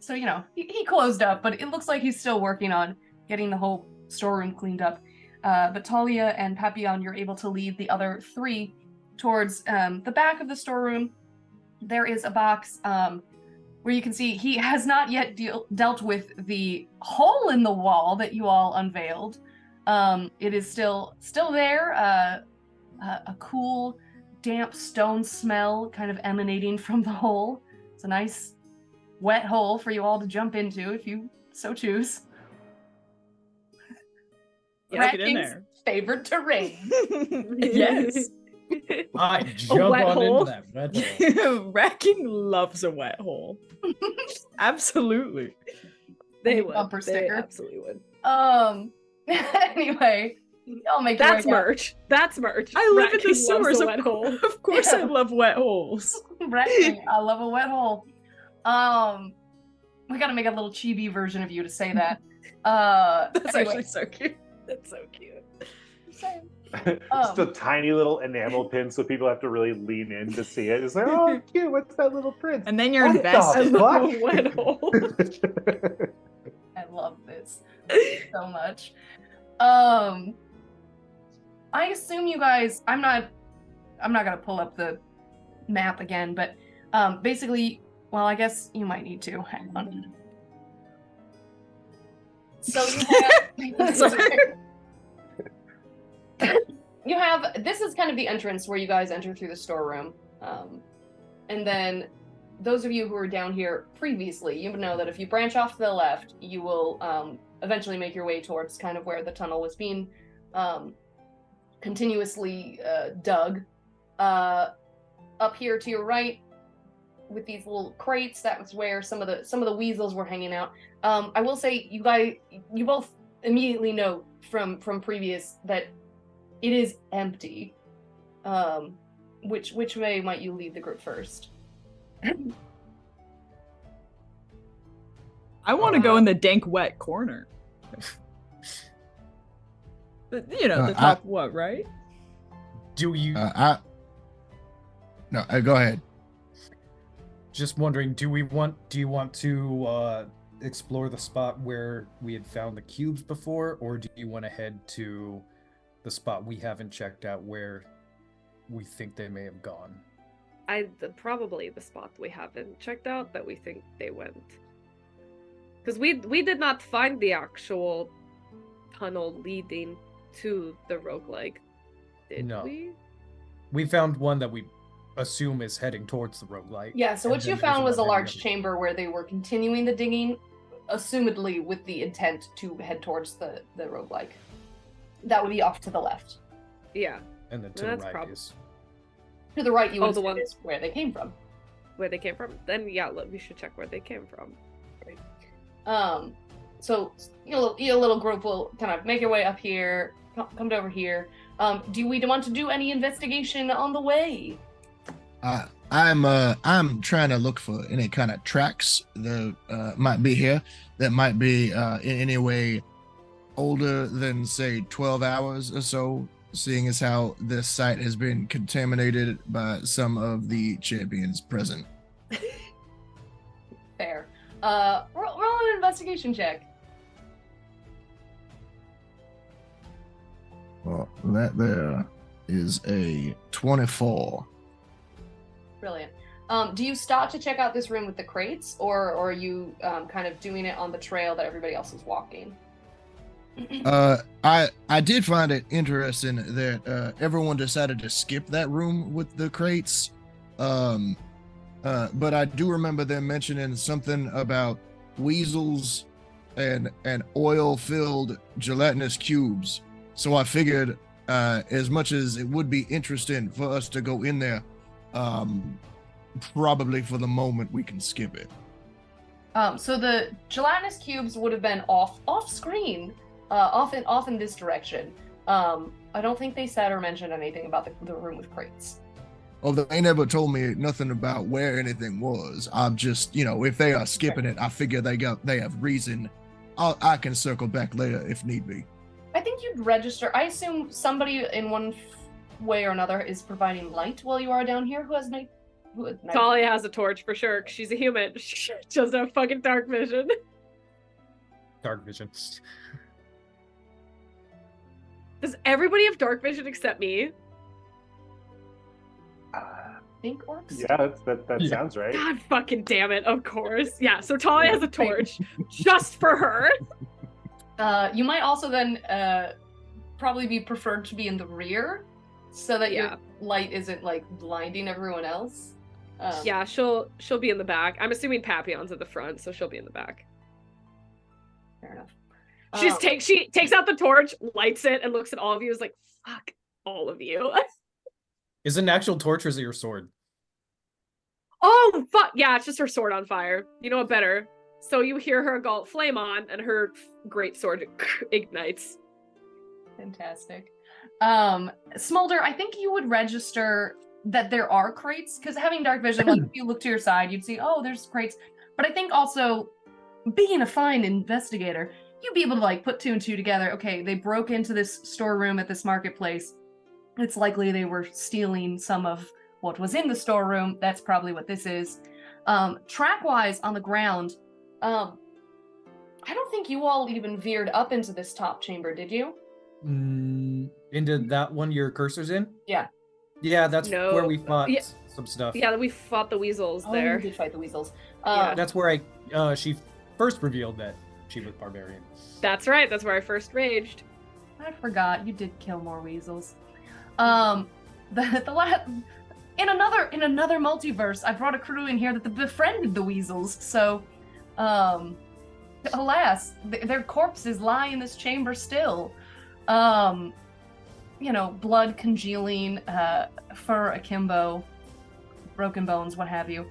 So, he closed up, but it looks like he's still working on getting the whole storeroom cleaned up. But Thalia and Papillon, you're able to lead the other three towards the back of the storeroom. There is a box where you can see he has not yet dealt with the hole in the wall that you all unveiled. It is still there, a cool, damp stone smell kind of emanating from the hole. It's a nice, wet hole for you all to jump into if you so choose. Yeah, get in Racking's there. favorite terrain. Yes. I jump wet on hole. into that wet hole. Racking loves a wet hole. Absolutely. They A would. bumper They sticker. absolutely would. Anyway, y'all make your That's way up. merch. That's merch. I live in Rat the King loves sewers. a wet hole. Of course, I love wet holes. Right. I love a wet hole. We gotta make a little chibi version of you to say that. That's anyway. actually so cute. That's so cute. Just a tiny little enamel pin, so people have to really lean in to see it. It's like, oh, cute. What's that little print? And then you're What the I invested. love fuck? a wet hole. I love this so much. I assume you guys. I'm not gonna pull up the map again, but basically, well, I guess you might need to. Hang on. So you have. Sorry. You have, this is kind of the entrance where you guys enter through the storeroom. And then those of you who were down here previously, you would know that if you branch off to the left, you will eventually make your way towards kind of where the tunnel was being continuously dug. Up here to your right, with these little crates, that was where some of the weasels were hanging out. I will say, you both immediately know from previous that it is empty. Which way might you lead the group first? I want to go in the dank, wet corner. You know, the top what, right? Do you No, go ahead. just wondering? Do you want to explore the spot where we had found the cubes before, or do you want to head to the spot we haven't checked out where we think they may have gone? Probably the spot we haven't checked out that we think they went. Because we did not find the actual tunnel leading to the roguelike, did No. we? We found one that we assume is heading towards the roguelike. Yeah, so And what you then there's found was a one heading large up- chamber where they were continuing the digging, assumedly with the intent to head towards the roguelike. That would be off to the left. Yeah, And then to That's the right prob- is To the right, you Oh, would the say one- is where they came from. where they came from. Then yeah, look, we should check where they came from. So your little group will kind of make your way up here, come over here. Do we want to do any investigation on the way? I'm trying to look for any kind of tracks that might be here that might be in any way older than say 12 hours or so, seeing as how this site has been contaminated by some of the champions present. Fair. Roll an investigation check. Well, that there is a 24. Brilliant. Do you start to check out this room with the crates, or are you kind of doing it on the trail that everybody else is walking? I did find it interesting that everyone decided to skip that room with the crates. But I do remember them mentioning something about weasels and oil-filled gelatinous cubes. So I figured, as much as it would be interesting for us to go in there, probably for the moment we can skip it. So the gelatinous cubes would have been off screen, off in this direction. I don't think they said or mentioned anything about the room with crates. Although they never told me nothing about where anything was. I'm just, if they are skipping it, I figure they have reason. I can circle back later if need be. I think you'd register. I assume somebody in one way or another is providing light while you are down here. Who has night? Thalia has a torch for sure. 'Cause she's a human. She doesn't have fucking dark vision. Dark vision. Does everybody have dark vision except me? think orcs. Yeah, that Yeah. sounds right. God fucking damn it, of course. Yeah, so Talia has a torch just for her. You might also then probably be preferred to be in the rear, so that Yeah. your light isn't like blinding everyone else. Yeah, she'll be in the back. I'm assuming Papillon's at the front, so she'll be in the back. Fair enough. She takes out the torch, lights it, and looks at all of you. Is like, fuck all of you. Is it an actual torch or is it your sword? Oh fuck yeah, it's just her sword on fire. You know what better? So you hear her go flame on, and her great sword ignites. Fantastic. Smulder, I think you would register that there are crates, because having dark vision, like if you look to your side, you'd see, oh, there's crates. But I think also, being a fine investigator, you'd be able to like put two and two together. Okay, they broke into this storeroom at this marketplace. It's likely they were stealing some of what was in the storeroom. That's probably what this is. Track-wise on the ground, I don't think you all even veered up into this top chamber, did you? Into that one your cursor's in? Yeah. Yeah, that's No. where we fought Yeah. some stuff. Yeah, we fought the weasels Oh, there. you did fight the weasels. Yeah. That's where she first revealed that she was barbarian. That's right. That's where I first raged. I forgot you did kill more weasels. The last in another multiverse, I brought a crew in here that befriended the weasels. So, alas, their corpses lie in this chamber still. You know, blood congealing, fur akimbo, broken bones, what have you.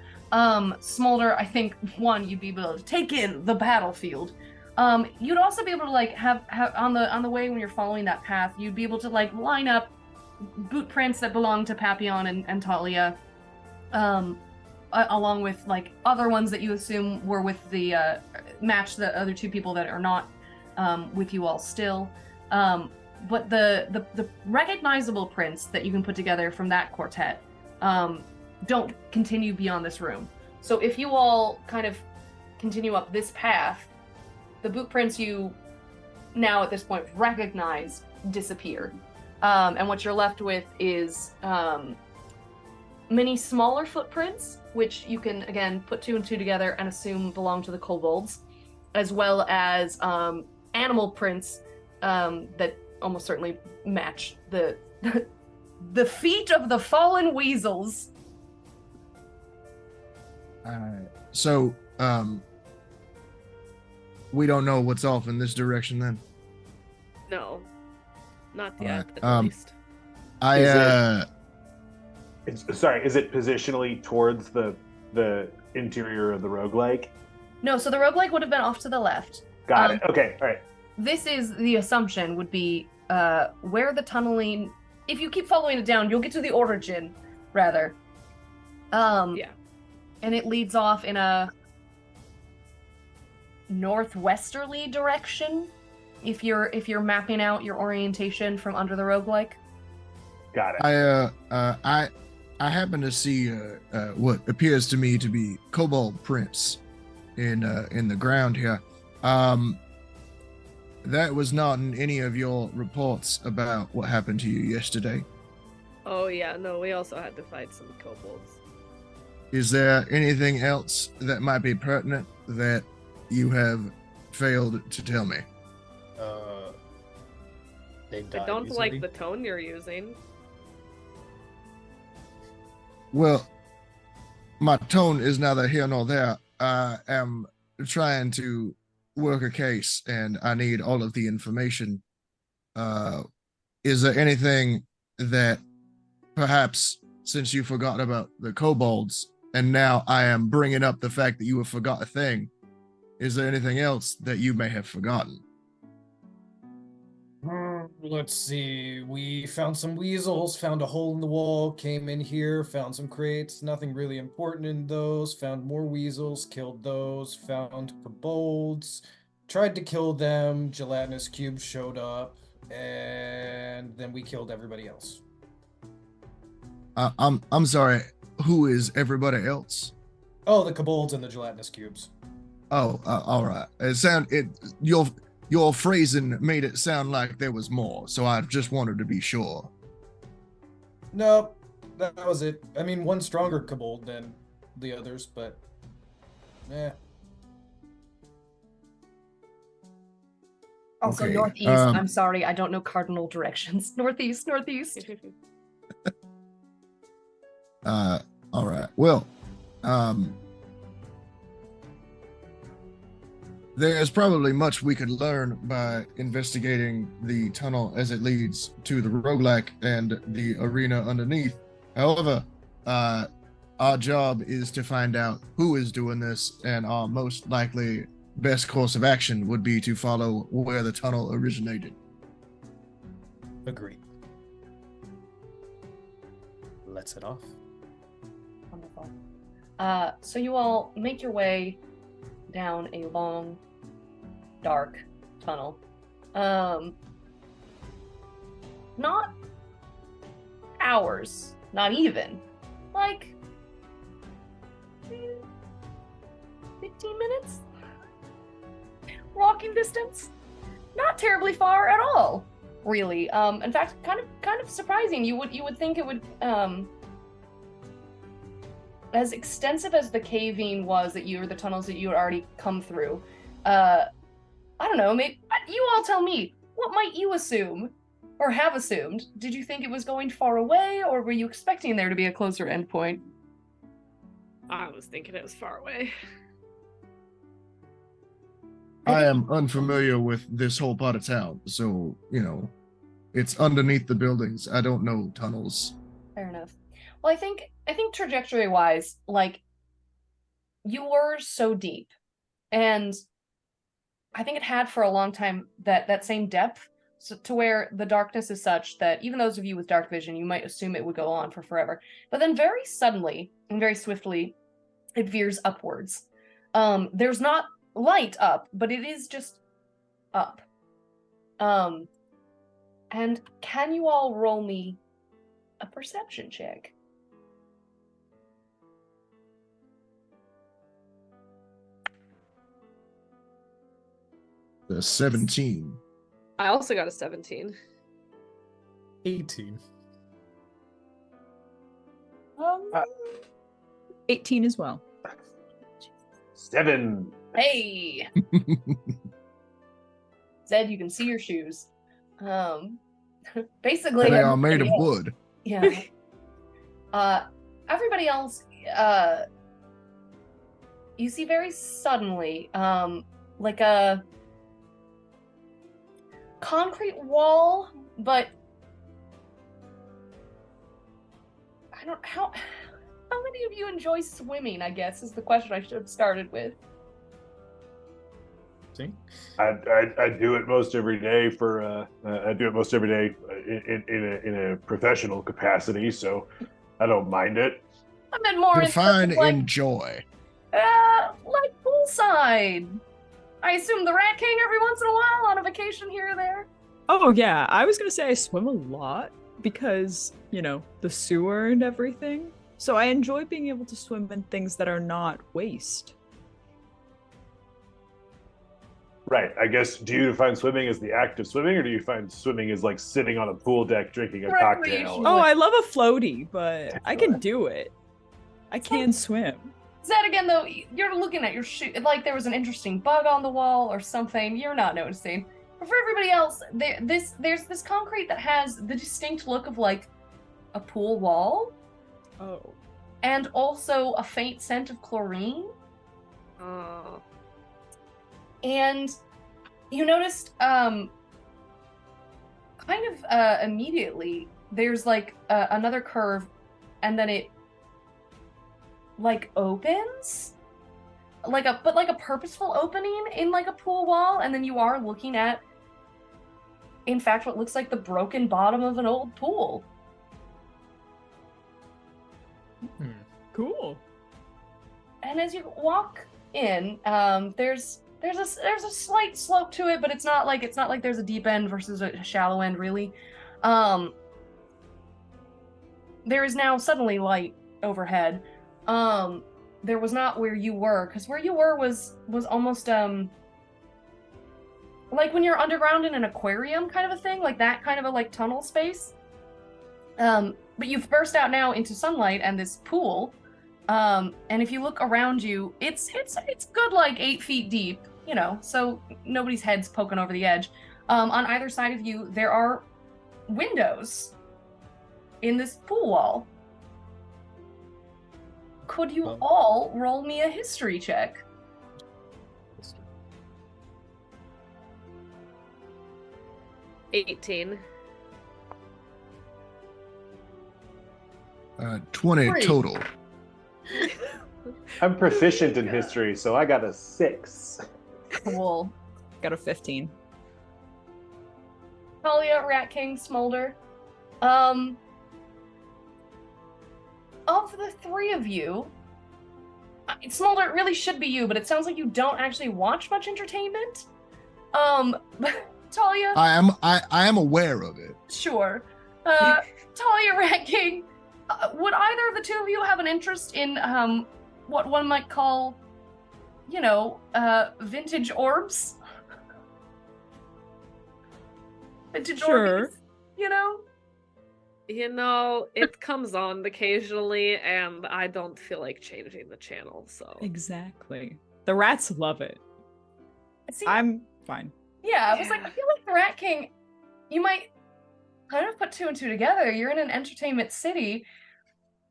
Smulder, I think you'd be able to take in the battlefield. You'd also be able to like have on the way when you're following that path, you'd be able to like line up boot prints that belong to Papillon and Thalia, along with like other ones that you assume were with the match the other two people that are not with you all still. But the recognizable prints that you can put together from that quartet don't continue beyond this room. So if you all kind of continue up this path, the boot prints you now at this point recognize disappear. And what you're left with is many smaller footprints, which you can, again, put two and two together and assume belong to the kobolds, as well as animal prints that almost certainly match the feet of the fallen weasels. So, we don't know what's off in this direction then. No, not All yet. right, At least. Is it positionally towards the interior of the roguelike? No, so the roguelike would have been off to the left. Got it. Okay, all right. This is the assumption would be where the tunneling, if you keep following it down, you'll get to the origin, rather. Yeah. And it leads off in a northwesterly direction, if you're mapping out your orientation from under the roguelike. Got it. I happen to see what appears to me to be kobold prints in the ground here. That was not in any of your reports about what happened to you yesterday. Oh yeah, no, we also had to fight some kobolds. Is there anything else that might be pertinent that you have failed to tell me? They died I don't recently. like the tone you're using. Well, my tone is neither here nor there. I am trying to work a case and I need all of the information. Is there anything that perhaps, since you forgot about the kobolds and now I am bringing up the fact that you have forgot a thing, is there anything else that you may have forgotten? Let's see. We found some weasels, found a hole in the wall, came in here, found some crates. Nothing really important in those. Found more weasels, killed those. Found kobolds, tried to kill them. Gelatinous cubes showed up, and then we killed everybody else. I'm sorry. Who is everybody else? Oh, the kobolds and the gelatinous cubes. Oh, all right. Your phrasing made it sound like there was more, so I just wanted to be sure. Nope. that was it. I mean, one stronger kobold than the others, but Also, Okay, northeast. I'm sorry, I don't know cardinal directions. Northeast. All right. Well, there's probably much we could learn by investigating the tunnel as it leads to the roguelike and the arena underneath. However, our job is to find out who is doing this, and our most likely best course of action would be to follow where the tunnel originated. agreed. Let's head off. Wonderful. So you all make your way down a long, dark tunnel. Not hours, not even. Like 15 minutes? Walking distance? Not terribly far at all, really. In fact, kind of surprising. You would think it would as extensive as the caving was that the tunnels that you had already come through. I don't know, maybe you all tell me, what might you assume or have assumed? Did you think it was going far away, or were you expecting there to be a closer endpoint? I was thinking it was far away. I am unfamiliar with this whole part of town, so, it's underneath the buildings. I don't know tunnels. Fair enough. Well, I think trajectory-wise, like, you were so deep, and I think it had for a long time that same depth, so, to where the darkness is such that even those of you with dark vision, you might assume it would go on for forever. But then very suddenly and very swiftly, it veers upwards. There's not light up, but it is just up. And can you all roll me a perception check? The 17. I also got a 17. 18. 18 as well. 7. Hey! Zed, you can see your shoes. Basically, They are made of everybody else- wood. Yeah. Everybody else, you see very suddenly, like a concrete wall, but I don't how many of you enjoy swimming, I guess, is the question I should have started with. See? I do it most every day I do it most every day in a professional capacity, so I don't mind it. I meant more in Define terms of, like, enjoy. like poolside. I assume the Rat King every once in a while on a vacation here or there. Oh yeah, I was gonna say I swim a lot because, the sewer and everything. So I enjoy being able to swim in things that are not waste. Right. I guess, do you define swimming as the act of swimming, or do you find swimming as like sitting on a pool deck drinking a cocktail? Recreational. Oh, I love a floaty, but I can do it. I can swim. Zed, again, though, you're looking at your shoe, like there was an interesting bug on the wall or something. You're not noticing. But for everybody else, there's this concrete that has the distinct look of like a pool wall, Oh. and also a faint scent of chlorine. Oh. And you noticed, kind of immediately, there's like another curve, and then it like opens, like a purposeful opening in like a pool wall, and then you are looking at, in fact, what looks like the broken bottom of an old pool. Cool. And as you walk in, there's a slight slope to it, but it's not like there's a deep end versus a shallow end, really. There is now suddenly light overhead. There was not where you were, because where you were was almost like when you're underground in an aquarium kind of a thing, like that kind of a like tunnel space. But you've burst out now into sunlight and this pool. And if you look around you, it's good like 8 feet deep, you know, so nobody's head's poking over the edge. On either side of you, there are windows in this pool wall. Could you all roll me a history check? 18. 20 Great. total. I'm proficient in history, so I got a 6. Cool. Got a 15. Thalia, Rat King, Smulder. Of the 3 of you, Smulder, it really should be you, but it sounds like you don't actually watch much entertainment. Thalia. I am aware of it. Sure. Thalia, Rat King, would either of the 2 of you have an interest in what one might call, you know, vintage orbs? Vintage Sure. Orbeez, you know? You know, it comes on occasionally, and I don't feel like changing the channel, so. Exactly. The rats love it. See, I'm fine. yeah, I was like, I feel like the Rat King, you might kind of put 2 and 2 together. You're in an entertainment city.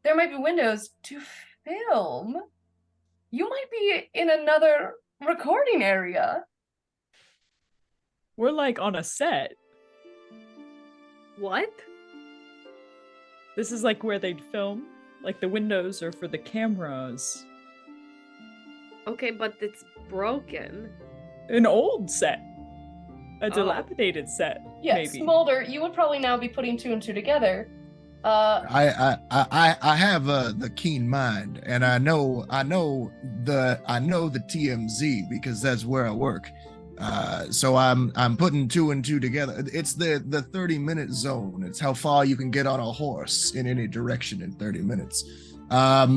There might be windows to film. You might be in another recording area. We're like on a set. What? This is like where they'd film. Like the windows are for the cameras. Okay, but it's broken. An old set. A Oh. dilapidated set. Yes, maybe. Smulder, you would probably now be putting 2 and 2 together. I have the keen mind, and I know the TMZ because that's where I work. So I'm putting 2 and 2 together. It's the 30-minute zone. It's how far you can get on a horse in any direction in 30 minutes. I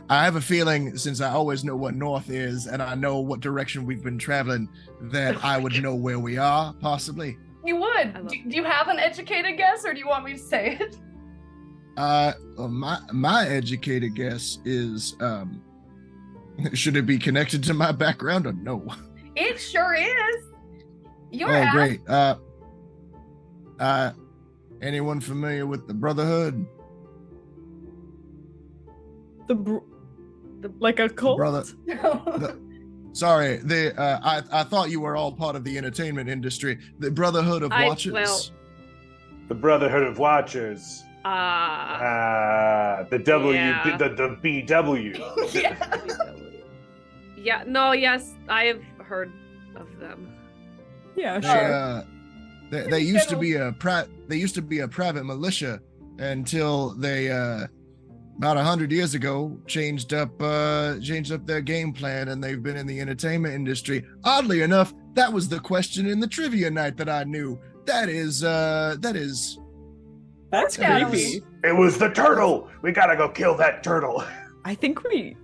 have a feeling, since I always know what north is and I know what direction we've been traveling, that I would know where we are, possibly. You would. Do you have an educated guess, or do you want me to say it? My educated guess is, should it be connected to my background or no? It sure is. You're Oh, great. Anyone familiar with the Brotherhood? Like a cult? Sorry, I thought you were all part of the entertainment industry. The Brotherhood of Watchers. The Brotherhood of Watchers. The W, Yeah. the BW. Yeah, no, yes, I have heard of them. Yeah, sure. They used to be a private militia until they about 100 years ago changed up their game plan, and they've been in the entertainment industry. Oddly enough, that was the question in the trivia night that I knew. That's creepy. It was the turtle. We gotta go kill that turtle. I think we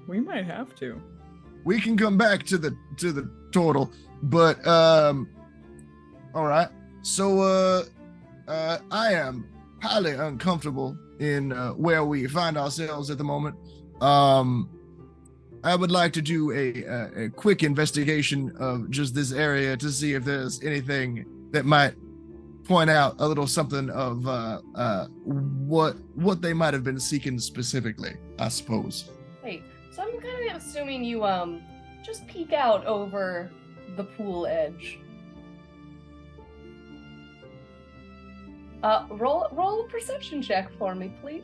might have to. We can come back to the total, but all right. So I am highly uncomfortable in where we find ourselves at the moment. I would like to do a quick investigation of just this area to see if there's anything that might point out a little something of what they might have been seeking specifically, I suppose. Wait, so I'm kind of assuming you just peek out over the pool edge. Roll a perception check for me, please.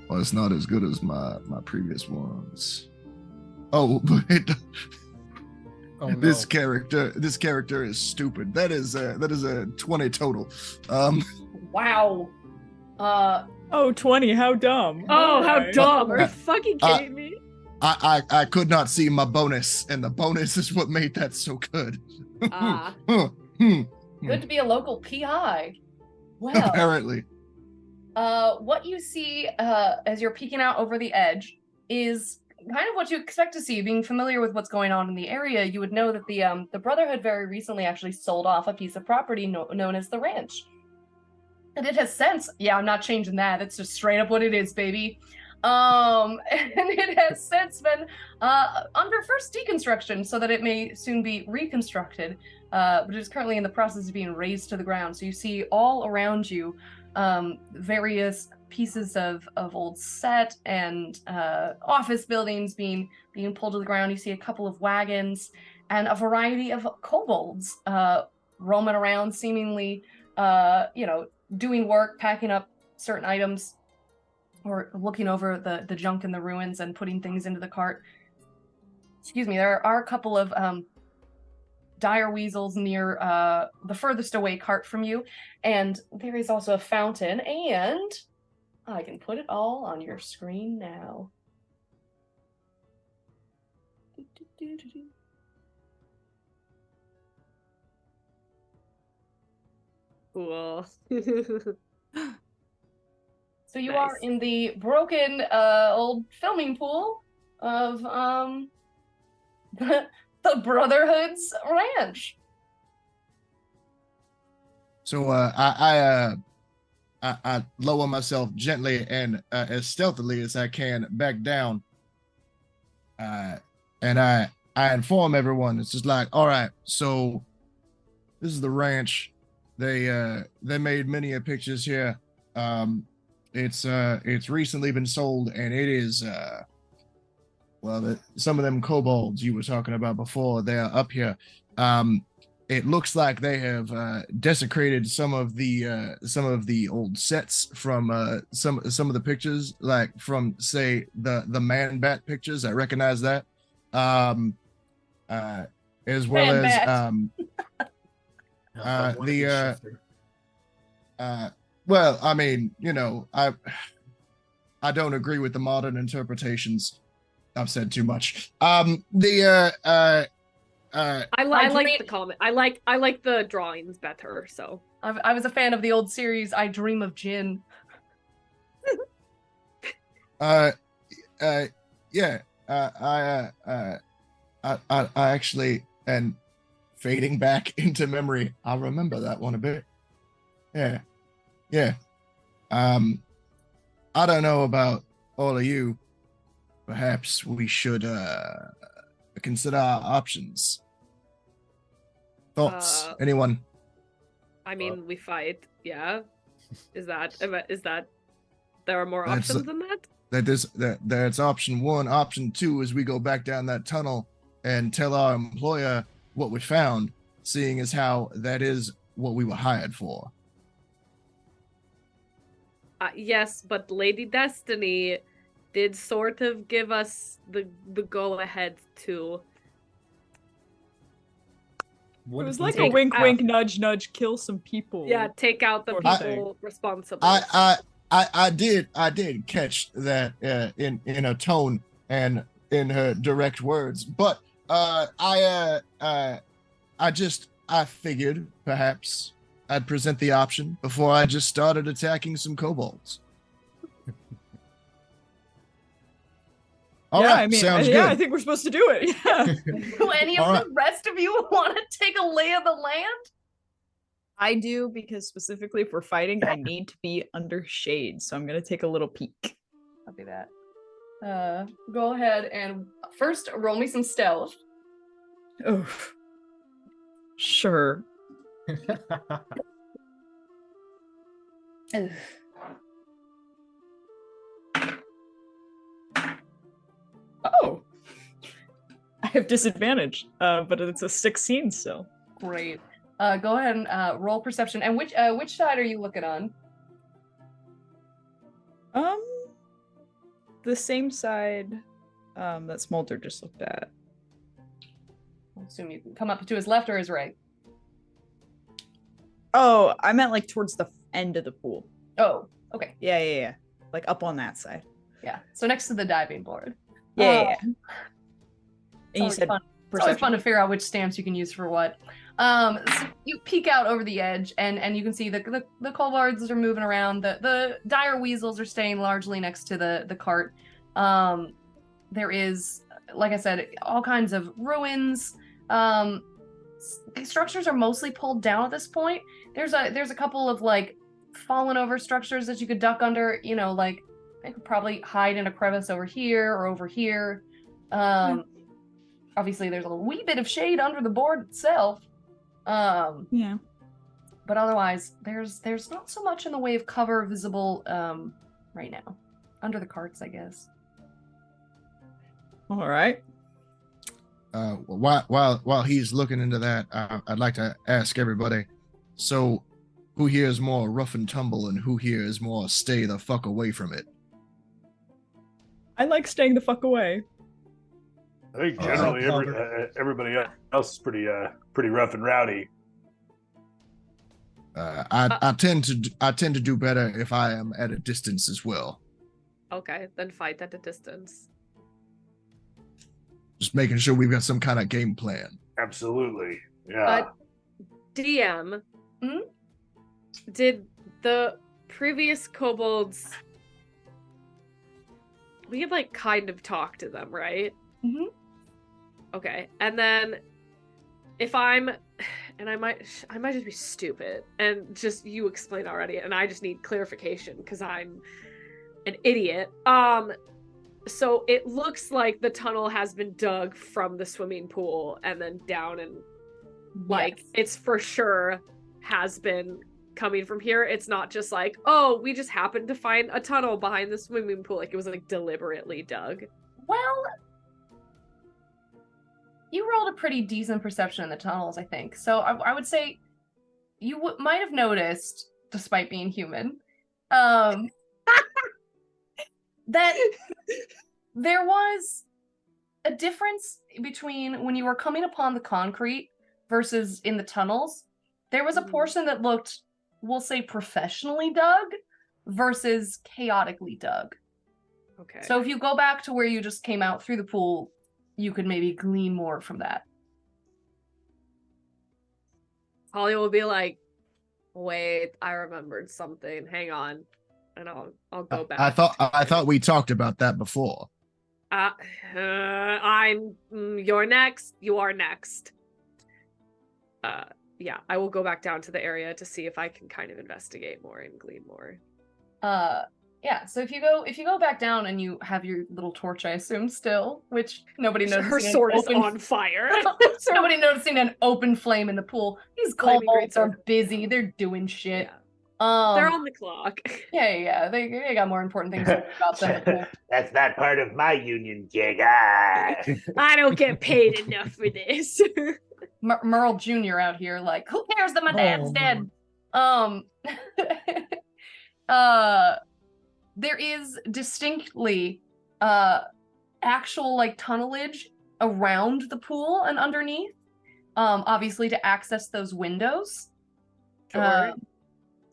Well, it's not as good as my previous ones. Oh, but Oh, no. this character is stupid. That is a 20 total. Wow. 20, how dumb. Oh, how Alright. dumb! Are you fucking kidding me? I could not see my bonus, and the bonus is what made that so good. Good to be a local PI. Well, Apparently. what you see as you're peeking out over the edge is kind of what you expect to see. Being familiar with what's going on in the area, you would know that the Brotherhood very recently actually sold off a piece of property known as the ranch. And it has since, yeah, I'm not changing that. It's just straight up what it is, baby. And it has since been under first deconstruction so that it may soon be reconstructed. But it is currently in the process of being razed to the ground. So you see all around you various pieces of old set and office buildings being pulled to the ground. You see a couple of wagons and a variety of kobolds roaming around, seemingly, doing work, packing up certain items, or looking over the junk in the ruins and putting things into the cart. Excuse me, there are a couple of dire weasels near the furthest away cart from you, and there is also a fountain, and I can put it all on your screen now. Cool. So you Nice. are in the broken old filming pool of the Brotherhood's ranch. So I lower myself gently and as stealthily as I can back down. And I inform everyone. It's just like, all right, so this is the ranch. They made many pictures here. It's recently been sold, and it is some of them kobolds you were talking about before, they're up here. It looks like they have desecrated some of the old sets from some of the pictures, like from, say, the man bat pictures. I recognize that. As well as well, I mean, I don't agree with the modern interpretations. I've said too much. I like the comment. I like the drawings better. So I was a fan of the old series I Dream of Jin. Yeah. I actually, and fading back into memory, I remember that one a bit. Yeah. I don't know about all of you. Perhaps we should consider our options. Thoughts? Anyone? I mean, we fight. Yeah. Is that there are more options than that? That's option one. Option two is we go back down that tunnel and tell our employer what we found, seeing as how that is what we were hired for. Yes, but Lady Destiny did sort of give us the go ahead to. It was like a wink, wink, nudge, nudge, kill some people. Yeah, take out the people responsible. I did catch that in a tone and in her direct words, but I figured perhaps I'd present the option before I just started attacking some kobolds. All right, sounds good. Yeah, I think we're supposed to do it. Yeah. Do any of the rest of you want to take a lay of the land? I do, because specifically if we're fighting, I need to be under shade. So I'm going to take a little peek. Copy that. Go ahead and first roll me some stealth. Oh, sure. Oh, I have disadvantage, but it's a 16 still. Great. Go ahead and roll perception. And which side are you looking on? The same side that Smulder just looked at. I assume you can come up to his left or his right. Oh, I meant like towards the end of the pool. Oh, okay. Yeah. Like up on that side. Yeah. So next to the diving board. Yeah. And you said it's always fun to figure out which stamps you can use for what. So you peek out over the edge, and you can see the kobolds are moving around. The dire weasels are staying largely next to the cart. there is, like I said, all kinds of ruins. Structures are mostly pulled down at this point. There's a couple of like fallen over structures that you could duck under. You know, like I could probably hide in a crevice over here or over here. Obviously, there's a wee bit of shade under the board itself. Yeah. But otherwise, there's not so much in the way of cover visible right now. Under the carts, I guess. All right. While he's looking into that, I'd like to ask everybody. So, who here is more rough and tumble, and who here is more stay the fuck away from it? I like staying the fuck away. I think generally everybody else is pretty rough and rowdy. I tend to do better if I am at a distance as well. Okay, then fight at a distance. Just making sure we've got some kind of game plan. Absolutely. Yeah. DM, did the previous kobolds, we had like kind of talk to them, right? Mm-hmm. Okay, and then if I'm, and I might just be stupid and just you explain already, and I just need clarification because I'm an idiot. So it looks like the tunnel has been dug from the swimming pool and then down, and like it's for sure has been coming from here. It's not just like, oh, we just happened to find a tunnel behind the swimming pool. Like it was like deliberately dug. Well, you rolled a pretty decent perception in the tunnels, I think. So I would say you might have noticed, despite being human, that there was a difference between when you were coming upon the concrete versus in the tunnels. There was a portion that looked, we'll say, professionally dug versus chaotically dug. Okay. So if you go back to where you just came out through the pool, you could maybe glean more from that. Holly will be like, wait, I remembered something. Hang on. And I'll go back. I thought we talked about that before. You're next. You are next. Yeah, I will go back down to the area to see if I can kind of investigate more and glean more. Yeah, so if you go back down and you have your little torch, I assume still, which nobody noticed. Her sword is on fire. Nobody noticing an open flame in the pool. These kobolds are busy. They're doing shit. Yeah. They're on the clock. Yeah. They got more important things to think about than the pool. That's not part of my union gig. I don't get paid enough for this. Merle Jr. out here, like, who cares that my dad's dead? There is distinctly actual like tunnelage around the pool and underneath, obviously to access those windows. Sure.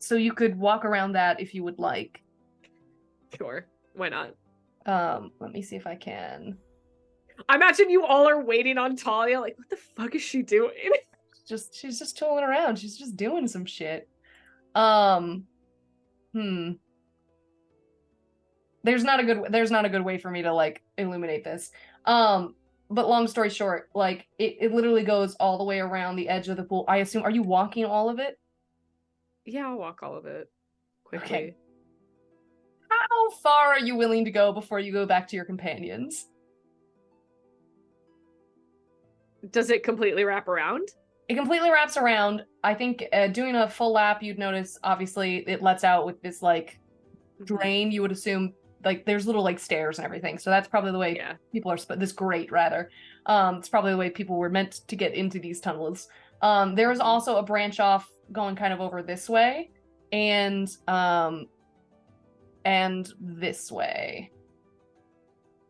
So you could walk around that if you would like. Sure. Why not? Let me see if I can. I imagine you all are waiting on Thalia, like, what the fuck is she doing? She's just tooling around. She's just doing some shit. There's not a good way for me to like illuminate this. But long story short, like it literally goes all the way around the edge of the pool. I assume, are you walking all of it? Yeah, I'll walk all of it quickly. Okay. How far are you willing to go before you go back to your companions? Does it completely wrap around? It completely wraps around. I think doing a full lap, you'd notice, obviously, it lets out with this, like, drain. You would assume, like, there's little, like, stairs and everything. So that's probably the way people are, this grate, rather. It's probably the way people were meant to get into these tunnels. There is also a branch off going kind of over this way, and this way.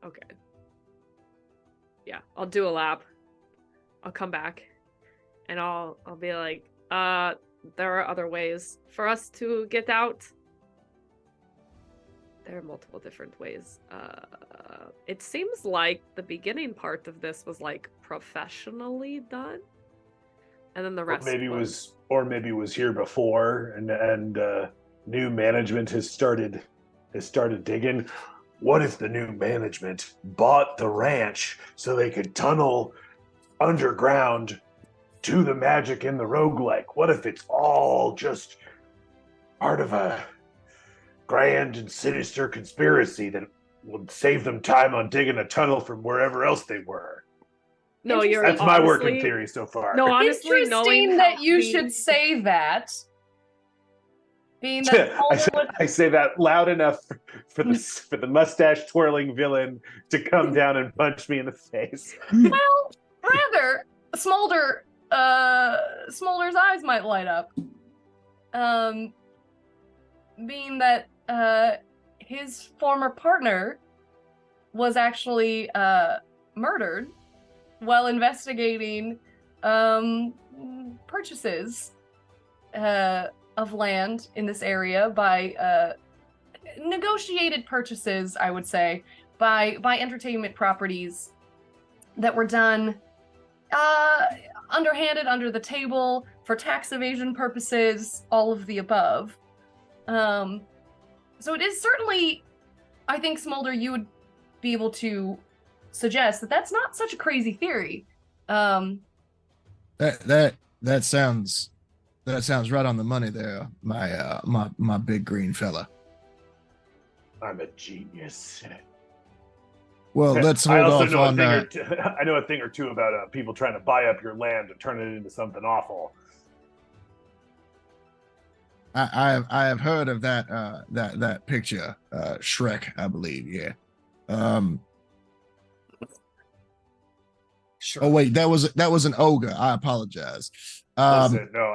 Okay. Yeah, I'll do a lap. I'll come back, and I'll be like, there are other ways for us to get out. There are multiple different ways. It seems like the beginning part of this was like professionally done, and then the rest maybe was here before, and new management has started digging. what if the new management bought the ranch so they could tunnel underground to the magic in the roguelike? What if it's all just part of a grand and sinister conspiracy that would save them time on digging a tunnel from wherever else they were? No, you're That's my working honestly- theory so far. No, honestly, knowing Interesting that how you the- should say that. Being that Smulder would I say that loud enough for the mustache twirling villain to come down and punch me in the face. well, rather Smulder's eyes might light up. Being that his former partner was actually murdered while investigating purchases of land in this area by negotiated purchases, I would say, by entertainment properties that were done underhanded, under the table, for tax evasion purposes, all of the above. So it is certainly, I think, Smulder, you would be able to suggest that that's not such a crazy theory. That sounds right on the money there, my big green fella. I'm a genius. Well, let's I hold also off know on I know a thing or two about people trying to buy up your land and turn it into something awful. I have heard of that picture, Shrek, I believe. Yeah. Sure. Oh wait, that was an ogre. I apologize. Listen, no,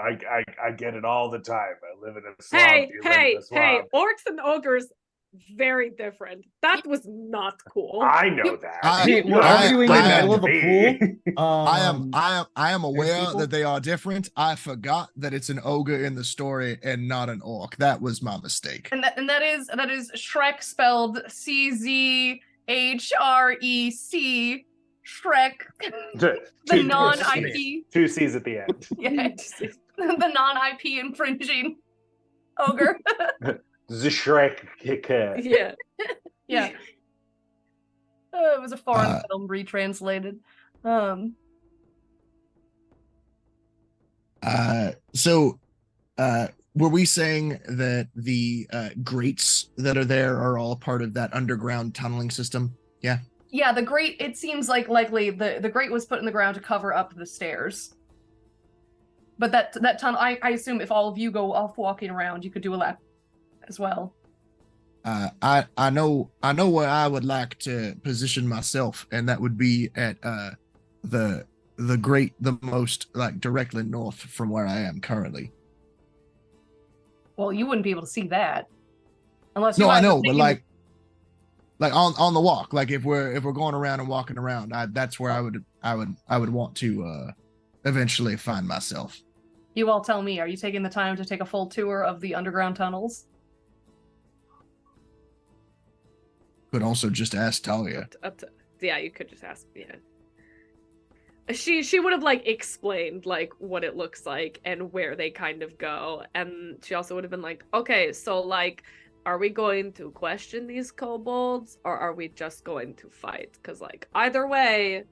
I get it all the time. I live in a swamp. Hey, You live in hey, a swamp. hey! Orcs and ogres, very different. That was not cool. I know that. Hey, we're I- arguing in the I- middle of a pool. I am aware people? that they are different. I forgot that it's an ogre in the story and not an orc. That was my mistake. And that is Shrek, spelled CZHREC. Shrek, the non-IP. 2 C's at the end. Yeah, the non-IP infringing ogre. The Shrek kicker. Yeah. Yeah. It was a foreign Uh, film retranslated. So were we saying that the grates that are there are all part of that underground tunneling system? Yeah. Yeah, the grate, it seems like likely the grate was put in the ground to cover up the stairs. But that tunnel, I assume if all of you go off walking around, you could do a lap as well. I know where I would like to position myself, and that would be at the grate the most like directly north from where I am currently. Well, you wouldn't be able to see that. Unless you No, I guys are know, but thinking- like on the walk, like if we're going around and walking around, that's where I would want to eventually find myself. You all tell me, are you taking the time to take a full tour of the underground tunnels? Could also just ask Thalia. Up to, yeah, you could just ask. Yeah. She would have like explained like what it looks like and where they kind of go, and she also would have been like, okay, so like, are we going to question these kobolds or are we just going to fight? Because like either way,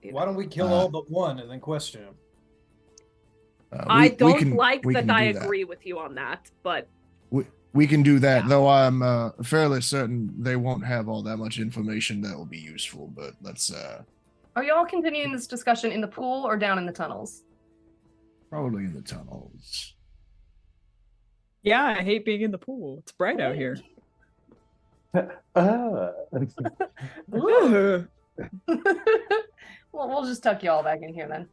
Why don't we kill all but one and then question him? I We don't can- like we that can I do that. agree with you on that, but We can do that, Yeah. though I'm fairly certain they won't have all that much information that will be useful, but let's Are you all continuing this discussion in the pool or down in the tunnels? probably in the tunnels. Yeah, I hate being in the pool. It's bright out here. Ah. Ugh. Well, we'll just tuck you all back in here then.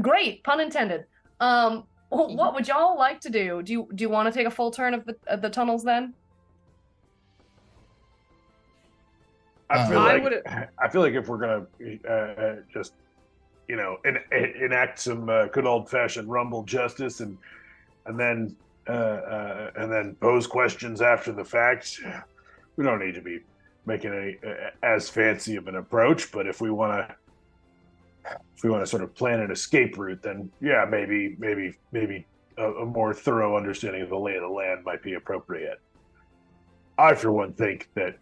Great, pun intended. What would y'all like to do? Do you want to take a full turn of the tunnels then? I feel I like would've- I feel like if we're gonna just enact some good old fashioned rumble justice and then pose questions after the fact, we don't need to be making as fancy of an approach. But if we want to sort of plan an escape route, then yeah, maybe a more thorough understanding of the lay of the land might be appropriate. I for one think that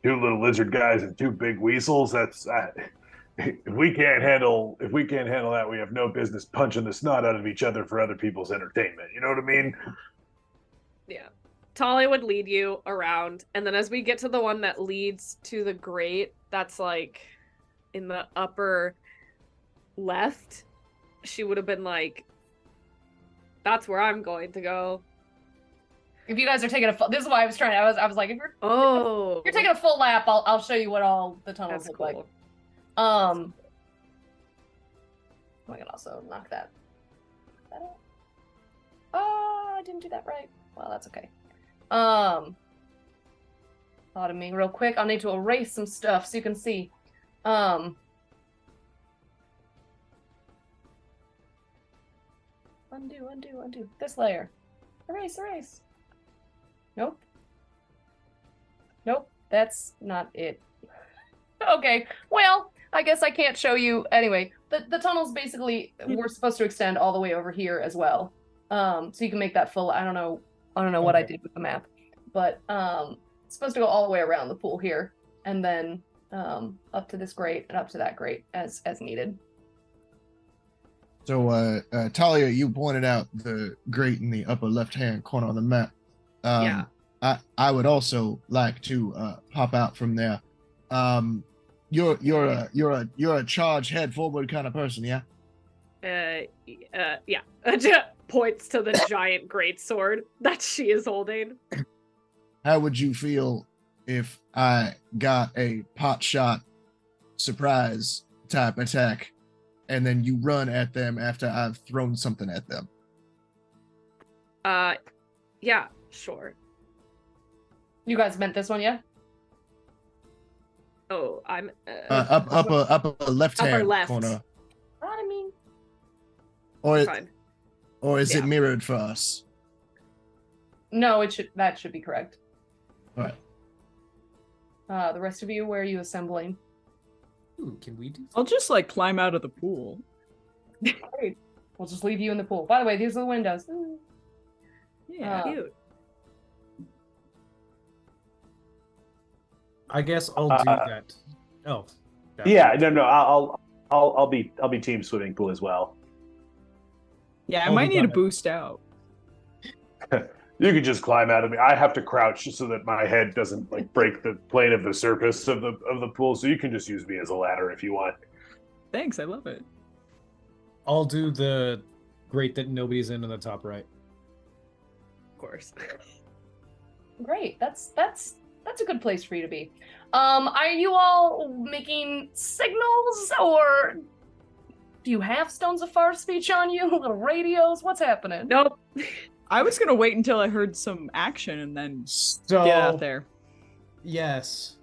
2 little lizard guys and 2 big weasels, that's if we can't handle that, we have no business punching the snot out of each other for other people's entertainment. You know what I mean? Yeah. Thalia would lead you around, and then as we get to the one that leads to the grate, that's like in the upper left, she would have been like, that's where I'm going to go. If you guys are taking a full, this is why I was trying. I was like, if you're taking a full lap, I'll show you what all the tunnels look like. I can also knock that out. Oh, I didn't do that right. Well, that's okay. Thought of me real quick. I'll need to erase some stuff so you can see. Undo. This layer. Erase. Nope, that's not it. Okay, well, I guess I can't show you. Anyway, the tunnels basically were supposed to extend all the way over here as well. So you can make that full. I don't know what I did with the map, but it's supposed to go all the way around the pool here, and then up to this grate and up to that grate as needed. So, Thalia, you pointed out the grate in the upper left-hand corner of the map. Yeah. I would also like to pop out from there. You're a charge head forward kind of person, yeah? Yeah. Points to the giant great sword that she is holding. How would you feel if I got a pot shot surprise type attack and then you run at them after I've thrown something at them? Yeah, sure. You guys meant this one, yeah? Oh, I'm upper left hand left. corner. I mean, Or is it Yeah. mirrored for us? no, that should be correct. All right. The rest of you, where are you assembling? Ooh, can we do? I'll just like climb out of the pool. Great. We'll just leave you in the pool. By the way, these are the windows. Yeah. cute. I guess I'll do that. Oh. Yeah, no, I'll be team swimming pool as well. Yeah, I Oh, might we need to got it. boost out. You could just climb out of me. I have to crouch so that my head doesn't like break the plane of the surface of the pool. So you can just use me as a ladder if you want. Thanks, I love it. I'll do the grate that nobody's in the top right. Of course. Great. That's a good place for you to be. Are you all making signals, or do you have stones of far speech on you? Little radios? What's happening? Nope. I was gonna wait until I heard some action and then So get out there. Yes.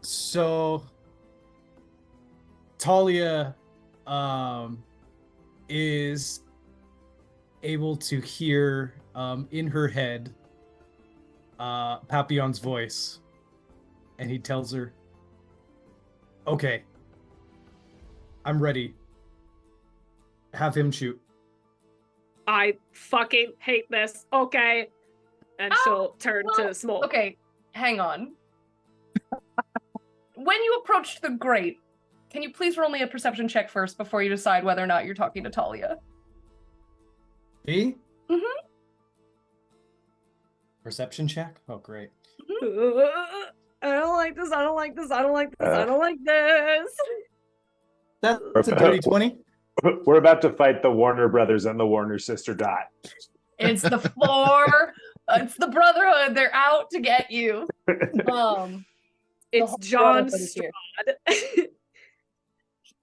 So Thalia is able to hear in her head Papillon's voice, and he tells her, okay, I'm ready. Have him shoot. I fucking hate this. Okay. And she'll turn to Smulder. Okay, hang on. When you approach the grate, can you please roll me a perception check first before you decide whether or not you're talking to Thalia? Me? Mm-hmm. Perception check? Oh, great. I don't like this. I don't like this. I don't like this. I don't like this. That's a dirty 20. We're about to fight the Warner brothers and the Warner sister Dot. It's the four. It's the Brotherhood. They're out to get you. It's whole John Brotherhood is here. Strahd.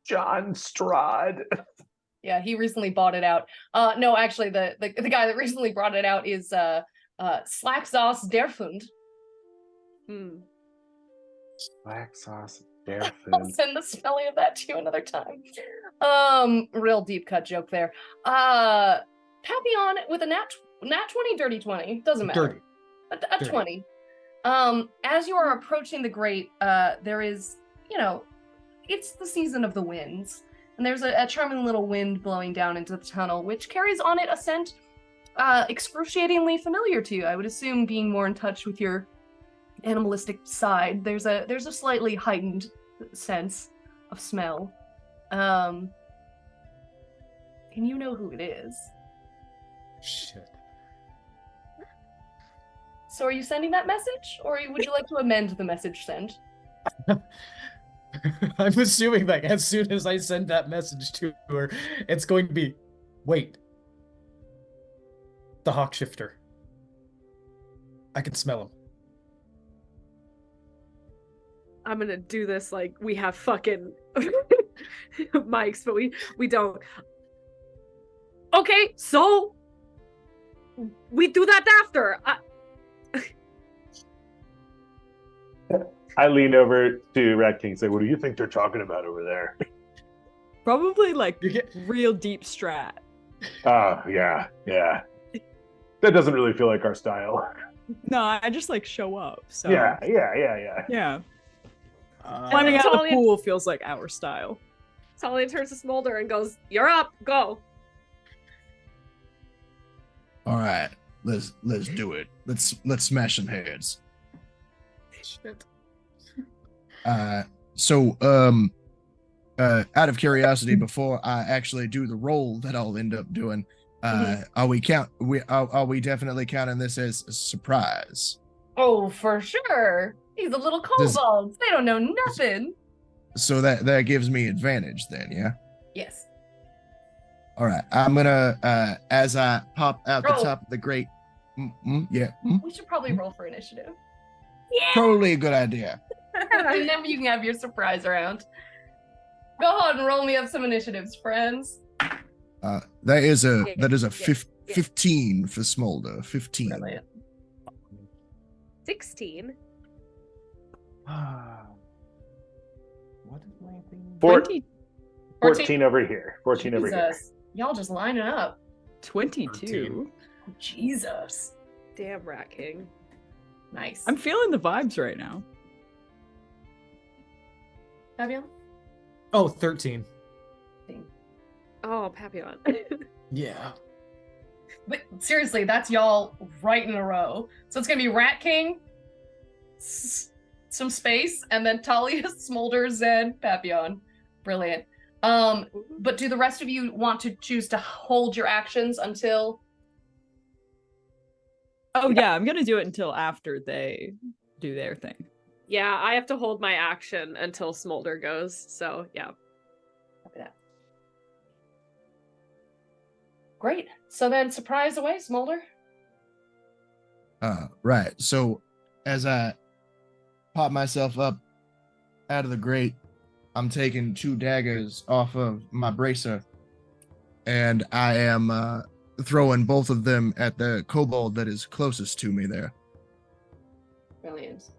John Strahd. Yeah, he recently bought it out. No, actually, the guy that recently brought it out is Slack Sauce Derfund. Black sauce. I'll send the spelling of that to you another time. Real deep cut joke there. Papillon with a nat 20, dirty 20, doesn't matter. Dirty. A 20. As you are approaching the grate, there is, it's the season of the winds, and there's a charming little wind blowing down into the tunnel, which carries on it a scent excruciatingly familiar to you. I would assume, being more in touch with your animalistic side, there's a slightly heightened sense of smell. And you know who it is. Shit. So are you sending that message, or would you like to amend the message sent? I'm assuming that as soon as I send that message to her, it's going to be, wait, the hawk shifter. I can smell him. I'm gonna do this like we have fucking mics, but we don't. Okay, so we do that after. I lean over to Rat King and say, what do you think they're talking about over there? Probably like real deep strat. Yeah. That doesn't really feel like our style. No, I just like show up. So Yeah. Yeah. Climbing out of the pool feels like our style. Thalia turns to Smulder and goes, "You're up, go." All right, let's do it. Let's smash some heads. Shit. So out of curiosity, before I actually do the roll that I'll end up doing, are we definitely counting this as a surprise? Oh, for sure. These are little kobolds. They don't know nothing. So that gives me advantage then, yeah? Yes. All right, I'm gonna as I pop out the top of the grate. We should probably roll for initiative. Totally a good idea. And then you can have your surprise round. Go ahead and roll me up some initiatives, friends. That is a 15 for Smulder. 15. Brilliant. 16. What is my thing? 14 over here. 14 over here. Jesus. Y'all just lining up. 22. Oh, Jesus. Damn, Rat King. Nice. I'm feeling the vibes right now. Papillon? Oh, 13. Oh, Papillon. Yeah. But seriously, that's y'all right in a row. So it's gonna be Rat King, some space, and then Thalia, Smulder, Zed, Papillon. Brilliant. But do the rest of you want to choose to hold your actions until? Oh yeah, I'm gonna do it until after they do their thing. Yeah, I have to hold my action until Smulder goes, so yeah. Copy that. Great. So then surprise away, Smulder. Right. So as I pop myself up out of the grate, I'm taking 2 daggers off of my bracer, and I am throwing both of them at the kobold that is closest to me there. Brilliant.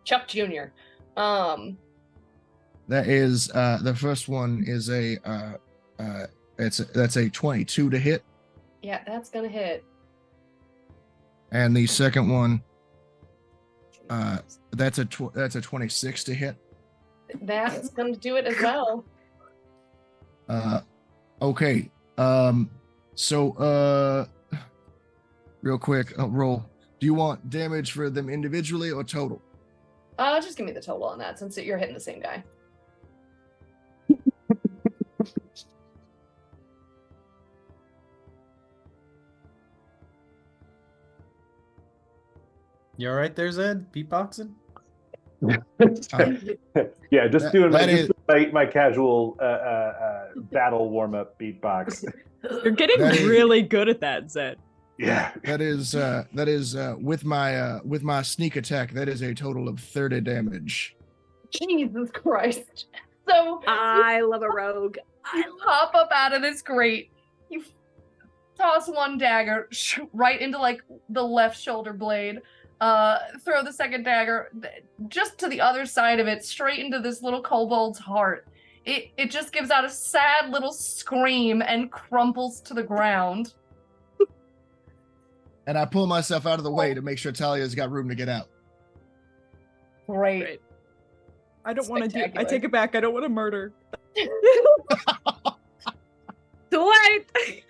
Chuck Jr. That is the first one is that's a 22 to hit, Yeah, that's gonna hit. and the second one that's a 26 to hit. That's gonna do it as well. Okay. So real quick, roll. Do you want damage for them individually or total? Just give me the total on that, since you're hitting the same guy. You all right there, Zed? Beatboxing? Yeah, just doing that my casual battle warm-up beatbox. You're getting really good at that, Zed. Yeah. That is with my sneak attack. That is a total of 30 damage. Jesus Christ. So I love a rogue. you pop up out of this grate. You toss one dagger right into like the left shoulder blade. Throw the second dagger just to the other side of it, straight into this little kobold's heart. It just gives out a sad little scream and crumples to the ground. And I pull myself out of the way to make sure Thalia's got room to get out. Great. I don't want to do. I Spectacular. take it back. I don't want to murder. Too late.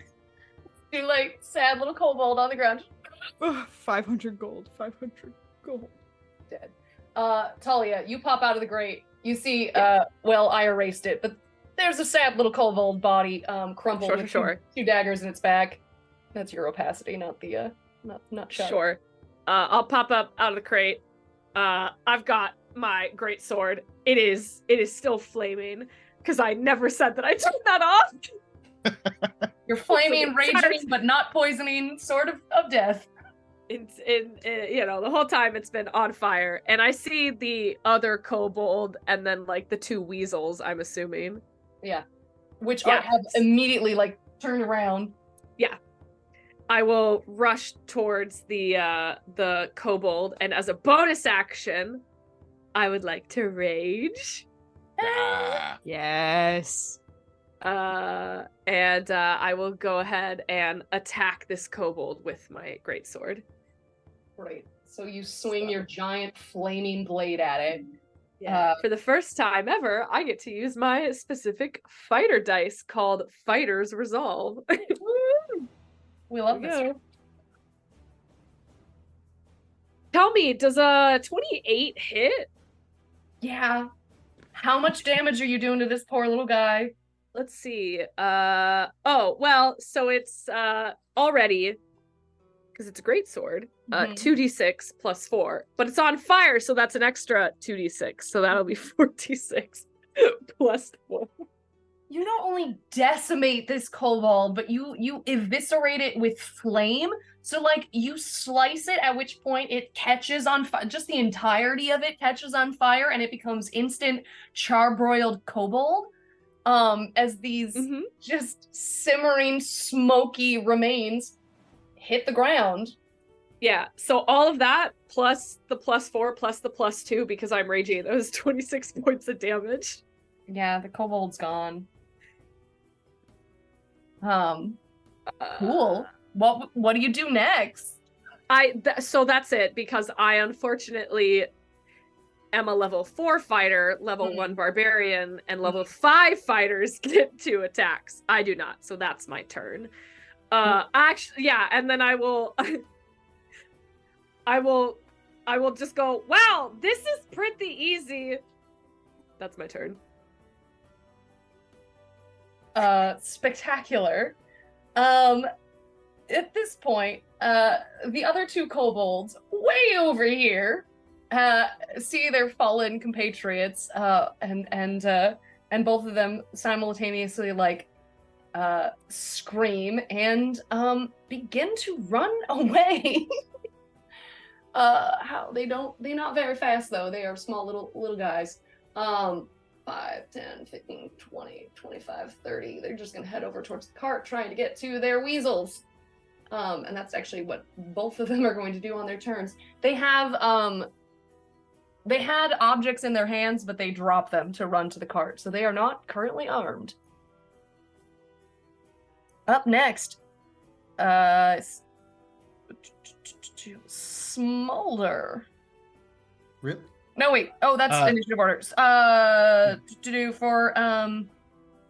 Too like sad little kobold on the ground, Ugh, 500 gold. 500 gold. dead. Thalia, you pop out of the grate. You see, well, I erased it, but there's a sad little kobold body, crumpled with two daggers in its back. That's your opacity, not the, not shut. Sure. I'll pop up out of the crate. I've got my great sword. It is still flaming because I never said that I turned that off. You're flaming, raging, but not poisoning, sword of death. You know, the whole time it's been on fire, and I see the other kobold and then like the two weasels, I'm assuming. Yeah. Which have immediately like turned around. Yeah. I will rush towards the kobold, and as a bonus action, I would like to rage. Yes. And I will go ahead and attack this kobold with my greatsword. Right. So you swing your giant flaming blade at it. Yeah. For the first time ever, I get to use my specific fighter dice called Fighter's Resolve. We love this. Tell me, does a 28 hit? Yeah. How much damage are you doing to this poor little guy? Let's see. Oh, well, so it's already, because it's a great sword, 2d6 plus 4. But it's on fire, so that's an extra 2d6. So that'll be 4d6 plus 4. You not only decimate this kobold, but you eviscerate it with flame. So like you slice it, at which point it catches on fire. Just the entirety of it catches on fire, and it becomes instant charbroiled kobold. As these just simmering, smoky remains hit the ground. Yeah, so all of that plus the plus 4 plus the plus 2, because I'm raging, that was 26 points of damage. Yeah, the kobold's gone. Cool. What do you do next? So that's it, because I unfortunately am a level 4 fighter, level 1 barbarian, and level 5 fighters get 2 attacks. I do not, so that's my turn. Actually, yeah, and then I will I will just go, wow, this is pretty easy. That's my turn. Spectacular. At this point, the other two kobolds way over here see their fallen compatriots, and both of them simultaneously like scream and begin to run away. They're not very fast though. They are small little guys. 5, 10, 15, 20, 25, 30. They're just gonna head over towards the cart trying to get to their weasels. And that's actually what both of them are going to do on their turns. They have they had objects in their hands, but they dropped them to run to the cart, so they are not currently armed. Up next, Smulder. Rip. No, wait. Oh, that's initiative orders. To do for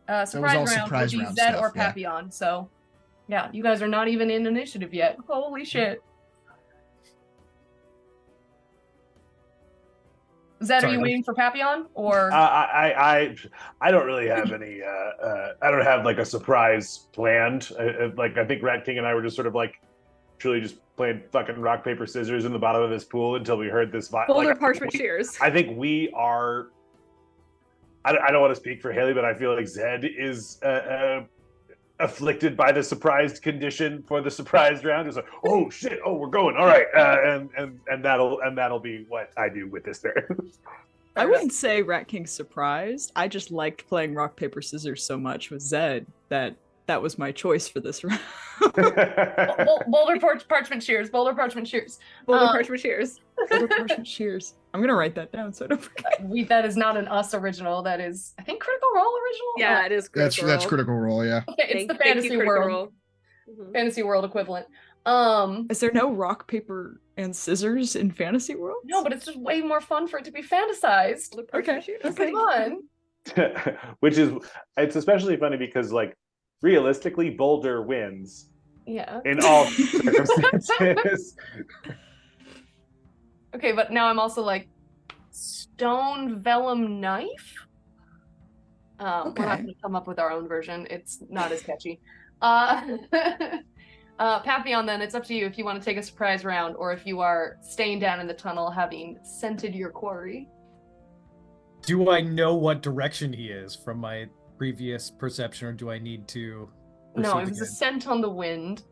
surprise round surprise would be round Zed stuff, or yeah. Papillon. So, yeah, you guys are not even in initiative yet. Holy shit. Zed, are you waiting for Papillon or? I don't really have any. I don't have like a surprise planned. Like I think Rat King and I were just sort of like, truly just playing fucking rock paper scissors in the bottom of this pool until we heard this. Boulder Parchment Shears. I think we are. I don't want to speak for Hailie, but I feel like Zed is afflicted by the surprised condition for the surprise round. It's like, oh shit, oh we're going, all right, and that'll be what I do with this turn. I wouldn't say Rat King's surprised. I just liked playing rock paper scissors so much with Zed that was my choice for this round. Boulder Parchment Shears. Boulder Parchment Shears. Boulder Parchment Shears. Boulder Parchment Shears. I'm gonna write that down so I don't forget. That is not an us original. That is, I think, Critical Role original. Yeah, it is Critical Role. That's Critical Role, yeah. Okay, it's the Fantasy World. Fantasy World equivalent. Is there no rock, paper, and scissors in fantasy world? No, but it's just way more fun for it to be fantasized. Okay. Come on. Which is, it's especially funny because, like, realistically, Boulder wins Yeah. in all circumstances. Okay, but now I'm also like, stone vellum knife? We're not Okay. going to come up with our own version. It's not as catchy. Papillon, then, it's up to you if you want to take a surprise round or if you are staying down in the tunnel having scented your quarry. Do I know what direction he is from my previous perception, or do I need to? No, proceed it was a again? scent on the wind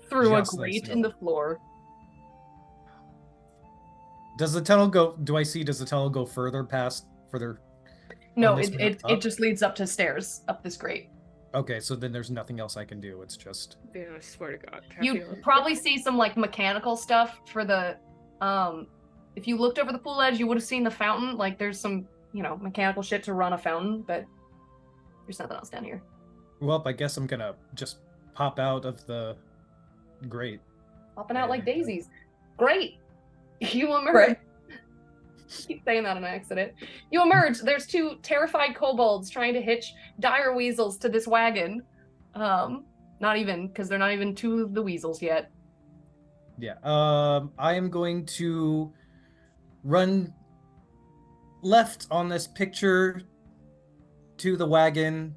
through Just a nice grate to in know. the floor. Does the tunnel go? Does the tunnel go further? No, on this map it up? just leads up to stairs up this grate. Okay, so then there's nothing else I can do. It's just Yeah, I swear to God. You Papillon. probably see some like mechanical stuff for the if you looked over the pool edge, you would have seen the fountain. Like there's some, mechanical shit to run a fountain, but there's nothing else down here. well. I guess I'm gonna just pop out of the grate. Popping out like Yeah. daisies. Great. You emerge. Right. Keep saying that on accident. You emerge. There's two terrified kobolds trying to hitch dire weasels to this wagon. Not even, because they're not even two of the weasels yet. Yeah. I am going to run left on this picture to the wagon.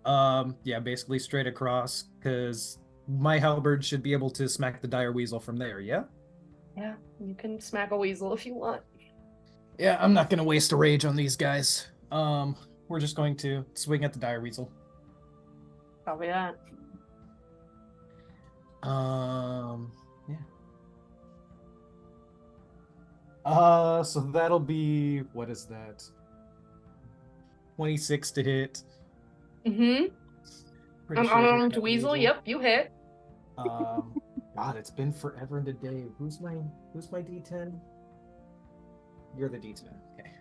Yeah, basically straight across, because my halberd should be able to smack the dire weasel from there. Yeah. Yeah, you can smack a weasel if you want. Yeah, I'm not gonna waste a rage on these guys. We're just going to swing at the dire weasel. Probably that. Yeah. So that'll be, what is that? 26 to hit. Mm-hmm. Pretty I'm sure I hit unarmed that weasel. Yep, you hit. God, it's been forever and a day. Who's my D10? You're the D10. Okay.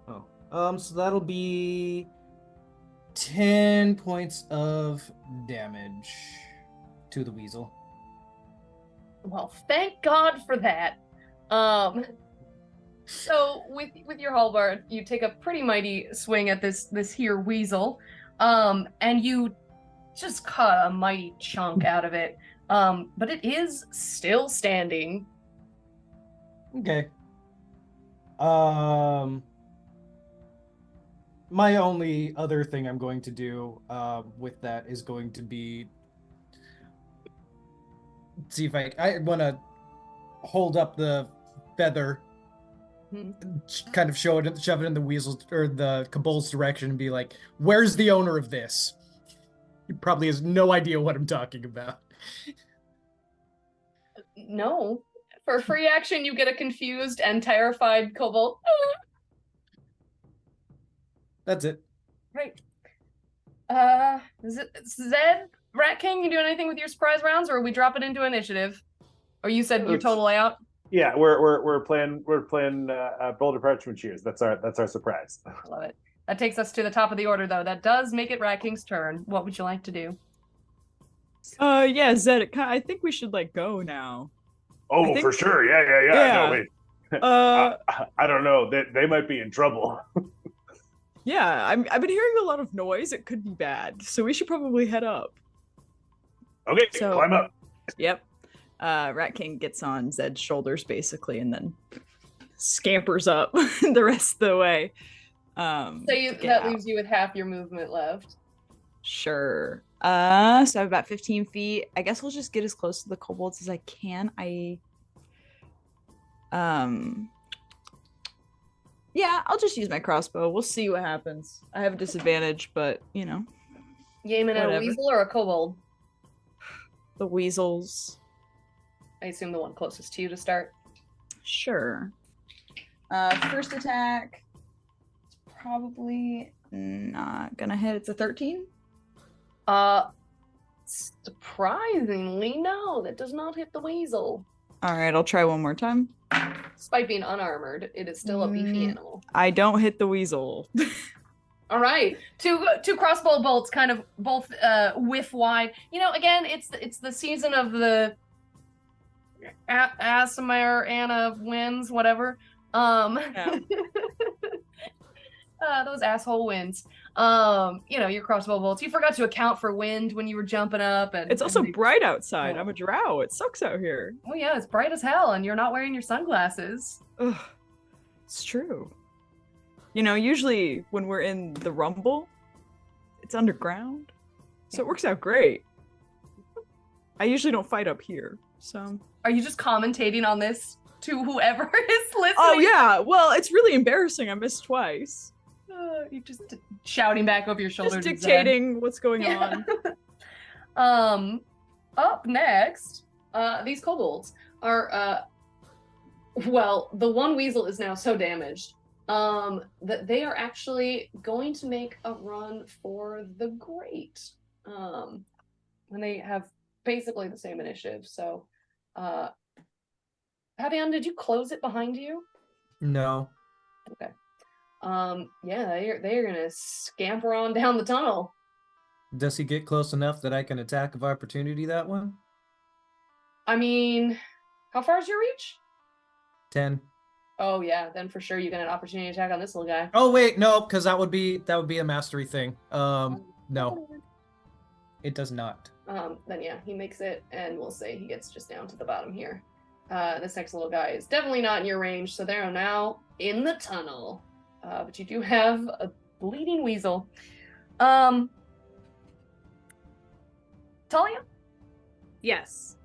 Oh. So that'll be 10 points of damage to the weasel. Well, thank God for that. So with your halberd, you take a pretty mighty swing at this here weasel, and you just cut a mighty chunk out of it. But it is still standing. Okay. My only other thing I'm going to do with that is going to be see if I want to hold up the feather, kind of shove it in the weasel's or the kobold's direction and be like, "Where's the owner of this?" He probably has no idea what I'm talking about. No. For free action, you get a confused and terrified kobold. That's it. Right. Is it Zed, Rat King? You do anything with your surprise rounds, or we drop it into initiative? Or you said your total layout? Yeah, we're playing Boulder Parchment Shears. That's our surprise. I love it. That takes us to the top of the order, though. That does make it Rat King's turn. What would you like to do? Yeah, Zed, I think we should go now. Oh, think- for sure. Yeah. Yeah. No, wait. I don't know. They might be in trouble. Yeah, I've been hearing a lot of noise. It could be bad, so we should probably head up. Okay, So- climb up. Yep. Rat King gets on Zed's shoulders basically, and then scampers up the rest of the way. So to get that out. leaves you with half your movement left. Sure. So I have about 15 feet. I guess we'll just get as close to the kobolds as I can. Yeah, I'll just use my crossbow. We'll see what happens. I have a disadvantage, but You aiming at a Whatever. weasel or a kobold? the weasels. I assume the one closest to you to start. Sure. First attack. It's probably not gonna hit. It's a 13. Surprisingly, no, that does not hit the weasel. All right, I'll try one more time. Despite being unarmored, it is still a beefy animal. I don't hit the weasel. All right, two crossbow bolts, kind of both whiff wide. You know, again, it's the season of the Aasimar Anna winds, whatever. Yeah. Those asshole winds. You know, your crossbow bolts. You forgot to account for wind when you were jumping up, and It's also and bright outside. I'm a drow. It sucks out here. oh yeah, it's bright as hell, and you're not wearing your sunglasses. Ugh, it's true. You know, usually when we're in the Rumble, it's underground. So it works out great. I usually don't fight up here, so. Are you just commentating on this to whoever is listening? Oh, yeah. Well, it's really embarrassing. I missed twice. You're just shouting back over your shoulder. Just dictating what's going on. Up next, these kobolds are, well, the one weasel is now so damaged that they are actually going to make a run for the Great. And they have basically the same initiative. So, Papillon, did you close it behind you? No. Okay. Yeah, they're gonna scamper on down the tunnel. Does he get close enough that I can attack of opportunity that one? I mean, how far is your reach? 10. Oh yeah, then for sure you get an opportunity attack on this little guy. Oh wait, no, because that would be a mastery thing. No, it does not. Then yeah, he makes it, and we'll say he gets just down to the bottom here. This next little guy is definitely not in your range, so they're now in the tunnel. But you do have a bleeding weasel. Thalia? Yes.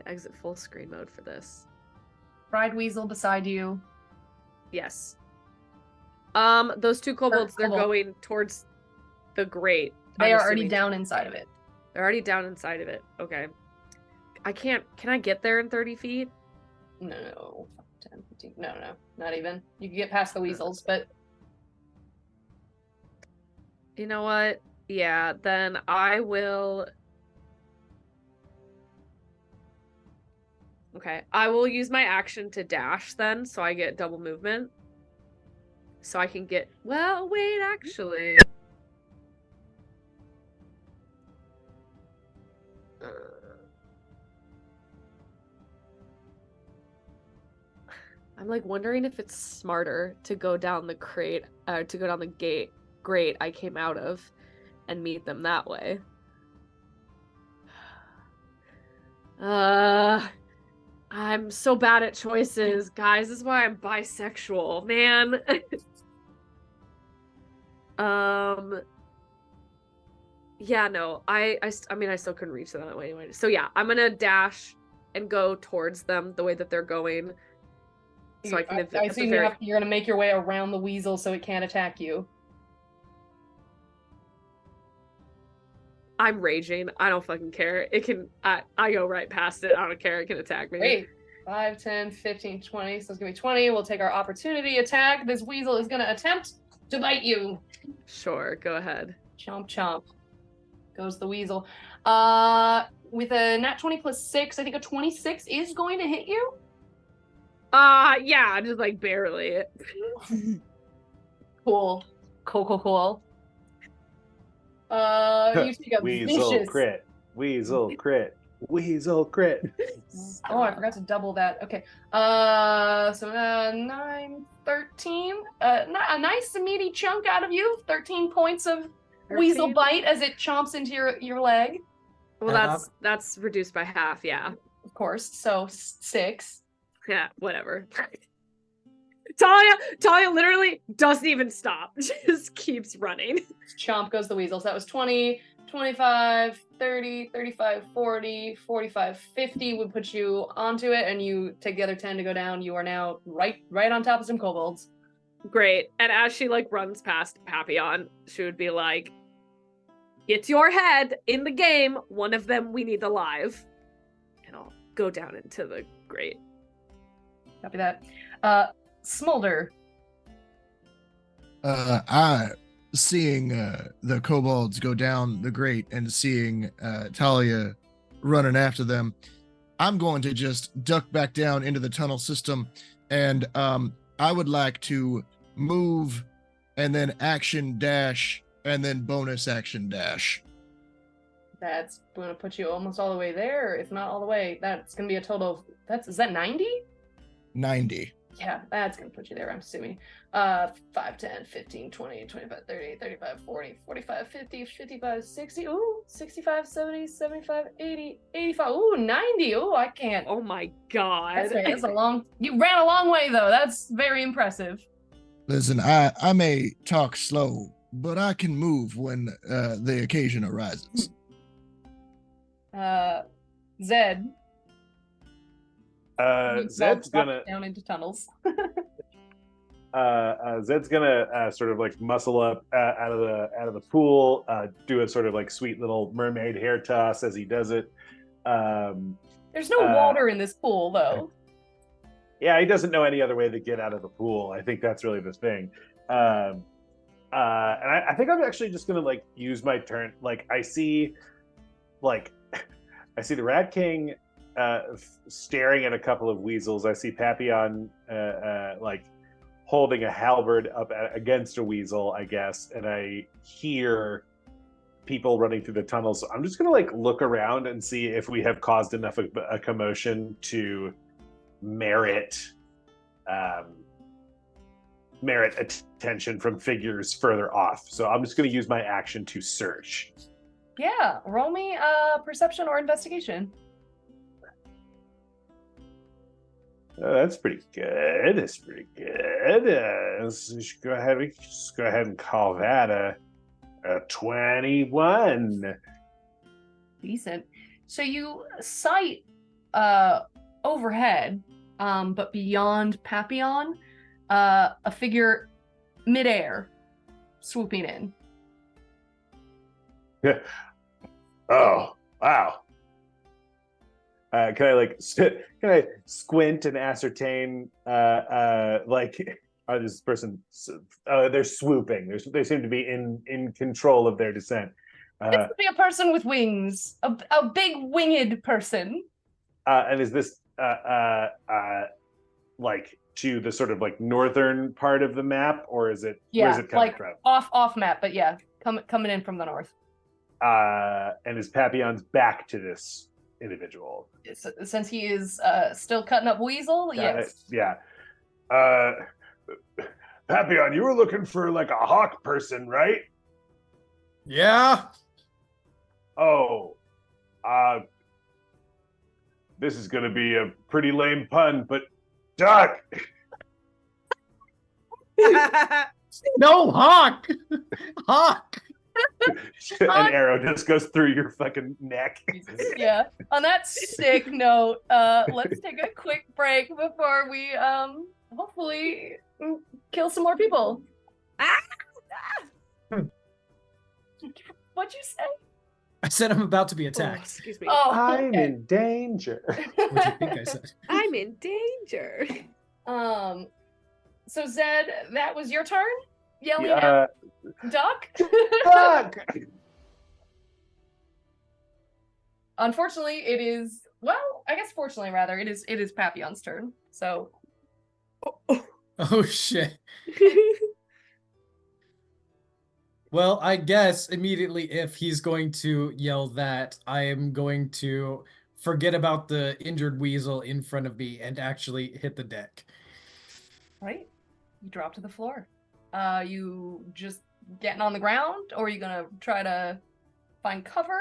Exit full screen mode for this. Bride weasel beside you. Yes. Those two kobolds, they're kobold. going towards the grate. They I'm are already assuming. down inside of it. They're already down inside of it. Okay. Can I get there in 30 feet? No. 10, 15. No, not even. You can get past the weasels, but You know what? Yeah, then I will... Okay, I will use my action to dash then, so I get double movement. So I can get... Well, wait, actually... I'm like wondering if it's smarter to go down the grate I came out of and meet them that way. I'm so bad at choices, guys. This is why I'm bisexual, man. Yeah, no, I mean, I still couldn't reach them that way anyway. So yeah, I'm gonna dash and go towards them the way that they're going. So I can. I assume you're gonna make your way around the weasel so it can't attack you. I'm raging. I don't fucking care. It can. I go right past it. I don't care. It can attack me. Wait. 5, 10, 15, 20. So it's gonna be 20. We'll take our opportunity attack. This weasel is gonna attempt to bite you. Sure, go ahead. Chomp chomp. Goes the weasel. With a nat 20 plus 6, I think a 26 is going to hit you. Yeah, just like barely. Cool. Cool. You take a Weasel vicious... crit. Weasel crit. Weasel crit. Oh, I forgot to double that. Okay. So 9, 13. A nice meaty chunk out of you. 13 points of 13? weasel bite as it chomps into your leg. Well, that's reduced by half. Yeah. Of course. So 6. Yeah. Whatever. Thalia literally doesn't even stop. Just keeps running. Chomp goes the weasel. So that was 20, 25, 30, 35, 40, 45, 50 would put you onto it, and you take the other 10 to go down. You are now right on top of some kobolds. Great. And as she like runs past Papillon, she would be like, "It's your head in the game. One of them we need alive." And I'll go down into the grate. Copy that. Smulder. Seeing the kobolds go down the grate and seeing Thalia running after them, I'm going to just duck back down into the tunnel system, and I would like to move and then action dash and then bonus action dash. That's going to put you almost all the way there, if not all the way. That's going to be a total of, is that 90? 90. Yeah, that's going to put you there, I'm assuming. 5, 10, 15, 20, 25, 30, 35, 40, 45, 50, 55, 60, ooh, 65, 70, 75, 80, 85, ooh, 90, ooh, I can't. Oh my god. That's a long, you ran a long way though, that's very impressive. Listen, I may talk slow, but I can move when the occasion arises. Zed. Zed's gonna down into tunnels. Zed's gonna sort of like muscle up out of the pool, do a sort of like sweet little mermaid hair toss as he does it. There's no water in this pool though. Yeah, he doesn't know any other way to get out of the pool. I think that's really the thing. And I think I'm actually just gonna like use my turn. Like I see the Rat King staring at a couple of weasels. I see Papillon like holding a halberd up against a weasel, I guess, and I hear people running through the tunnels. So I'm just gonna like look around and see if we have caused enough of a commotion to merit attention from figures further off. So I'm just gonna use my action to search. Yeah, roll me perception or investigation. That's pretty good. That's pretty good. Let's go ahead. We can just go ahead and call that a 21. Decent. So you sight overhead, but beyond Papillon, a figure midair swooping in. Yeah. Oh, wow. Can I squint and ascertain like are this person they're swooping. They seem to be in control of their descent. This would be a person with wings, a big winged person. And is this like to the sort of like northern part of the map, or is it where's it coming from? Off map, but yeah, coming in from the north. And is Papillon's back to this individual? Since he is still cutting up weasel, yes. Yeah. Papillon, you were looking for like a hawk person, right? Yeah. Oh. This is gonna be a pretty lame pun, but duck! No, hawk! Hawk! An arrow just goes through your fucking neck. Yeah. On that sick note, let's take a quick break before we hopefully kill some more people. What'd you say? I said I'm about to be Oh, attacked. excuse me. Oh, I'm okay. in danger. What do you think I said? I'm in danger. So Zed, that was your turn? Yelling at Duck? Duck! Unfortunately, it is, well, I guess fortunately rather, it is Papillon's turn. So Oh shit. Well, I guess immediately if he's going to yell that, I am going to forget about the injured weasel in front of me and actually hit the deck. right, you drop to the floor. You just getting on the ground, or are you gonna try to find cover?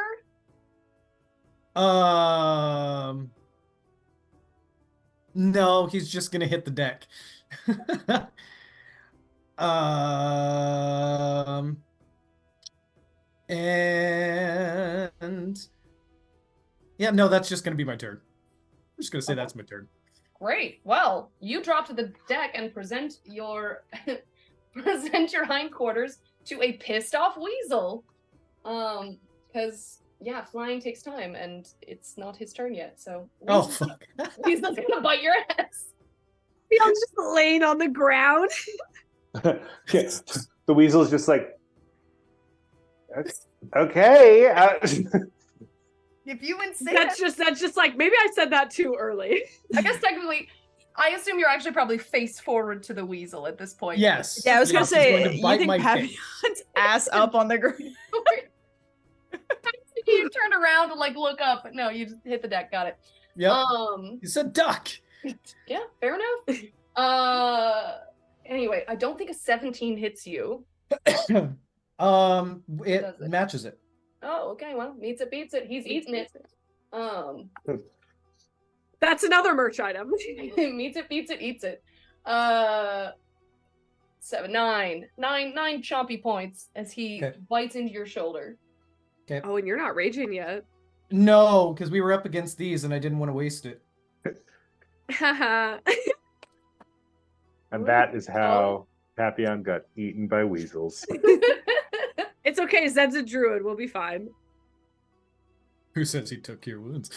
No, he's just gonna hit the deck. And yeah, no, that's just gonna be my turn. I'm just gonna say that's my turn. Great. Well, you drop to the deck and present your present your hindquarters to a pissed off weasel. Because yeah, flying takes time, and it's not his turn yet. So Oh fuck. Weasel's gonna bite your ass. I'm just laying on the ground. Yeah. The weasel is just like, okay. If you insist, That's just like maybe I said that too early. I guess technically, I assume you're actually probably face forward to the weasel at this point. Yes. Yeah, I was gonna Yes, he's say, going to you bite think my Papillon's face. ass up on the ground? You turned around to like look up, but no, you just hit the deck. Got it. Yep. It's a duck. Yeah, fair enough. Anyway, I don't think a 17 hits you. It does it? matches it. Oh, okay. Well, meets it, beats it. He's eating it. That's another merch item. Meets it, beats it, eats it. 9 chompy points as he bites into your shoulder. Okay. Oh, and you're not raging yet. No, because we were up against these and I didn't want to waste it. Haha. And that is how Papillon got eaten by weasels. It's okay. Zed's a druid. We'll be fine. Who says he took your wounds?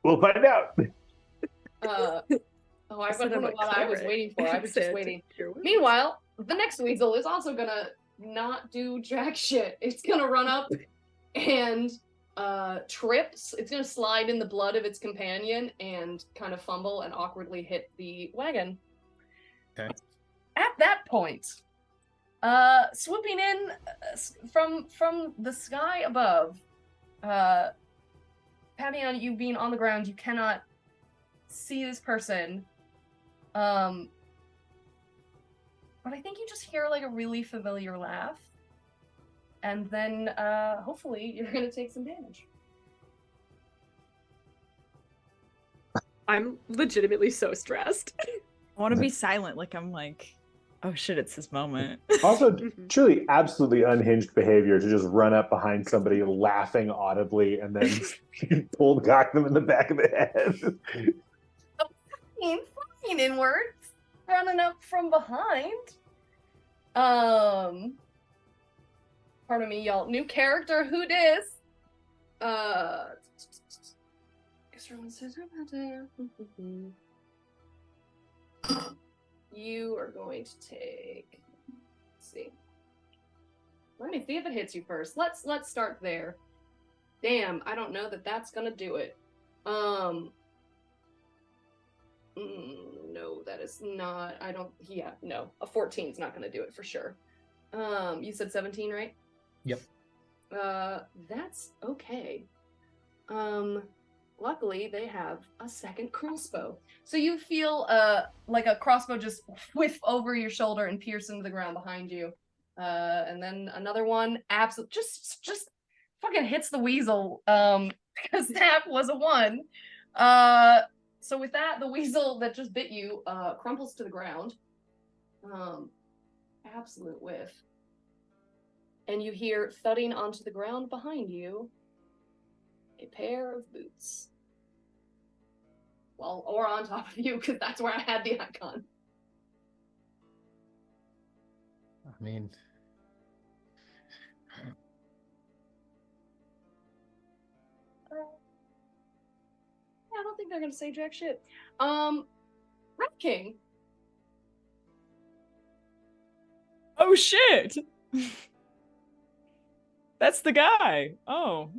We'll find out. I Said don't I'm know a what I was cleric. waiting for. I was just Said waiting. your wounds. Meanwhile, the next weasel is also gonna not do jack shit. It's gonna run up and trips. It's gonna slide in the blood of its companion and kind of fumble and awkwardly hit the wagon. Okay. At that point, swooping in from the sky above, Papillon, you being on the ground, you cannot see this person. But I think you just hear like a really familiar laugh. And then hopefully you're gonna take some damage. I'm legitimately so stressed. I want to be silent, like I'm like, oh shit, it's this moment. Also, truly absolutely unhinged behavior to just run up behind somebody laughing audibly and then cold cock them in the back of the head. Flying inwards, running up from behind. Pardon me, y'all. New character, who dis? Guess everyone says you are going to take. Let's see. Let me see if it hits you first. Let's start there. Damn, I don't know that that's gonna do it. No, that is not. I don't. Yeah, no. A 14 is not gonna do it for sure. You said 17, right? Yep. That's okay. Luckily they have a second crossbow. So you feel like a crossbow just whiff over your shoulder and pierce into the ground behind you. And then another one absolutely just fucking hits the weasel because that was a 1. So with that, the weasel that just bit you crumples to the ground. Absolute whiff. And you hear thudding onto the ground behind you a pair of boots. Well, or on top of you, because that's where I had the icon. I mean, I don't think they're gonna say jack shit. Rat King. Oh shit! That's the guy. Oh,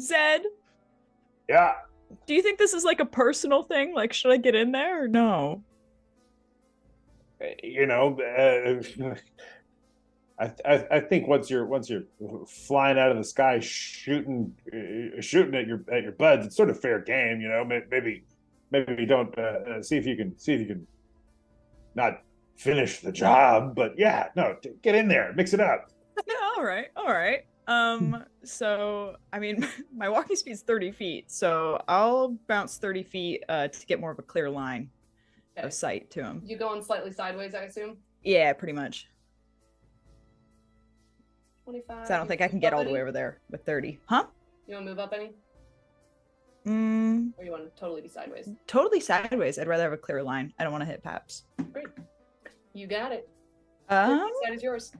Zed, Yeah. do you think this is like a personal thing? Like, should I get in there or no? You know, I think once you're flying out of the sky shooting at your buds, it's sort of fair game. You know, maybe don't see if you can not finish the job, but yeah, no, get in there, mix it up. Yeah, all right. So I mean, my walking speed's 30 feet, so I'll bounce 30 feet to get more of a clear line of sight to him. You going slightly sideways, I assume? Yeah, pretty much. 25. So I don't think I can get all the way over there with 30. Huh? You want to move up any? Mm, Or you want to totally be sideways? totally sideways. I'd rather have a clear line. I don't want to hit Paps. Great. You got it. Um, Side is yours.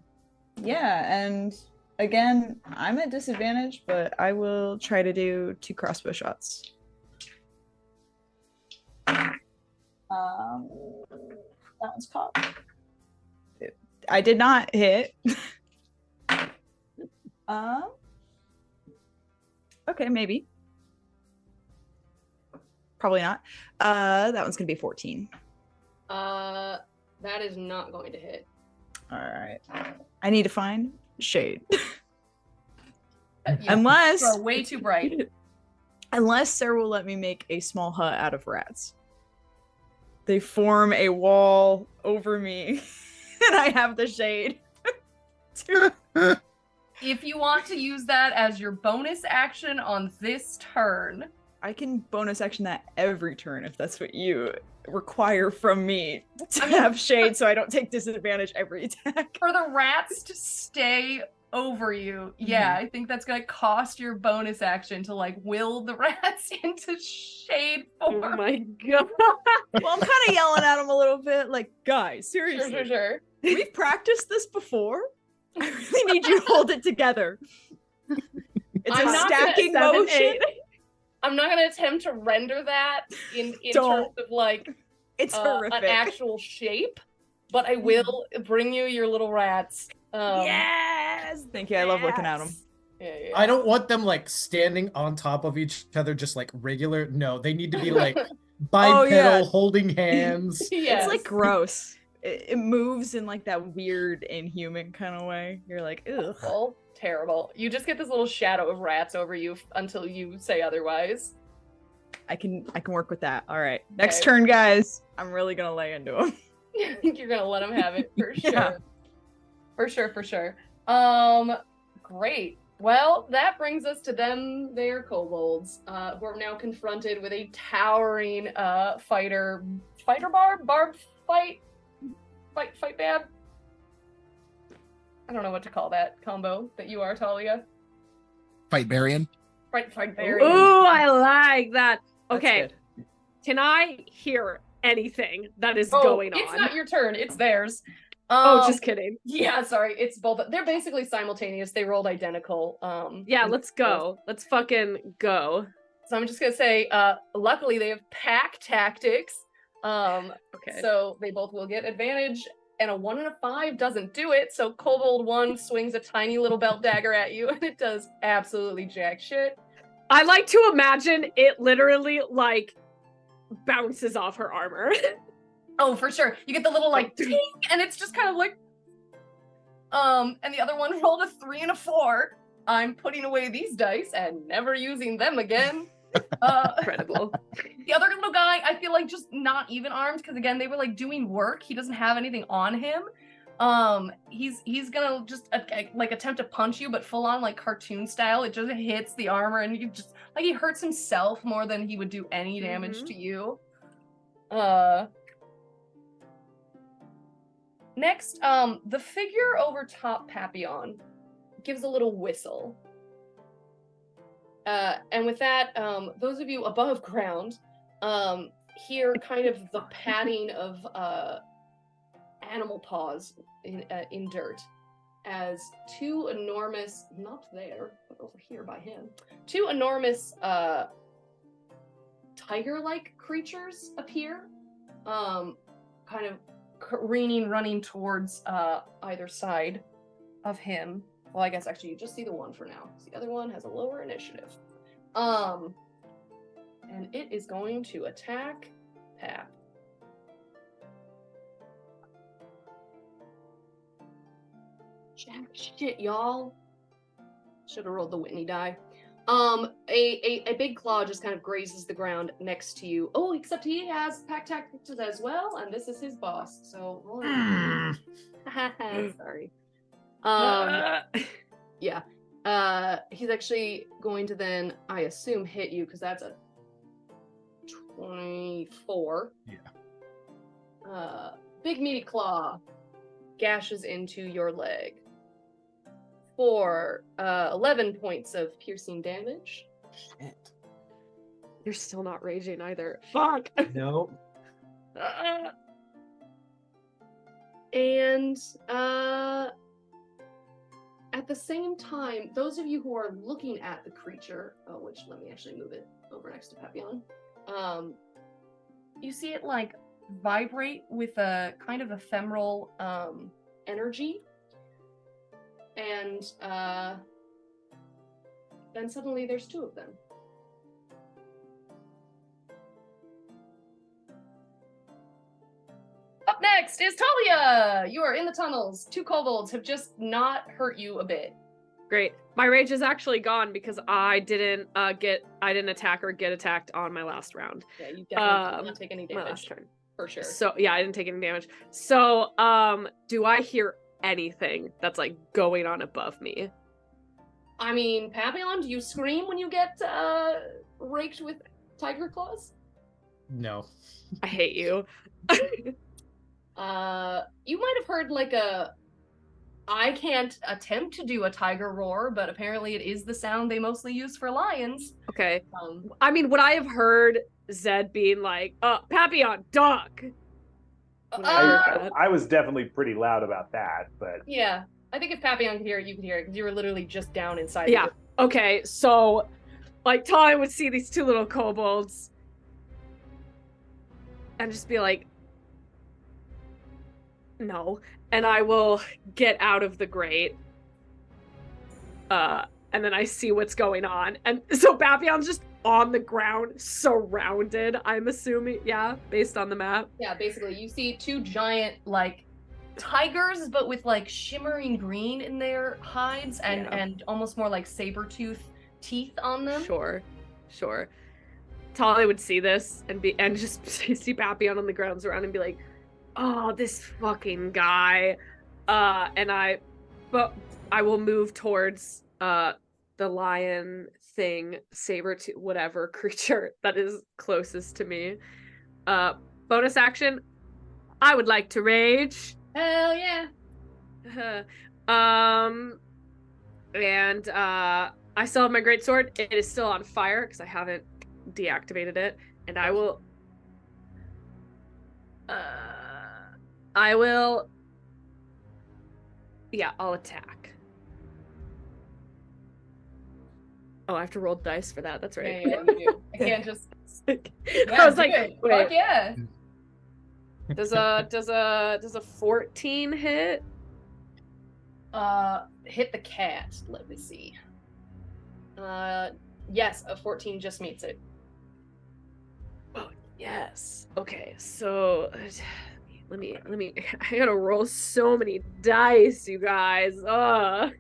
yeah, and again, I'm at disadvantage, but I will try to do 2 crossbow shots. That one's caught. I did not hit. Okay, maybe. Probably not. That one's gonna be 14. That is not going to hit. All right. I need to find shade. Yeah, Unless you are way too bright. Unless Sarah will let me make a small hut out of rats. They form a wall over me, and I have the shade. If you want to use that as your bonus action on this turn, I can bonus action that every turn if that's what you require from me to have shade so I don't take disadvantage every attack. for the rats to stay over you, yeah, I think that's gonna cost your bonus action to like will the rats into shade form. Oh my god. Well, I'm kind of yelling at them a little bit, like, guys, seriously, Sure. we've practiced this before. I really need you to hold it together. It's I'm a not gonna stacking 7, motion. 8. I'm not gonna attempt to render that in Don't. terms of like It's an horrific. actual shape, but I will bring you your little rats. Yes! Thank you. I love looking at them. Yeah. I don't want them like standing on top of each other, just like regular. No, they need to be like bipedal, yeah. holding hands. Yes. It's like gross. It moves in like that weird inhuman kind of way. You're like, ugh. Awful. Terrible. You just get this little shadow of rats over you until you say otherwise. I can work with that. All right. Next Okay. turn, guys. I'm really gonna lay into them. You're gonna let them have it for sure. Yeah. For sure. Great. Well, that brings us to them. They are kobolds, who are now confronted with a towering fighter barb fight bab. I don't know what to call that combo that you are, Thalia. Fight Barian. Fight berry. Ooh, I like that. That's Okay, good. can I hear anything that is Oh, going on? it's not your turn. It's theirs. Oh, just kidding. Yeah, sorry. It's both. They're basically simultaneous. They rolled identical. Yeah, let's go. Let's fucking go. So I'm just gonna say, luckily they have pack tactics. Okay. So they both will get advantage, and a 1 and a 5 doesn't do it. So Kobold 1 swings a tiny little belt dagger at you, and it does absolutely jack shit. I like to imagine it literally like bounces off her armor. Oh, for sure. You get the little like ting, and it's just kind of like, and the other one rolled a 3 and a 4. I'm putting away these dice and never using them again. Incredible. The other little guy, I feel like just not even armed because again they were like doing work. He doesn't have anything on him. He's gonna just like attempt to punch you, but full on like cartoon style. It just hits the armor and you just like he hurts himself more than he would do any damage to you. Next, the figure over top Papillon gives a little whistle. And with that, those of you above ground hear kind of the padding of animal paws in dirt as two enormous, not there, but over here by him, two enormous tiger-like creatures appear, kind of careening, running towards either side of him. Well, I guess actually you just see the one for now. The other one has a lower initiative. And it is going to attack Pap. Jack shit, y'all. Should have rolled the Whitney die. A big claw just kind of grazes the ground next to you. Oh, except he has pack tactics as well, and this is his boss. So roll it. Sorry. Yeah. He's actually going to then, I assume, hit you because that's a 24. Yeah. Big meaty claw gashes into your leg for 11 points of piercing damage. Shit. You're still not raging either. Fuck. No. And at the same time, those of you who are looking at the creature, which let me actually move it over next to Papillon, you see it like vibrate with a kind of ephemeral energy, and then suddenly there's 2 of them. Up next is Thalia! You are in the tunnels. 2 kobolds have just not hurt you a bit. Great. My rage is actually gone because I didn't attack or get attacked on my last round. Yeah, you definitely did not take any My damage. last turn. For sure. So yeah, I didn't take any damage. So do I hear anything that's like going on above me? I mean, Papillon, do you scream when you get raked with tiger claws? No. I hate you. You might have heard like I can't attempt to do a tiger roar, but apparently it is the sound they mostly use for lions. Okay. I mean, would I have heard Zed being like, Papillon, duck? I was definitely pretty loud about that, but Yeah. I think if Papillon could hear it, you could hear it, because you were literally just down inside. Yeah. Okay, so like Talia would see these 2 little kobolds and just be like, no. And I will get out of the grate. And then I see what's going on. And so Papillon's just on the ground, surrounded, I'm assuming. Yeah, based on the map. Yeah, basically, you see 2 giant, like, tigers, but with, like, shimmering green in their hides and almost more like saber-tooth teeth on them. Sure. Talia would see this and just see Papillon on the ground around and be like, oh, this fucking guy. But I will move towards the lion thing, saber to whatever creature that is closest to me. Bonus action, I would like to rage. Hell yeah. And I still have my greatsword. It is still on fire because I haven't deactivated it. And I will I'll attack. Oh, I have to roll dice for that. That's right. Yeah, you do. I can't just. I was like, Fuck wait. yeah. Does a 14 hit? Hit the cat. Let me see. Yes, a 14 just meets it. Oh, yes. Okay, so let me I gotta roll so many dice, you guys. God,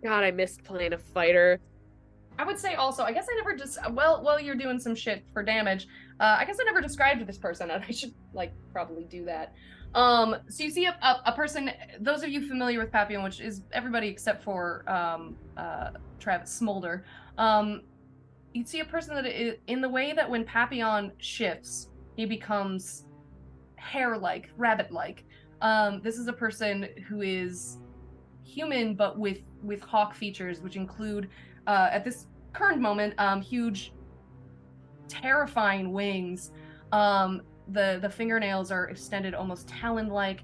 I missed playing a fighter. I would say also, I guess I never just while you're doing some shit for damage, I guess I never described this person, and I should like probably do that. So you see a person, those of you familiar with Papillon, which is everybody except for Travis Smulder, you'd see a person that is, in the way that when Papillon shifts, he becomes hare-like, rabbit-like. This is a person who is human, but with hawk features, which include, at this current moment, huge, terrifying wings. The fingernails are extended, almost talon-like.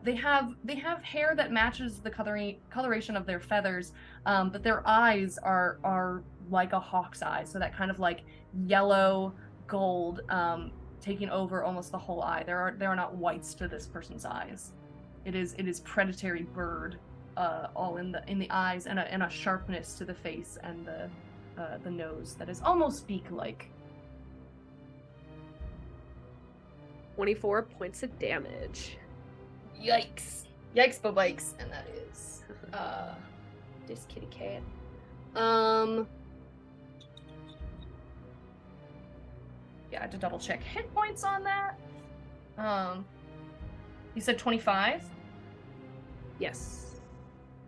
They have hair that matches the coloration of their feathers, but their eyes are like a hawk's eye, so that kind of like yellow gold, taking over almost the whole eye. There are not whites to this person's eyes. It is predatory bird, all in the eyes, and a sharpness to the face and the nose that is almost beak-like. 24 points of damage. Yikes. Yikes, babikes. And that is this kitty cat. Yeah, I had to double check hit points on that. You said 25? Yes.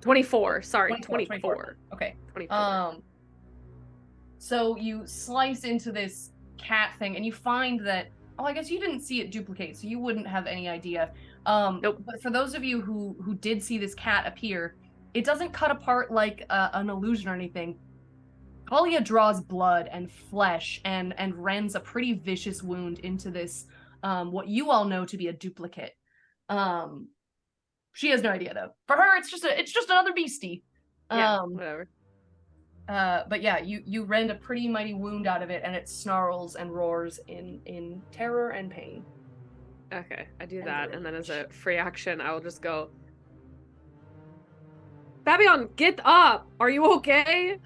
24. Sorry, 24. Okay. 24. So you slice into this cat thing, and you find that, I guess you didn't see it duplicate, so you wouldn't have any idea. Nope. But for those of you who did see this cat appear, it doesn't cut apart like an illusion or anything. Thalia draws blood and flesh and rends a pretty vicious wound into this, what you all know to be a duplicate. She has no idea though. For her, it's just another beastie. Yeah, whatever. But yeah, you rend a pretty mighty wound out of it, and it snarls and roars in terror and pain. Okay, I do that, and then as a free action, I will just go, Papillon, get up. Are you okay?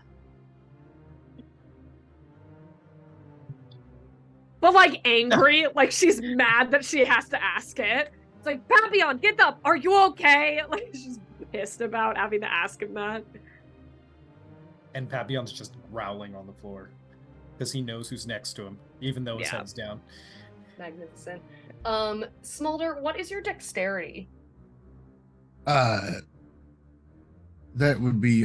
But like angry, like she's mad that she has to ask it. It's like, Papillon, get up. Are you okay? Like she's pissed about having to ask him that. And Papillon's just growling on the floor because he knows who's next to him, even though his Yeah. head's down. Magnificent. Smulder, what is your dexterity? That would be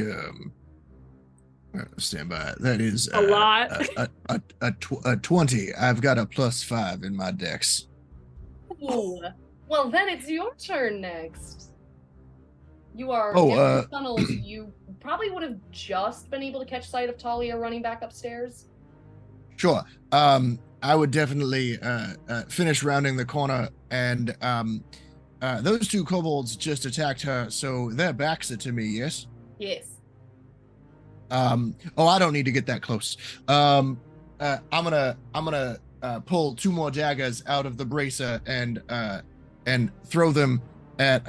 stand by. That is A lot. a 20. I've got a +5 in my dex. Ooh. Well, then it's your turn next. You are Oh, down the tunnels. You probably would have just been able to catch sight of Thalia running back upstairs. Sure. I would definitely finish rounding the corner, and those two kobolds just attacked her, so their backs are to me. Yes. Yes. Oh, I don't need to get that close. I'm gonna pull 2 more daggers out of the bracer and throw them at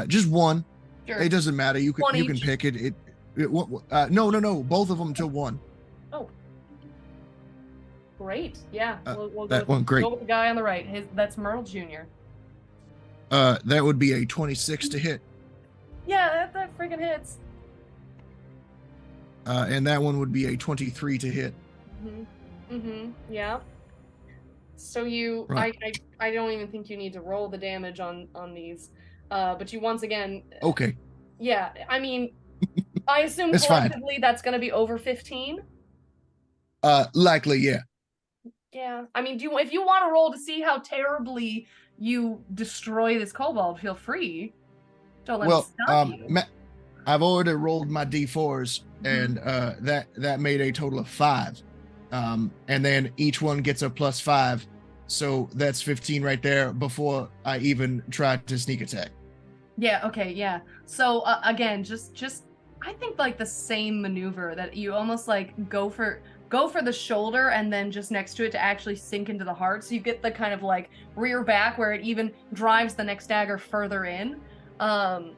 just one. Sure. It doesn't matter. You One can each. pick it. No. Both of them to one. Oh. Great. Yeah. We'll that one, great. Go with the guy on the right. That's Merle Jr. That would be a 26 to hit. Yeah, that freaking hits. And that one would be a 23 to hit. Yeah. So you, Right. I don't even think you need to roll the damage on these, but you once again. Okay. Yeah, I mean, I assume It's fine. collectively that's going to be over 15. Likely, yeah. Yeah, I mean, if you want to roll to see how terribly you destroy this kobold, feel free. Don't let me stop you. I've already rolled my d4s, and that made a total of 5. And then each one gets a +5, so that's 15 right there before I even tried to sneak attack. Yeah. Okay. Yeah. So again, just I think like the same maneuver that you almost like go for the shoulder and then just next to it to actually sink into the heart. So you get the kind of like rear back where it even drives the next dagger further in. And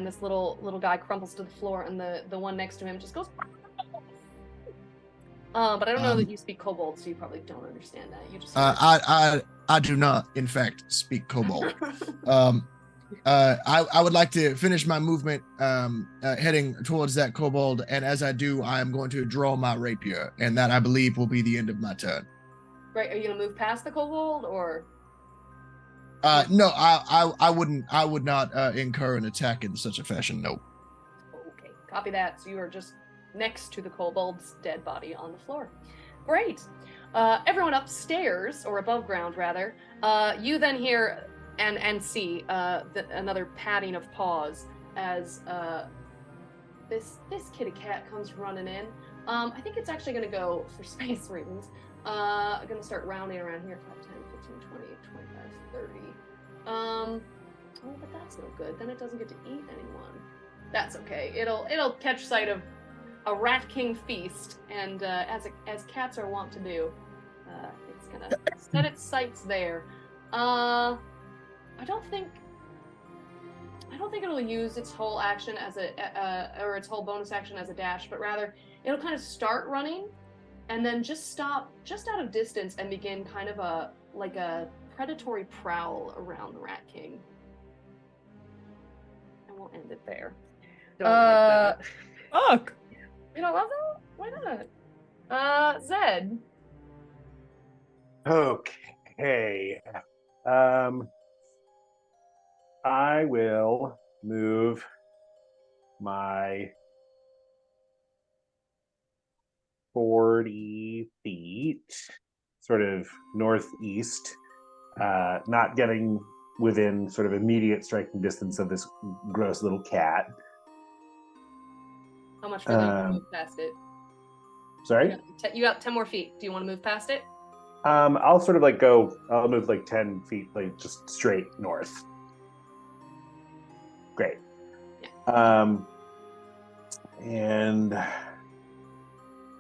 this little guy crumples to the floor, and the one next to him just goes. But I don't know that you speak kobold, so you probably don't understand that. You just. I do not, in fact, speak kobold. I would like to finish my movement heading towards that kobold, and as I do, I am going to draw my rapier, and that I believe will be the end of my turn. Right? Are you gonna move past the kobold, or? No, I would not incur an attack in such a fashion. No. Okay, copy that. So you are just next to the kobold's dead body on the floor. Great. Everyone upstairs, or above ground rather, you then hear and see another patting of paws as this kitty cat comes running in. I think it's actually going to go for space reasons. I'm going to start rounding around here. 5, 10, 15, 20, 25, 30. Oh, but that's no good. Then it doesn't get to eat anyone. That's okay. It'll catch sight of a Rat King feast, and as cats are wont to do, it's gonna set its sights there. I don't think it'll use its whole action as or its whole bonus action as a dash, but rather it'll kind of start running, and then just stop just out of distance and begin kind of a predatory prowl around the Rat King. And we'll end it there. Don't like that. Fuck. You don't love that? Why not? Zed. Okay. I will move my 40 feet, sort of northeast, not getting within sort of immediate striking distance of this gross little cat. How much further you move past it? Sorry? You got 10 more feet. Do you want to move past it? I'll sort of I'll move like 10 feet, like just straight north. Great. Yeah. And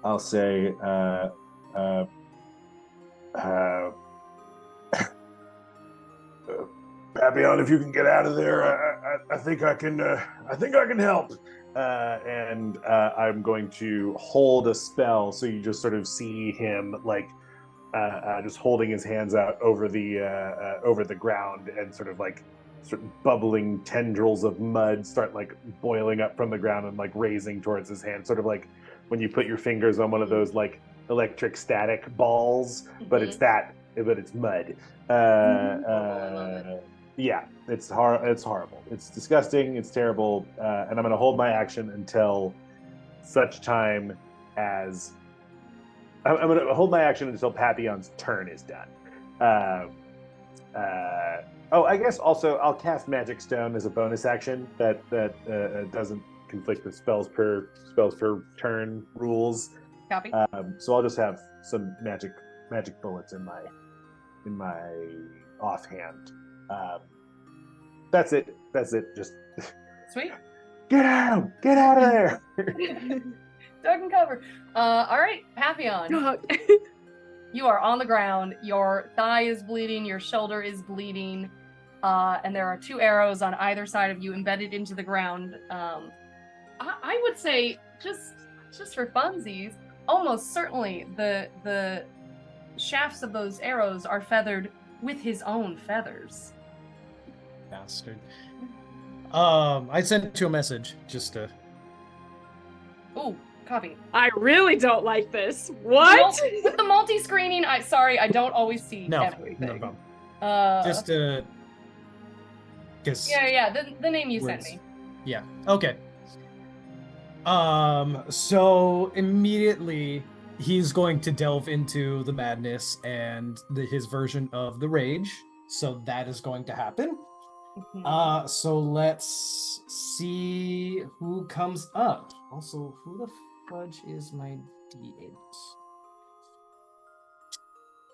I'll say, Papillon, if you can get out of there, I think I can. I think I can help. And I'm going to hold a spell, so you just sort of see him like just holding his hands out over the ground, and sort of bubbling tendrils of mud start like boiling up from the ground and like raising towards his hand, sort of like when you put your fingers on one of those like electric static balls, but it's mud. Yeah, it's horrible. It's disgusting. It's terrible. And I'm going to hold my action until such time as I'm going to hold my action until Papillon's turn is done. I guess also I'll cast Magic Stone as a bonus action that doesn't conflict with spells per turn rules. Copy. So I'll just have some magic bullets in my offhand. That's it. Just Sweet. get out of there. Duck and cover. All right, Papillon. You are on the ground. Your thigh is bleeding. Your shoulder is bleeding. And there are 2 arrows on either side of you embedded into the ground. I would say just for funsies, almost certainly the shafts of those arrows are feathered with his own feathers. Bastard. I sent you a message just to. Ooh, copy. I really don't like this. What? With the multi-screening, I don't always see everything. No problem. Just guess. Yeah. The name you sent me. Yeah. Okay. So immediately he's going to delve into the madness and his version of the rage. So that is going to happen. Mm-hmm. So let's see who comes up. Also, who the fudge is my D8?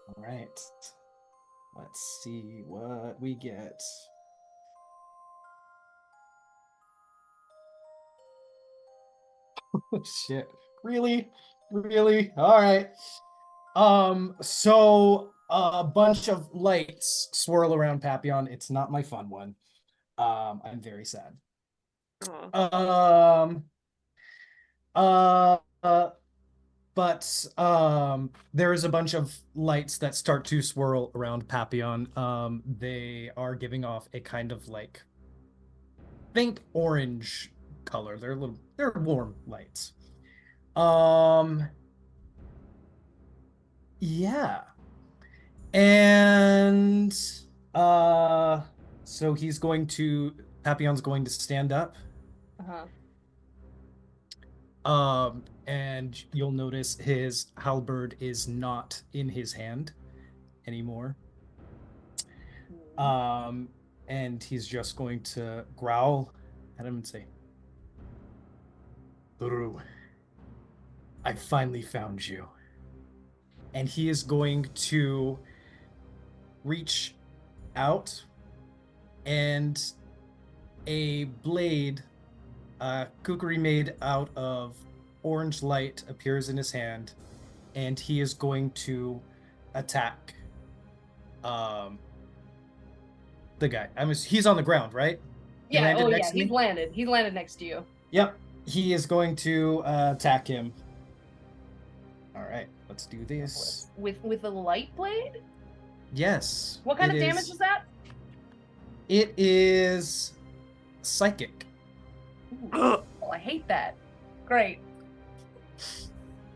All right. Let's see what we get. Oh, shit. Really? All right. So a bunch of lights swirl around Papillon. It's not my fun one. I'm very sad. But there is a bunch of lights that start to swirl around Papillon. They are giving off a kind of like faint orange color. They're warm lights. Yeah. And so Papillon's going to stand up. And you'll notice his halberd is not in his hand anymore. And he's just going to growl at him and say, "Buru, I finally found you." And he is going to reach out, and a blade, kukri made out of orange light, appears in his hand, and he is going to attack the guy. He's on the ground, right? He's landed. He's landed next to you. Yep. He is going to attack him. All right, let's do this. With a light blade? Yes. What kind of damage is that? It is psychic. Oh, I hate that. Great.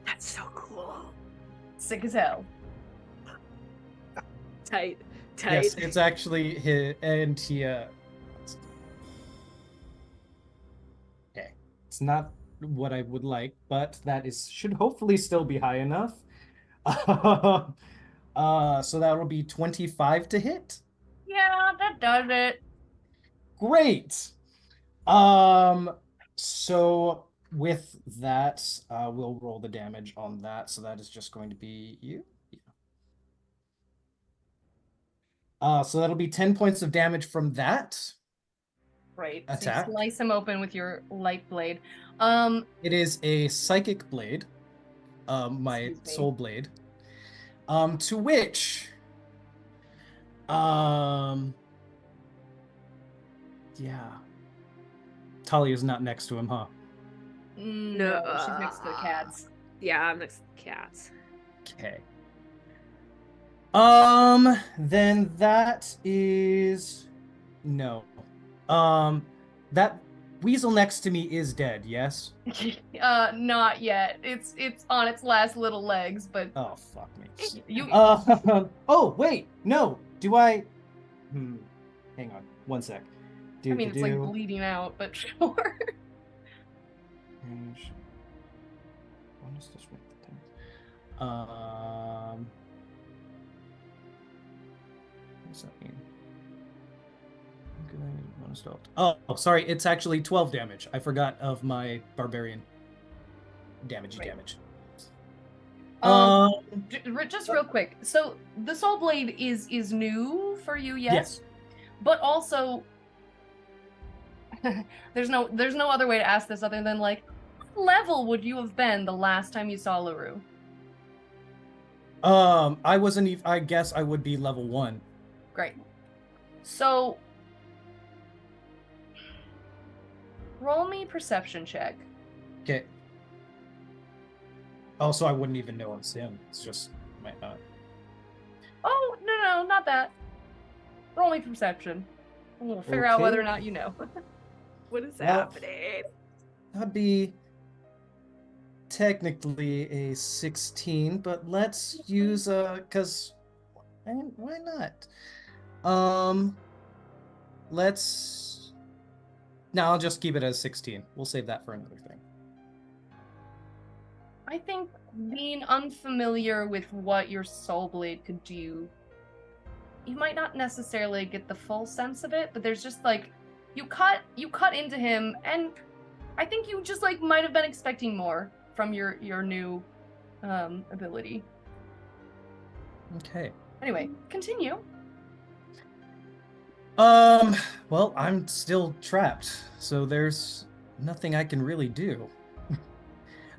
That's so cool. Sick as hell. Tight. Yes, it's actually his, and he okay. It's not what I would like, but that should hopefully still be high enough. So that will be 25 to hit. Yeah, that does it. Great. So with that, we'll roll the damage on that. So that is just going to be you. Yeah. So that'll be 10 points of damage from that. Right. Attack. So you slice him open with your light blade. It is a psychic blade. My soul blade. To which, yeah, Talia's not next to him, huh? No, she's next to the cats. Yeah, I'm next to the cats. Okay. Then that is no. That weasel next to me is dead, yes? Not yet. It's on its last little legs, but Oh, fuck me. you Oh, wait, no. Do I? Hang on, one sec. I mean, it's like bleeding out, but sure. Range. Bonus to strength attacks. What's that mean? Bonus to alt. Oh, sorry. It's actually 12 damage. I forgot of my barbarian damage. Right. Damage. Just real quick. So the soul blade is new for you, yes? But also, there's no other way to ask this other than like, what level would you have been the last time you saw LaRue? I wasn't even. I guess I would be level 1. Great. So, roll me perception check. Okay. Also, I wouldn't even know it's him. It's just might not. Oh no, not that. Roll me perception. And we'll figure out whether or not you know. What is Well, happening? That'd be technically a 16, but let's use cause why not? Let's I'll just keep it as 16. We'll save that for another thing. I think being unfamiliar with what your soul blade could do, you might not necessarily get the full sense of it, but there's just like you cut into him, and I think you just like might have been expecting more from your new ability. Okay. Anyway, continue. Well, I'm still trapped, so there's nothing I can really do.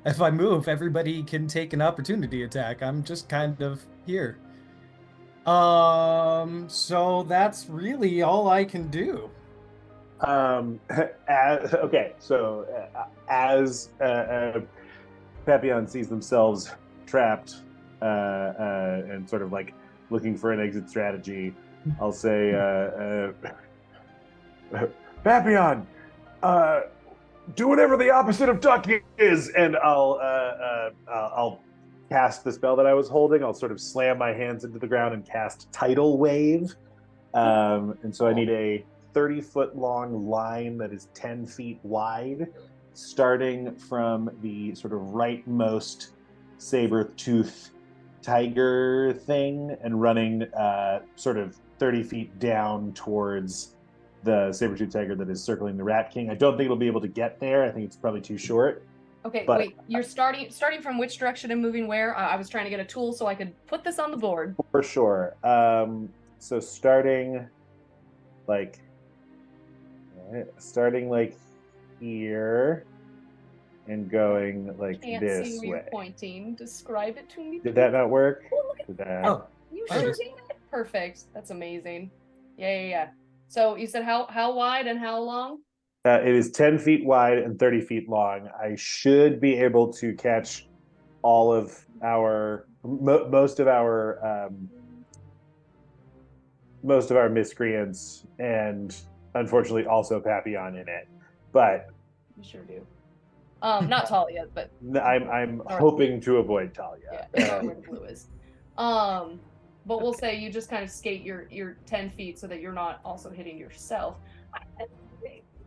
If I move, everybody can take an opportunity attack. I'm just kind of here. So that's really all I can do. As Papillon sees themselves trapped and sort of like looking for an exit strategy, I'll say, Papillon, do whatever the opposite of duck is, and I'll cast the spell that I was holding. I'll sort of slam my hands into the ground and cast Tidal Wave. And so I need a 30-foot long line that is 10 feet wide, starting from the sort of rightmost saber-tooth tiger thing and running sort of 30 feet down towards the saber-tooth tiger that is circling the Rat King. I don't think it'll be able to get there. I think it's probably too short. Okay, But- wait. You're starting from which direction and moving where? I was trying to get a tool so I could put this on the board. For sure. So starting like here and going like Can't this see where way. you're pointing. Describe it to me. Did that not work? Oh, look at Did that... Oh, You Oh, sure yes. did it. Perfect. That's amazing. Yeah. So you said how wide and how long? It is 10 feet wide and 30 feet long. I should be able to catch all of our most of our miscreants, and unfortunately also Papillon in it. But You sure do. Not Thalia, but I'm Or- hoping to avoid Thalia. yeah, where the blue is. But we'll say you just kind of skate your 10 feet so that you're not also hitting yourself.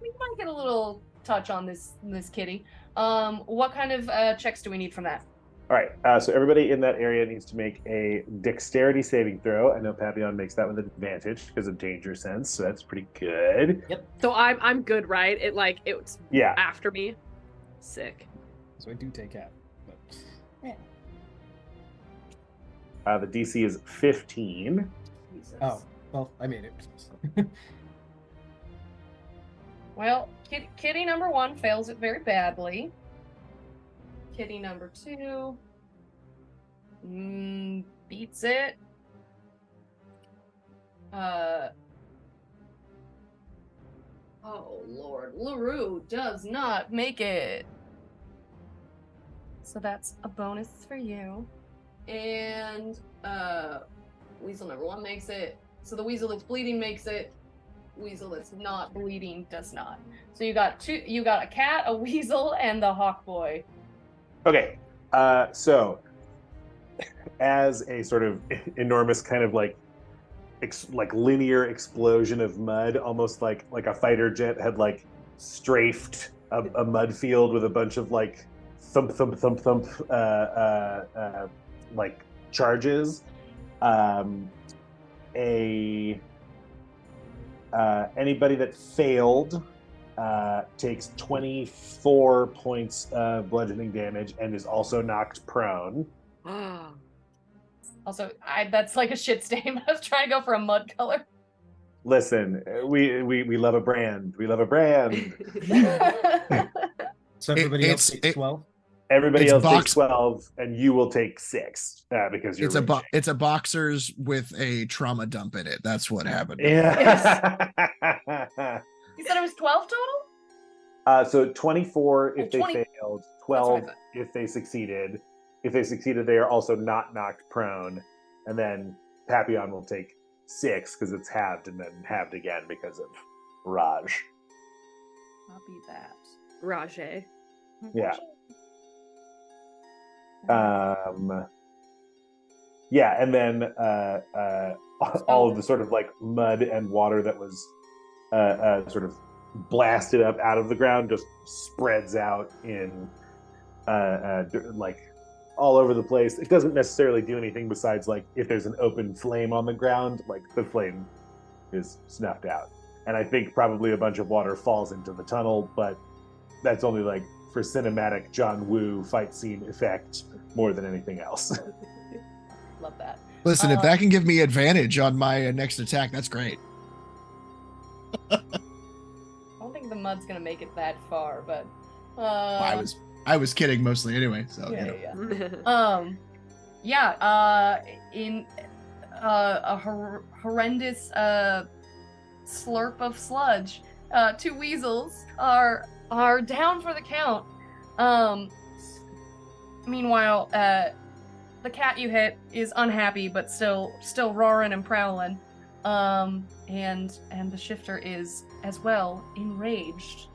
We might get a little touch on this kitty. What kind of checks do we need from that? All right, so everybody in that area needs to make a dexterity saving throw. I know Papillon makes that with advantage because of danger sense, so that's pretty good. So I'm good, right? It's Yeah. after me. Sick. So I do take half. But The DC is 15. Jesus. oh, well, I made it. Well, kitty number 1 fails it very badly. Kitty number 2 beats it. Oh, Lord. LaRue does not make it. So that's a bonus for you. And Weasel number 1 makes it. So the Weasel that's bleeding makes it. Weasel that's not bleeding does not. So you got a cat, a weasel, and the hawk boy. Okay. So as a sort of enormous kind of like linear explosion of mud, almost like a fighter jet had like strafed a mud field with a bunch of like thump thump thump thump like charges. Anybody that failed takes 24 points of bludgeoning damage and is also knocked prone. Also, that's like a shit stain. I was trying to go for a mud color. Listen, we love a brand. We love a brand. So everybody else it's- takes 12. Everybody It's else box- takes 12, and you will take 6 because you're raging. it's a boxers with a trauma dump in it. That's what happened. Yeah. You said it was 12 total? So 24 if 20. they failed, That's what I 12 thought. if they succeeded. If they succeeded, they are also not knocked prone. And then Papillon will take 6 because it's halved and then halved again because of Raj. Copy that. Rajay. Yeah. Yeah, and then all of the sort of like mud and water that was sort of blasted up out of the ground just spreads out in like all over the place. It doesn't necessarily do anything besides like if there's an open flame on the ground, like the flame is snuffed out. And I think probably a bunch of water falls into the tunnel, but that's only like for cinematic John Woo fight scene effect more than anything else. Love that. Listen, if that can give me advantage on my next attack, that's great. I don't think the mud's gonna make it that far, but I was kidding mostly anyway. So you know. In a horrendous slurp of sludge, 2 weasels are down for the count. Meanwhile, the cat you hit is unhappy, but still roaring and prowling. And the shifter is as well enraged.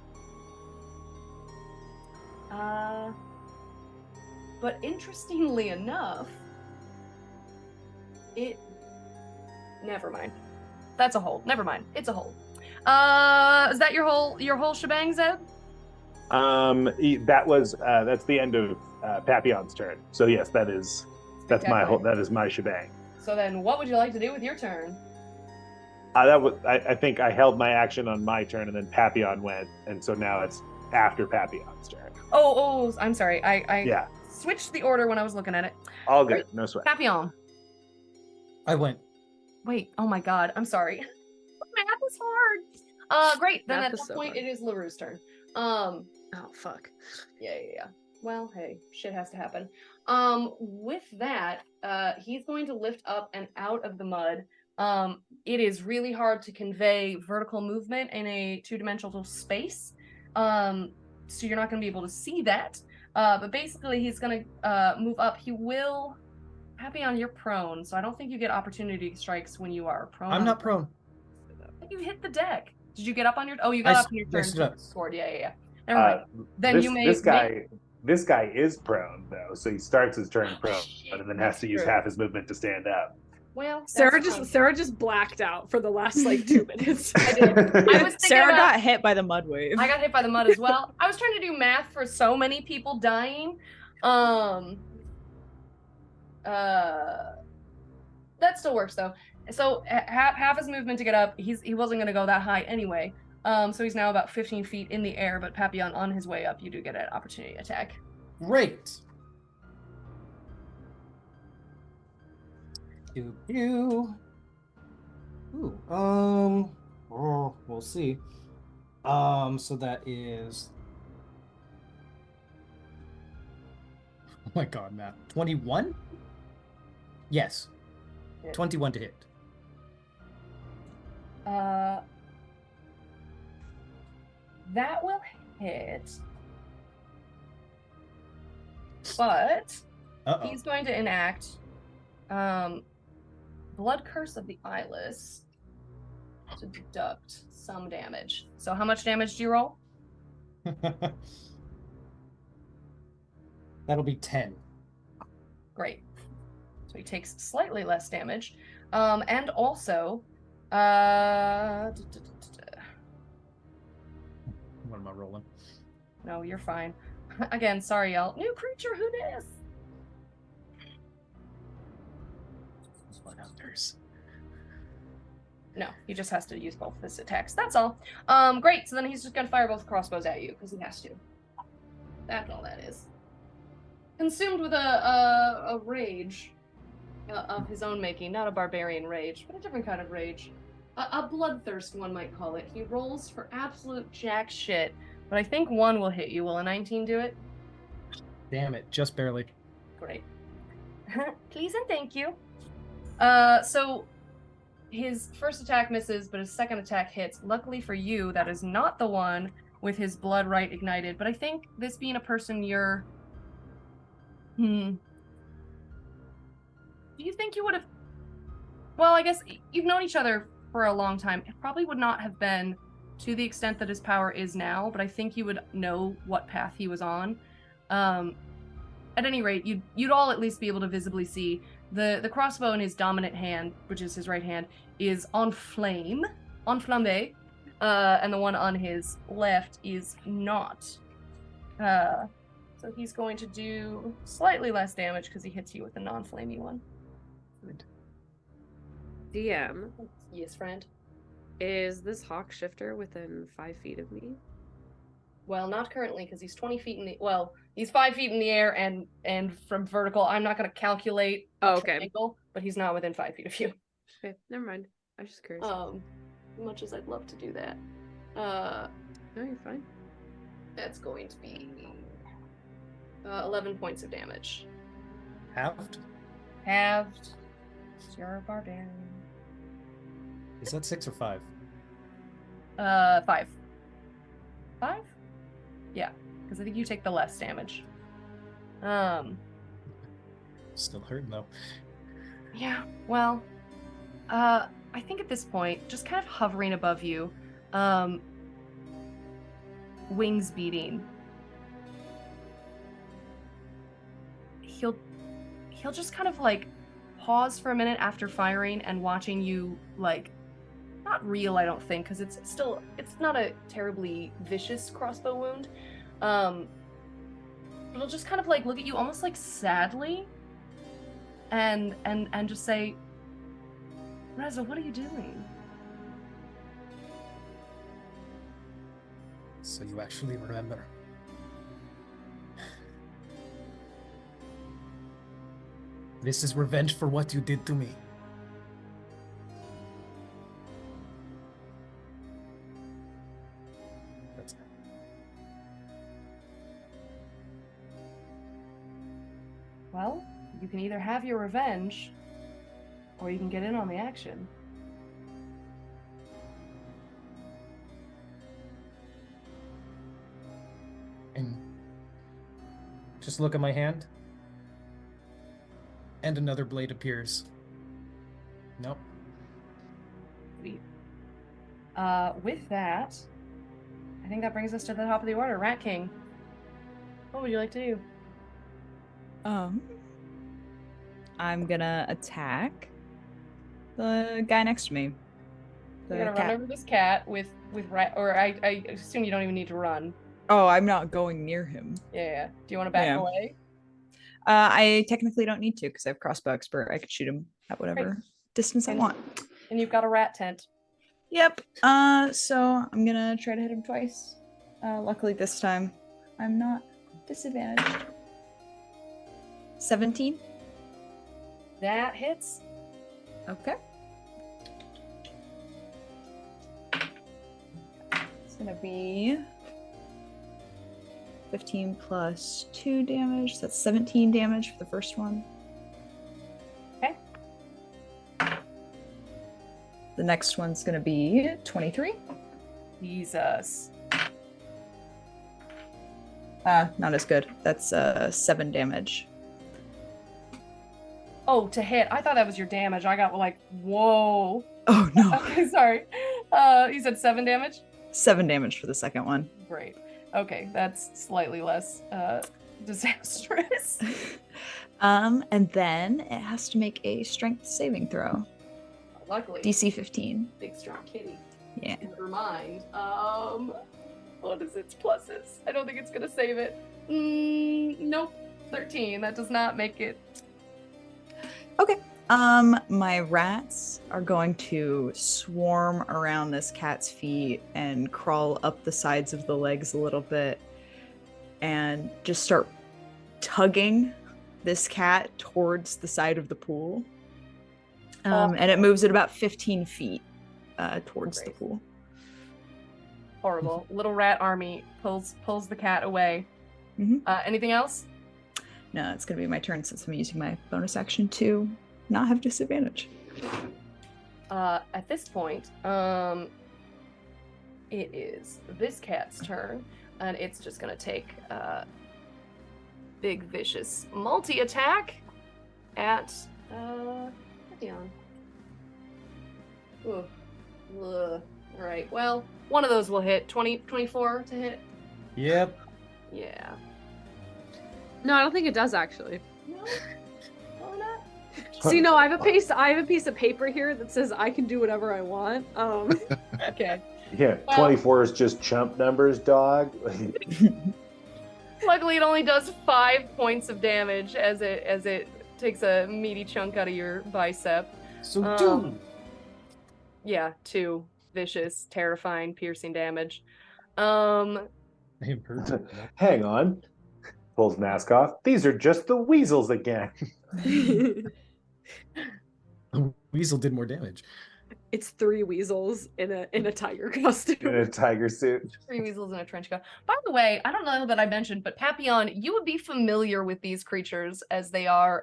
But interestingly enough, never mind. That's a hold. Never mind. It's a hold. Is that your whole shebang, Zeb? That was that's the end of Papillon's turn. So yes, that's my whole. That is my shebang. So then, what would you like to do with your turn? I think I held my action on my turn, and then Papillon went, and so now it's after Papillon's turn. Oh, I'm sorry. I Yeah, switched the order when I was looking at it. all good, Right. no sweat. Papillon. I went. Wait. Oh my God. I'm sorry. Math is hard. Great. Then Math at is that so point, hard. it is LaRue's turn. Oh fuck. Yeah. Well, hey, shit has to happen. With that, he's going to lift up and out of the mud. It is really hard to convey vertical movement in a 2-dimensional space. So you're not going to be able to see that. But basically, he's going to move up. He will. Papillon, you're prone, so I don't think you get opportunity strikes when you are prone. I'm not prone. You hit the deck. Did you get up on your? Oh, you got up on your I turn. stood up. Sword. Yeah. Never mind. Then this, you may. this guy is prone though, so he starts his turn prone, and then has to use True. half his movement to stand up. Well, Sarah that's fine. just blacked out for the last like 2 minutes. I did. I was thinking Sarah about- got hit by the mud wave. I got hit by the mud as well. I was trying to do math for so many people dying. That still works though. So half his movement to get up. He wasn't gonna go that high anyway. So he's now about 15 feet in the air. But Papillon, on his way up, you do get an opportunity attack. Great. Pew pew. Ooh. We'll see. So that is. Oh my God, Matt. 21? Yes. Yeah. 21 to hit. That will hit. But Uh-oh. he's going to enact Blood Curse of the Eyeless to deduct some damage. So how much damage do you roll? That'll be 10. Great. So he takes slightly less damage. And also, what What am I rolling? no, you're fine. Again, sorry, y'all. New creature, who dis? What others? No, he just has to use both of his attacks. That's all. Great. So then he's just gonna fire both crossbows at you because he has to. That's all that is. Consumed with a rage of his own making, not a barbarian rage, but a different kind of rage. A bloodthirst, one might call it. He rolls for absolute jack shit, but I think one will hit you. Will a 19 do it? Damn it, just barely. Great. Please and thank you. So his first attack misses, but his second attack hits. Luckily for you, that is not the one with his blood right ignited, but I think this being a person you're... Do you think you would have... Well, I guess you've known each other for a long time. It probably would not have been to the extent that his power is now, but I think you would know what path he was on. At any rate, you'd all at least be able to visibly see the crossbow in his dominant hand, which is his right hand, is on flame, on flambe, and the one on his left is not. So he's going to do slightly less damage because he hits you with a non-flamey one. Good. DM, Yes, friend. is this hawk shifter within 5 feet of me? Well, not currently because he's 20 feet in the... Well, he's 5 feet in the air and from vertical. I'm not going to calculate Oh, a okay. triangle, but he's not within 5 feet of you. Okay, never mind. I was just curious. As much as I'd love to do that. No, you're fine. That's going to be 11 points of damage. Halved? Halved. You're a barbarian. Is that 6 or 5? 5. 5? Yeah, because I think you take the less damage. Still hurting though. Yeah, well, I think at this point, just kind of hovering above you, wings beating. He'll just kind of like pause for a minute after firing and watching you like not reel, I don't think, because it's not a terribly vicious crossbow wound. But he'll just kind of like look at you almost like sadly and just say, Reza, what are you doing? So you actually remember. This is revenge for what you did to me. That's it. Well, you can either have your revenge or you can get in on the action. And just look at my hand. And another blade appears. Nope. Sweet. With that, I think that brings us to the top of the order. Rat King, what would you like to do? I'm gonna attack the guy next to me. You're gonna run over this cat with rat, or I assume you don't even need to run. Oh, I'm not going near him. Yeah. Do you want to back Yeah. away? I technically don't need to because I have crossbow expert. I could shoot him at whatever distance I And- want. And you've got a rat tent. Yep. So I'm gonna try to hit him twice. Luckily this time I'm not disadvantaged. 17. That hits. Okay. It's gonna be 15 plus 2 damage. That's 17 damage for the first one. Okay. The next one's gonna be 23. Jesus. Not as good. That's 7 damage. Oh, to hit. I thought that was your damage. I got like, whoa. Oh no. Okay, sorry. You said 7 damage? 7 damage for the second one. Great. Okay, that's slightly less disastrous. And then it has to make a strength saving throw. Luckily. DC 15. Big strong kitty. Yeah. Never mind. What is its pluses? I don't think it's gonna save it. Nope. 13. That does not make it. Okay. My rats are going to swarm around this cat's feet and crawl up the sides of the legs a little bit and just start tugging this cat towards the side of the pool. And it moves at about 15 feet towards the pool. Horrible. Little rat army pulls the cat away. Mhm. Anything else? No, it's going to be my turn since I'm using my bonus action to not have disadvantage. At this point, it is this cat's turn, and it's just gonna take big vicious multi-attack at Papillon. Ugh. Ugh. All right. Well, one of those will hit. 24 to hit. Yep. Yeah. No, I don't think it does actually. No. Why not? See, no, I have a piece of paper here that says I can do whatever I want. Okay. Yeah, Well- 24 is just chump numbers, dog. Luckily, it only does 5 points of damage as it takes a meaty chunk out of your bicep. So do. Yeah, 2 vicious, terrifying, piercing damage. It hurts. Hang on. Pulls mask off. These are just the weasels again. The weasel did more damage. It's 3 weasels in a tiger costume. In a tiger suit. 3 weasels in a trench coat. By the way, I don't know that I mentioned, but Papillon, you would be familiar with these creatures as they are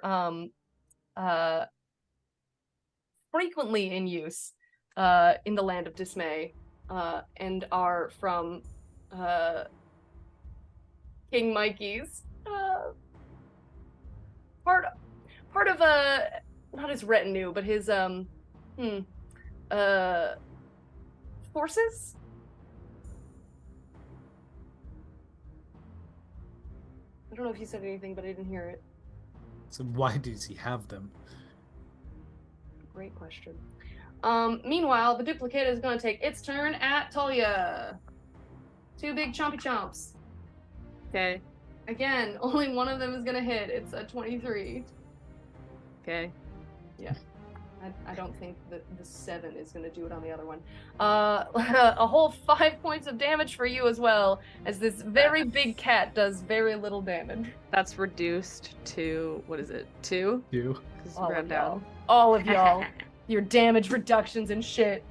frequently in use in the Land of Dismay, and are from King Mikey's part of not his retinue, but his forces. I don't know if you said anything, but I didn't hear it. So why does he have them? Great question. Meanwhile, the duplicate is going to take its turn at Thalia. 2 big chompy chomps. Okay. Again, only one of them is going to hit. It's a 23. Okay. I don't think that the 7 is going to do it on the other one. A whole 5 points of damage for you as well, as this very big cat does very little damage. That's reduced to, what is it, 2? You. Because All round of down. y'all. All of y'all. Your damage reductions and shit.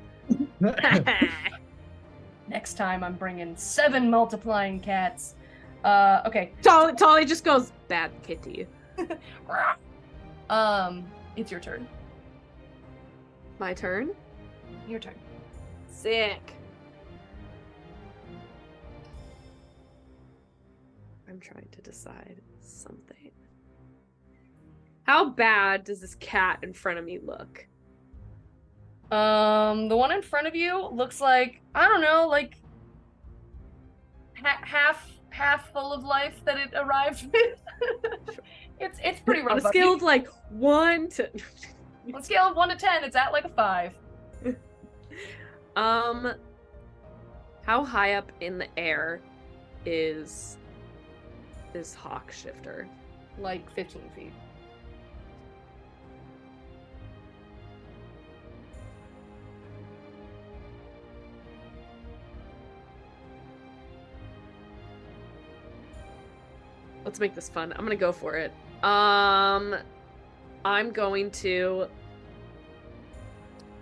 Next time I'm bringing 7 multiplying cats. Okay. Tolly just goes, bad kitty. It's your turn. My turn? Your turn. Sick. I'm trying to decide something. How bad does this cat in front of me look? The one in front of you looks like, I don't know, like half full of life that it arrived with. It's pretty rough. On a scale of like 1 to On a scale of 1 to 10, it's at like a 5. how high up in the air is this hawk shifter? Like 15 feet. Let's make this fun. I'm gonna go for it. I'm going to...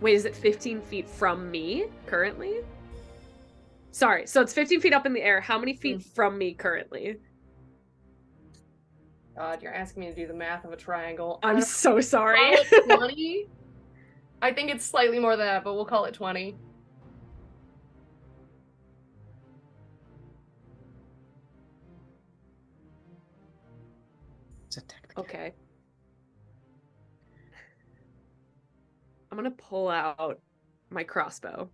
Wait, is it 15 feet from me currently? Sorry, so it's 15 feet up in the air. How many feet from me currently? God, you're asking me to do the math of a triangle. I'm so sorry. Call it 20. I think it's slightly more than that, but we'll call it 20. Okay. I'm gonna pull out my crossbow.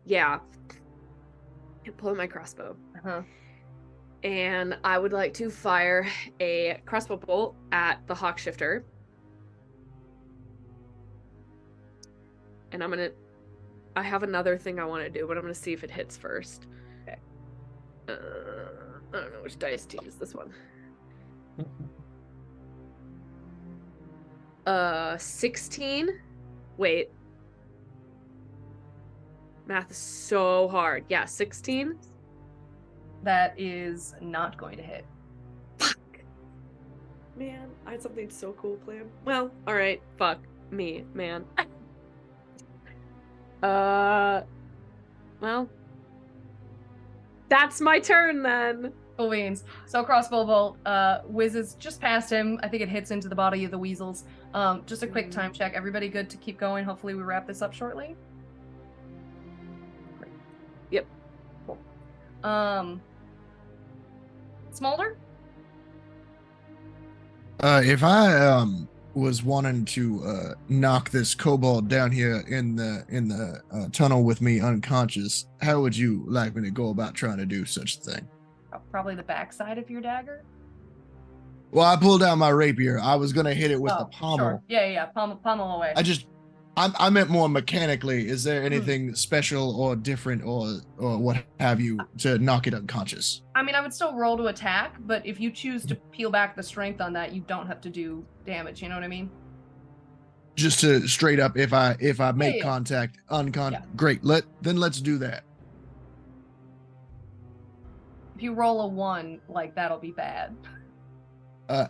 Yeah. I'm pulling my crossbow. Uh-huh. And I would like to fire a crossbow bolt at the hawk shifter. And I have another thing I want to do, but I'm gonna see if it hits first. Okay. I don't know which dice to use this one. 16. Wait. Math is so hard. Yeah, 16. That is not going to hit. Man, I had something so cool planned. Well, alright. Fuck me, man. Well. That's my turn then. Cool beans. So crossbow bolt whizzes just past him. I think it hits into the body of the weasels. Just a quick time check. Everybody good to keep going? Hopefully we wrap this up shortly. Great. Yep. Cool. Smulder? If I was wanting to knock this kobold down here in the tunnel with me unconscious, how would you like me to go about trying to do such a thing? Probably the backside of your dagger. Well, I pulled out my rapier. I was gonna hit it with the pommel. Sure. Yeah. Pommel away. I meant more mechanically. Is there anything special or different or what have you to knock it unconscious? I mean, I would still roll to attack, but if you choose to peel back the strength on that, you don't have to do damage. You know what I mean? Just to straight up, if I make Yeah. contact, Yeah. great. Let's do that. If you roll a 1, like that'll be bad.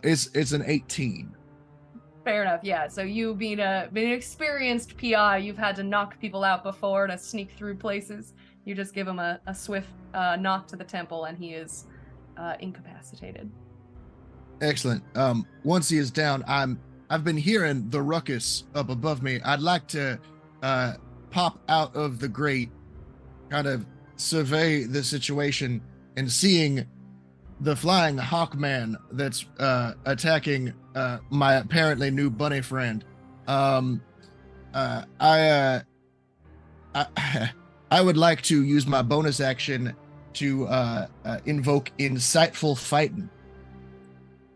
It's an 18. Fair enough. Yeah. So you being an experienced PI, you've had to knock people out before to sneak through places. You just give him a swift knock to the temple, and he is incapacitated. Excellent. Once he is down, I've been hearing the ruckus up above me. I'd like to pop out of the grate, kind of survey the situation, and seeing the flying hawkman that's attacking my apparently new bunny friend. I would like to use my bonus action to invoke insightful fighting.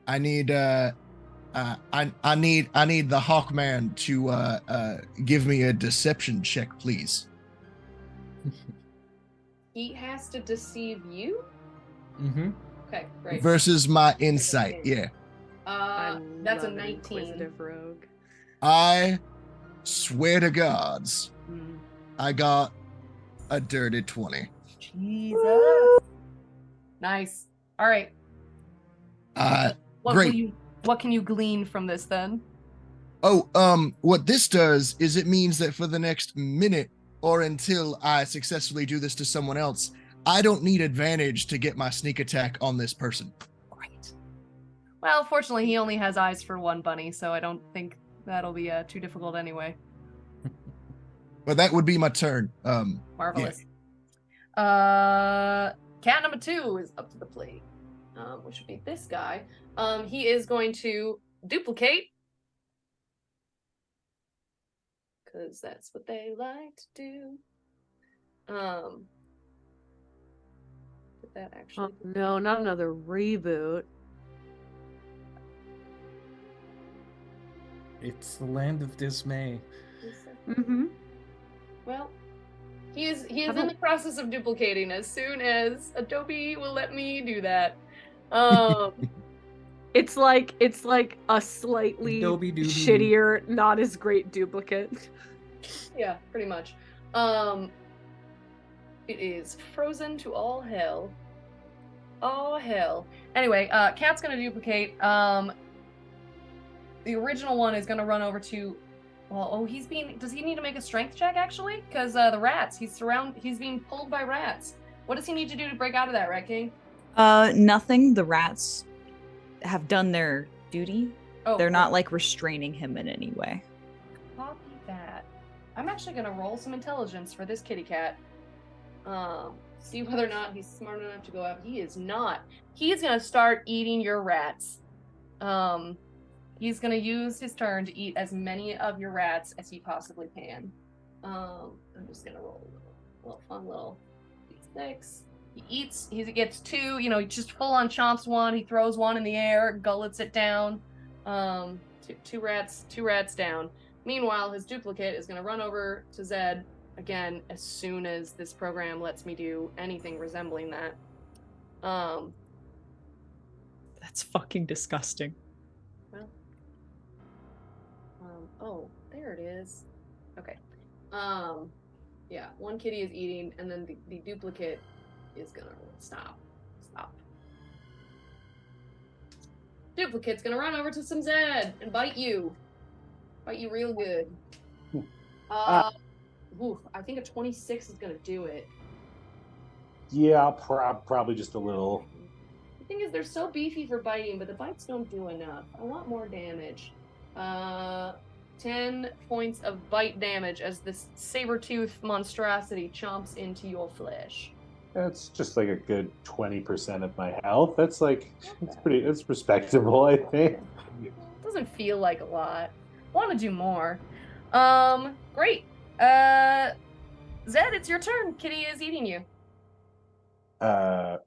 I need the hawkman to give me a deception check, please. He has to deceive you? Mm-hmm. Okay, great. Versus my insight, yeah. That's a love an 19. Inquisitive rogue. I swear to gods, Mm. I got a dirty 20. Jesus. Nice. All right. Great. What can you glean from this then? What this does is it means that for the next minute or until I successfully do this to someone else, I don't need advantage to get my sneak attack on this person. Right. Well, fortunately, he only has eyes for one bunny, so I don't think that'll be too difficult anyway. But that would be my turn. Marvelous. Cat number 2 is up to the plate, which would be this guy. He is going to duplicate, because that's what they like to do. Did that actually? Oh, no, not another reboot. It's the land of dismay. Mm-hmm. Well, he is in the process of duplicating as soon as Adobe will let me do that. It's like a slightly Adobe-doobie-doo. shittier, not as great duplicate. Yeah, pretty much. It is frozen to all hell. Oh hell. Anyway, Cat's gonna duplicate. The original one is gonna run over to. Well, does he need to make a strength check actually? Because the rats. He's being pulled by rats. What does he need to do to break out of that, Rat King? Nothing. The rats have done their duty. Oh, They're not like restraining him in any way. Copy that. I'm actually gonna roll some intelligence for this kitty cat. see whether or not he's smart enough to go out. He is not. He's gonna start eating your rats. He's gonna use his turn to eat as many of your rats as he possibly can. I'm just gonna roll a little fun little d6. He gets 2, you know, he just full on chomps one, he throws one in the air, gullets it down. Two rats down. Meanwhile, his duplicate is gonna run over to Zed again as soon as this program lets me do anything resembling that. That's fucking disgusting. Well, oh, there it is. Okay. Yeah, one kitty is eating, and then the duplicate is gonna stop. Duplicate's gonna run over to some Zed and bite you real good. Oof, I think a 26 is gonna do it. Yeah, probably just a little. The thing is, they're so beefy for biting, but the bites don't do enough. I want more damage. 10 points of bite damage as this saber-tooth monstrosity chomps into your flesh. That's just like a good 20% of my health. That's it's respectable, I think. It doesn't feel like a lot. I want to do more. Great. Zed, it's your turn. Kitty is eating you. I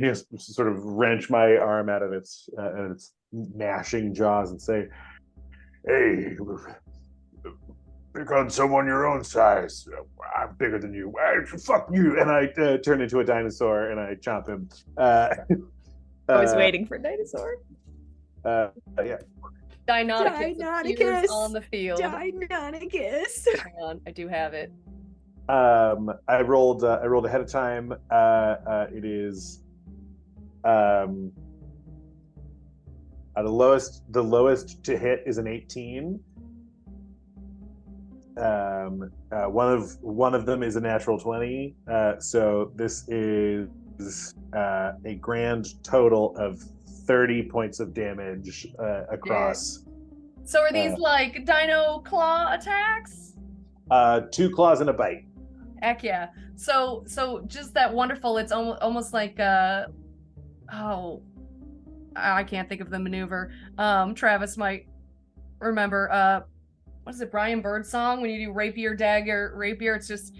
just sort of wrench my arm out of its gnashing jaws and say, "Hey, pick on someone your own size. I'm bigger than you. Fuck you!" And I turn into a dinosaur and I chomp him. I was waiting for dinosaur. Yeah. Deinonychus on the field. Deinonychus. Hang on, I do have it. I rolled ahead of time. It is the lowest to hit is an 18. One of them is a natural 20. So this is a grand total of 30 points of damage across. So are these like dino claw attacks? 2 claws and a bite. Heck yeah. So just that wonderful, it's almost like I can't think of the maneuver. Travis might remember what is it, Brian Bird song when you do rapier dagger rapier, it's just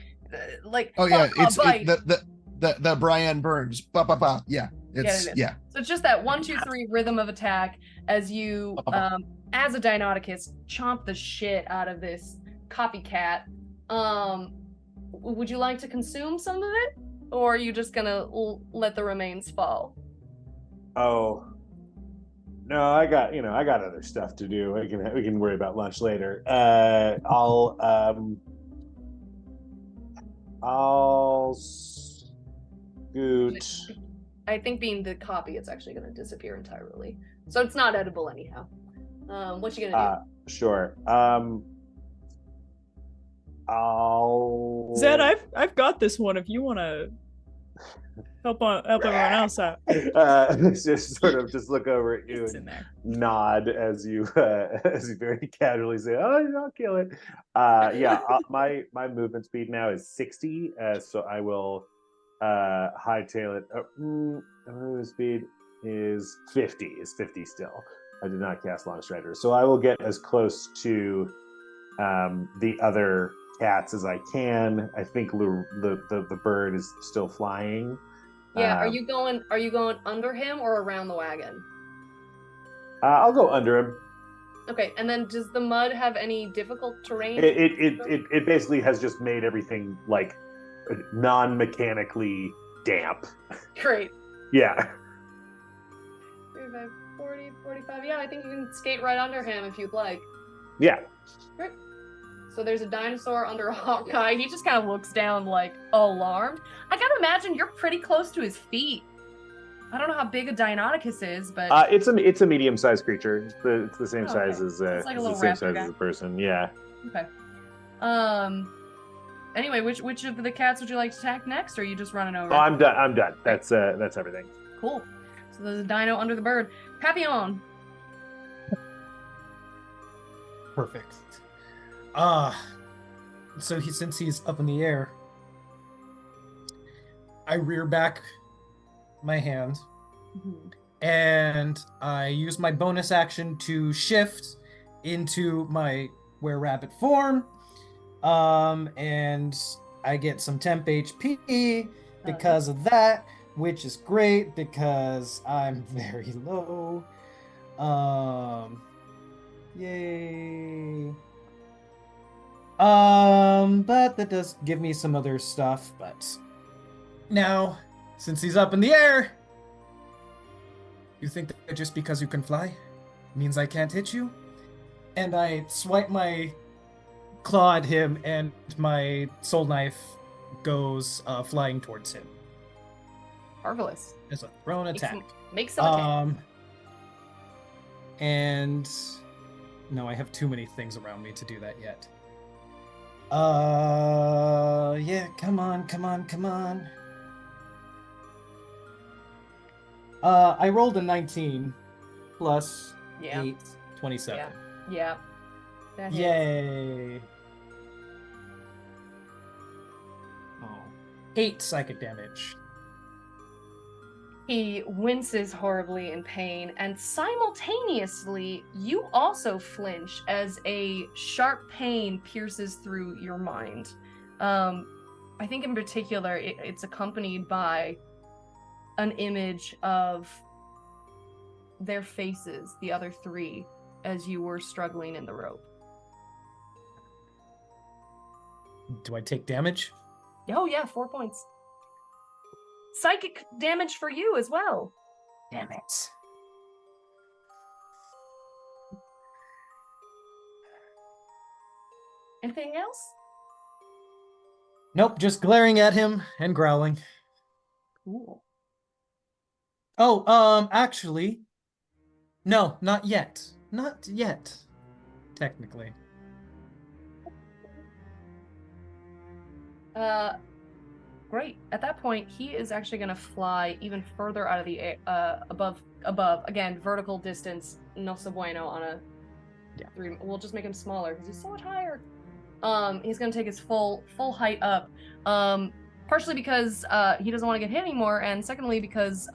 like it's bite. the Brian Burns. Ba ba ba. Yeah. It's So it's just that 1, 2, 3 rhythm of attack as you as a Deinonychus chomp the shit out of this copycat. Would you like to consume some of it, or are you just gonna let the remains fall? Oh no, I got other stuff to do. We can worry about lunch later. I'll scoot. I think being the copy, it's actually gonna disappear entirely, so it's not edible anyhow. What you gonna do? Sure. Zed, I've got this one. If you want to help everyone else out. Just sort of just look over at you It's and in there. nod as you very casually say, "Oh, I'll kill it." My movement speed now is 60, so I will hightail it. My movement speed is 50. Is 50 still? I did not cast Long Strider, so I will get as close to the other cats as I can. I think the bird is still flying. Yeah, are you going under him or around the wagon? I'll go under him. Okay, and then does the mud have any difficult terrain? It basically has just made everything like non-mechanically damp. Great. Yeah. 35, 40, 45. Yeah, I think you can skate right under him if you'd like. Yeah. Great. So there's a dinosaur under Hawkeye. He just kind of looks down like alarmed. I gotta imagine you're pretty close to his feet. I don't know how big a Deinonychus is, but it's a medium-sized creature. It's the same size as it's like a little same raptor size guy. as a person. Yeah. Okay. Anyway, which of the cats would you like to attack next, or are you just running over? Oh, I'm done. That's everything. Cool. So there's a dino under the bird. Papillon. Perfect. So since he's up in the air, I rear back my hand, and I use my bonus action to shift into my were-rabbit form. And I get some temp HP because of that, which is great because I'm very low. Yay. But that does give me some other stuff, but now, since he's up in the air, you think that just because you can fly means I can't hit you? And I swipe my claw at him, and my soul knife goes flying towards him. Marvelous. As a thrown attack. Make some attack. And no, I have too many things around me to do that yet. Yeah, come on. I rolled a 19 plus 8, 27. Yeah. That hits. Yay. Oh. 8 psychic damage. He winces horribly in pain, and simultaneously, you also flinch as a sharp pain pierces through your mind. I think in particular, it's accompanied by an image of their faces, the other three, as you were struggling in the rope. Do I take damage? Oh yeah, 4 points. Psychic damage for you as well. Damn it. Anything else? Nope, just glaring at him and growling. Cool. Oh, actually, no, not yet. Not yet, technically. Great. At that point, he is actually going to fly even further out of the air, above. Again, vertical distance, no so bueno on a 3. We'll just make him smaller because he's so much higher. He's going to take his full height up. Partially because he doesn't want to get hit anymore, and secondly because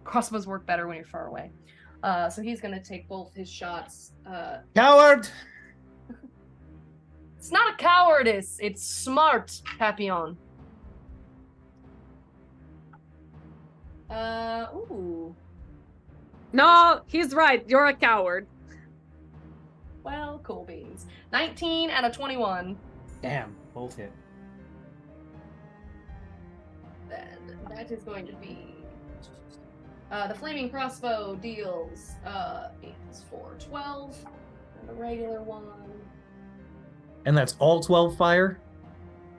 crossbows work better when you're far away. So he's going to take both his shots. Coward! It's not a cowardice. It's smart, Papillon. Ooh. No, he's right. You're a coward. Well, cool beans. 19 and a 21. Damn, both hit. Then that is going to be... the flaming crossbow deals 8 plus 4, 12. And the regular one... And that's all 12 fire?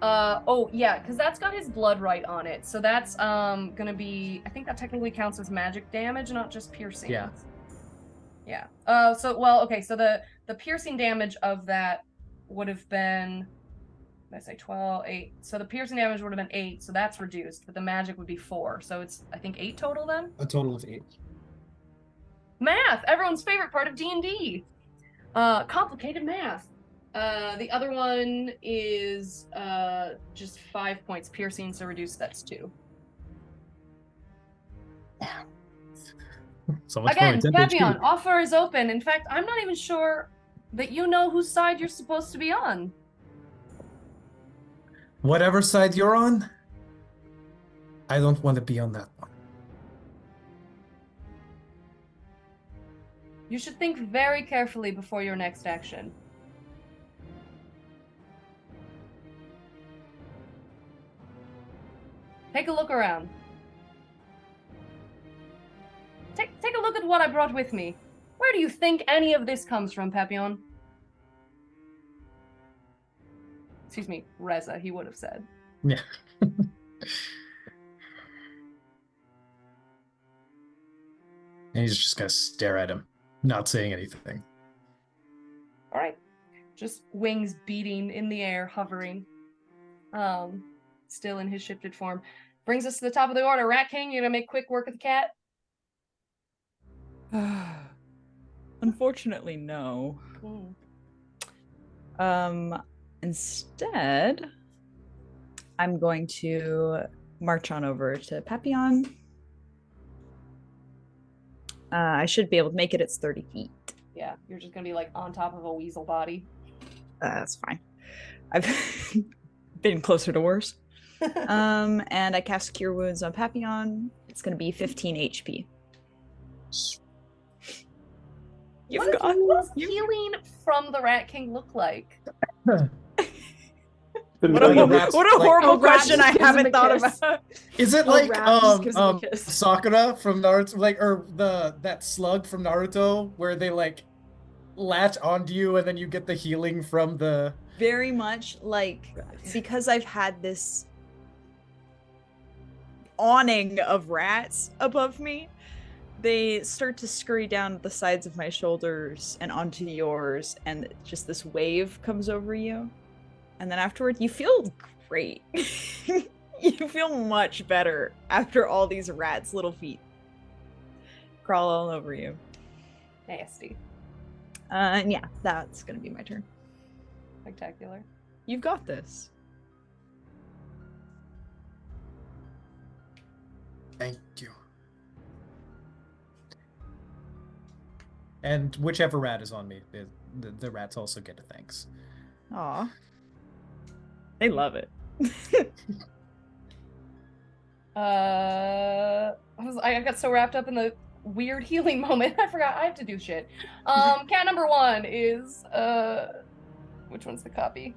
Oh, yeah, because that's got his blood right on it. So that's gonna be... I think that technically counts as magic damage, not just piercing. Yeah. Yeah. So the piercing damage of that would have been... Did I say 12? 8. So the piercing damage would have been 8, so that's reduced, but the magic would be 4. So it's, I think, 8 total then? A total of 8. Math! Everyone's favorite part of D&D. Complicated math. The other one is just 5 points piercing, so reduced, that's 2. So much Again, for Papillon, offer is open. In fact, I'm not even sure that you know whose side you're supposed to be on. Whatever side you're on, I don't want to be on that one. You should think very carefully before your next action. Take a look around. Take a look at what I brought with me. Where do you think any of this comes from, Papillon? Excuse me, Reza, he would have said. Yeah. And he's just gonna stare at him, not saying anything. All right. Just wings beating in the air, hovering. Still in his shifted form. Brings us to the top of the order. Rat King, you're gonna make quick work of the cat? Unfortunately, no. Instead, I'm going to march on over to Papillon. I should be able to make it. It's 30 feet. Yeah, you're just gonna be like on top of a weasel body. That's fine. I've been closer to worse. And I cast Cure Wounds on Papillon. It's going to be 15 HP. What does healing from the Rat King look like? What a horrible question I haven't thought about. Is it Oh, like Rat just gives him a kiss. Sakura from Naruto, like, or that slug from Naruto, where they like latch onto you and then you get the healing from the. Very much like, because I've had this awning of rats above me, they start to scurry down the sides of my shoulders and onto yours, and just this wave comes over you. And then afterward, you feel great. You feel much better after all these rats' little feet crawl all over you. Nasty. And yeah, that's gonna be my turn. Spectacular. You've got this. Thank you. And whichever rat is on me, the rats also get a thanks. Aw. They love it. I got so wrapped up in the weird healing moment, I forgot I have to do shit. Cat number 1 is which one's the copy?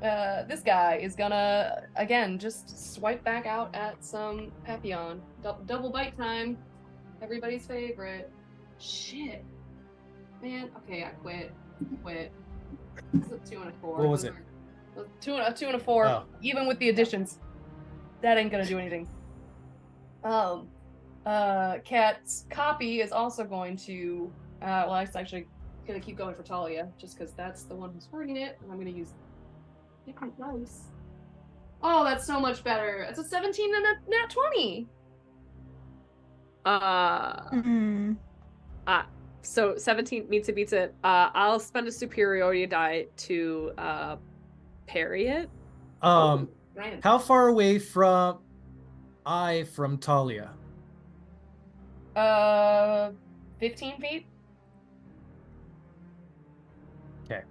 This guy is gonna again just swipe back out at some Papillon. Double bite time. Everybody's favorite. Shit. Man, okay, I quit. It's a 2 and a 4. What was it? A 2 and a 4, Oh. even with the additions. That ain't gonna do anything. Cat's copy is also going to well, it's actually gonna keep going for Thalia, just because that's the one who's hurting it, and I'm gonna use different dice. Oh, that's so much better. It's a 17 and a nat 20. So 17 meets it. I'll spend a superiority die to parry it. Ryan. How far away from Thalia? 15 feet. Okay.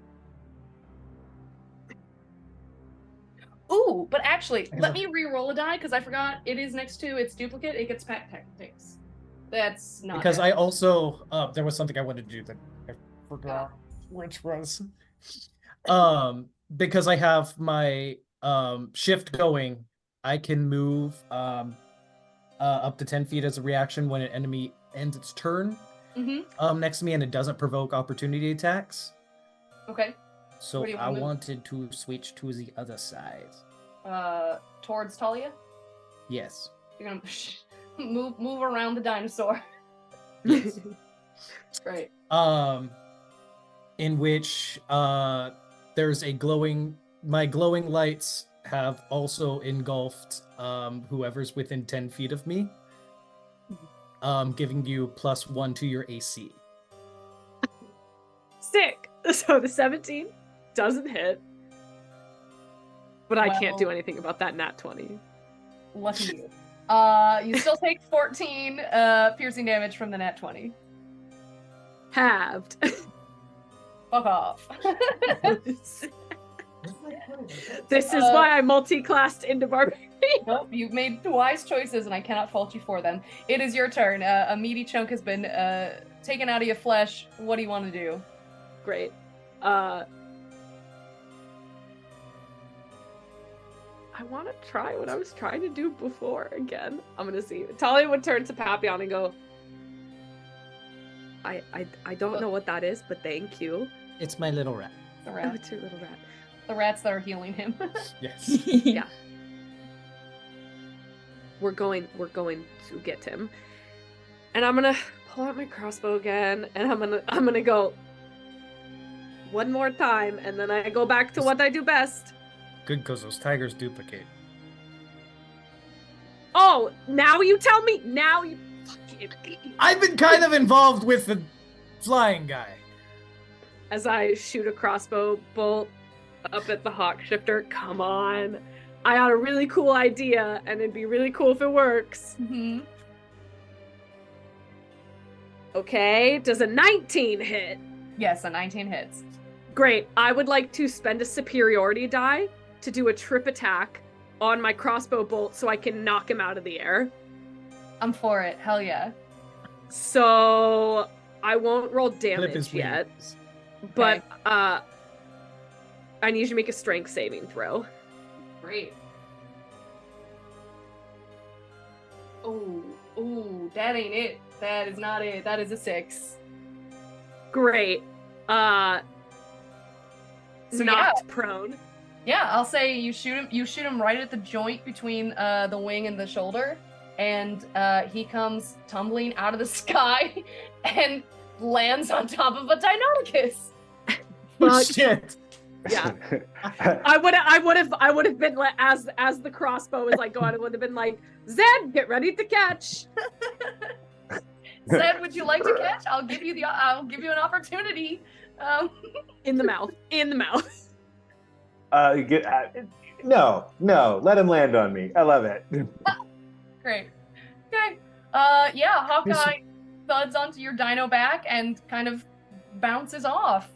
Ooh, but actually, let me re-roll a die because I forgot it is next to its duplicate. It gets pack tactics. That's not Because bad. I also there was something I wanted to do that I forgot which was. Because I have my shift going, I can move up to 10 feet as a reaction when an enemy ends its turn next to me, and it doesn't provoke opportunity attacks. Okay. So Where do you I wanna move? wanted to switch to the other side. Towards Thalia. Yes. You're gonna move around the dinosaur. Yes. Right. In which there's a my glowing lights have also engulfed whoever's within 10 feet of me, giving you +1 to your AC. Sick. So the 17 doesn't hit, but I can't do Well- anything about that nat 20. Lucky you. You still take 14 piercing damage from the nat 20. Halved. Fuck off. This is why I multi-classed into barbarian. Nope, you've made wise choices and I cannot fault you for them. It is your turn. A meaty chunk has been taken out of your flesh. What do you want to do? Great. I want to try what I was trying to do before again. I'm gonna see. Thalia would turn to Papillon and go, I don't know what that is, but thank you. It's my little rat. The Oh, rat. it's your little rat. The rats that are healing him. Yes. Yeah. We're going to get him. And I'm gonna pull out my crossbow again, and I'm gonna go one more time, and then I go back to what I do best. Good, because those tigers duplicate. Oh, now you tell me. Now you fucking. I've been kind of involved with the flying guy. As I shoot a crossbow bolt up at the hawk shifter. Come on. I got a really cool idea, and it'd be really cool if it works. Mm-hmm. Okay, does a 19 hit? Yes, a 19 hits. Great. I would like to spend a superiority die to do a trip attack on my crossbow bolt so I can knock him out of the air. I'm for it. Hell yeah. So I won't roll Flip damage his yet, wings. but I need you to make a strength saving throw. Great. Ooh, that ain't it. That is not it. That is a 6. Great. So Knocked prone. Yeah, I'll say you shoot him right at the joint between the wing and the shoulder, and he comes tumbling out of the sky and lands on top of a Deinonychus. Oh, Fuck. shit. Yeah. I would have been like, as the crossbow is like going, it would have been like, Zed, get ready to catch. Zed, would you like to catch? I'll give you an opportunity. In the mouth. In the mouth. No, let him land on me. I love it. Great. Okay. Yeah, Hawkeye thuds onto your dino back and kind of bounces off.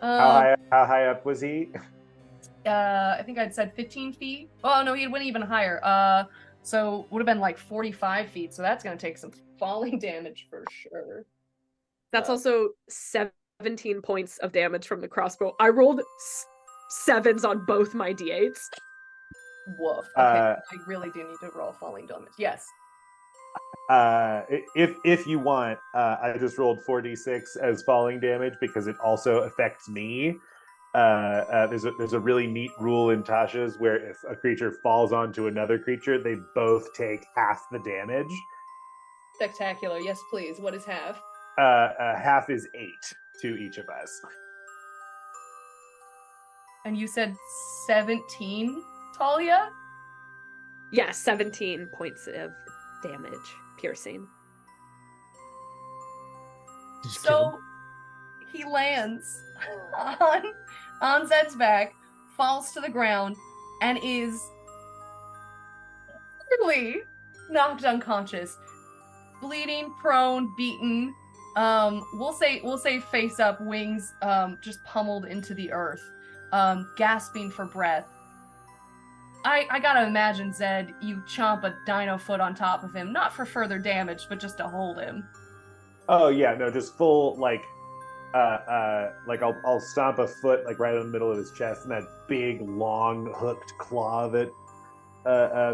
How high up was he? I think I'd said 15 feet. Oh no, he went even higher. So would have been like 45 feet. So that's gonna take some falling damage for sure. That's also 17 points of damage from the crossbow. I rolled 7s on both my d8s. Woof. Okay, I really do need to roll falling damage. Yes. If you want, I just rolled 4d6 as falling damage because it also affects me. There's a really neat rule in Tasha's where if a creature falls onto another creature, they both take half the damage. Spectacular. Yes, please. What is half? Half is 8 to each of us. And you said 17, Thalia? Yeah, 17 points of damage, piercing. Did you kill him? So he lands on Zed's back, falls to the ground, and is literally knocked unconscious, bleeding, prone, beaten. We'll say face up, wings just pummeled into the earth, gasping for breath. I gotta imagine, Zed, you chomp a dino foot on top of him, not for further damage, but just to hold him. Oh yeah, no, just full like I'll stomp a foot like right in the middle of his chest, and that big long hooked claw that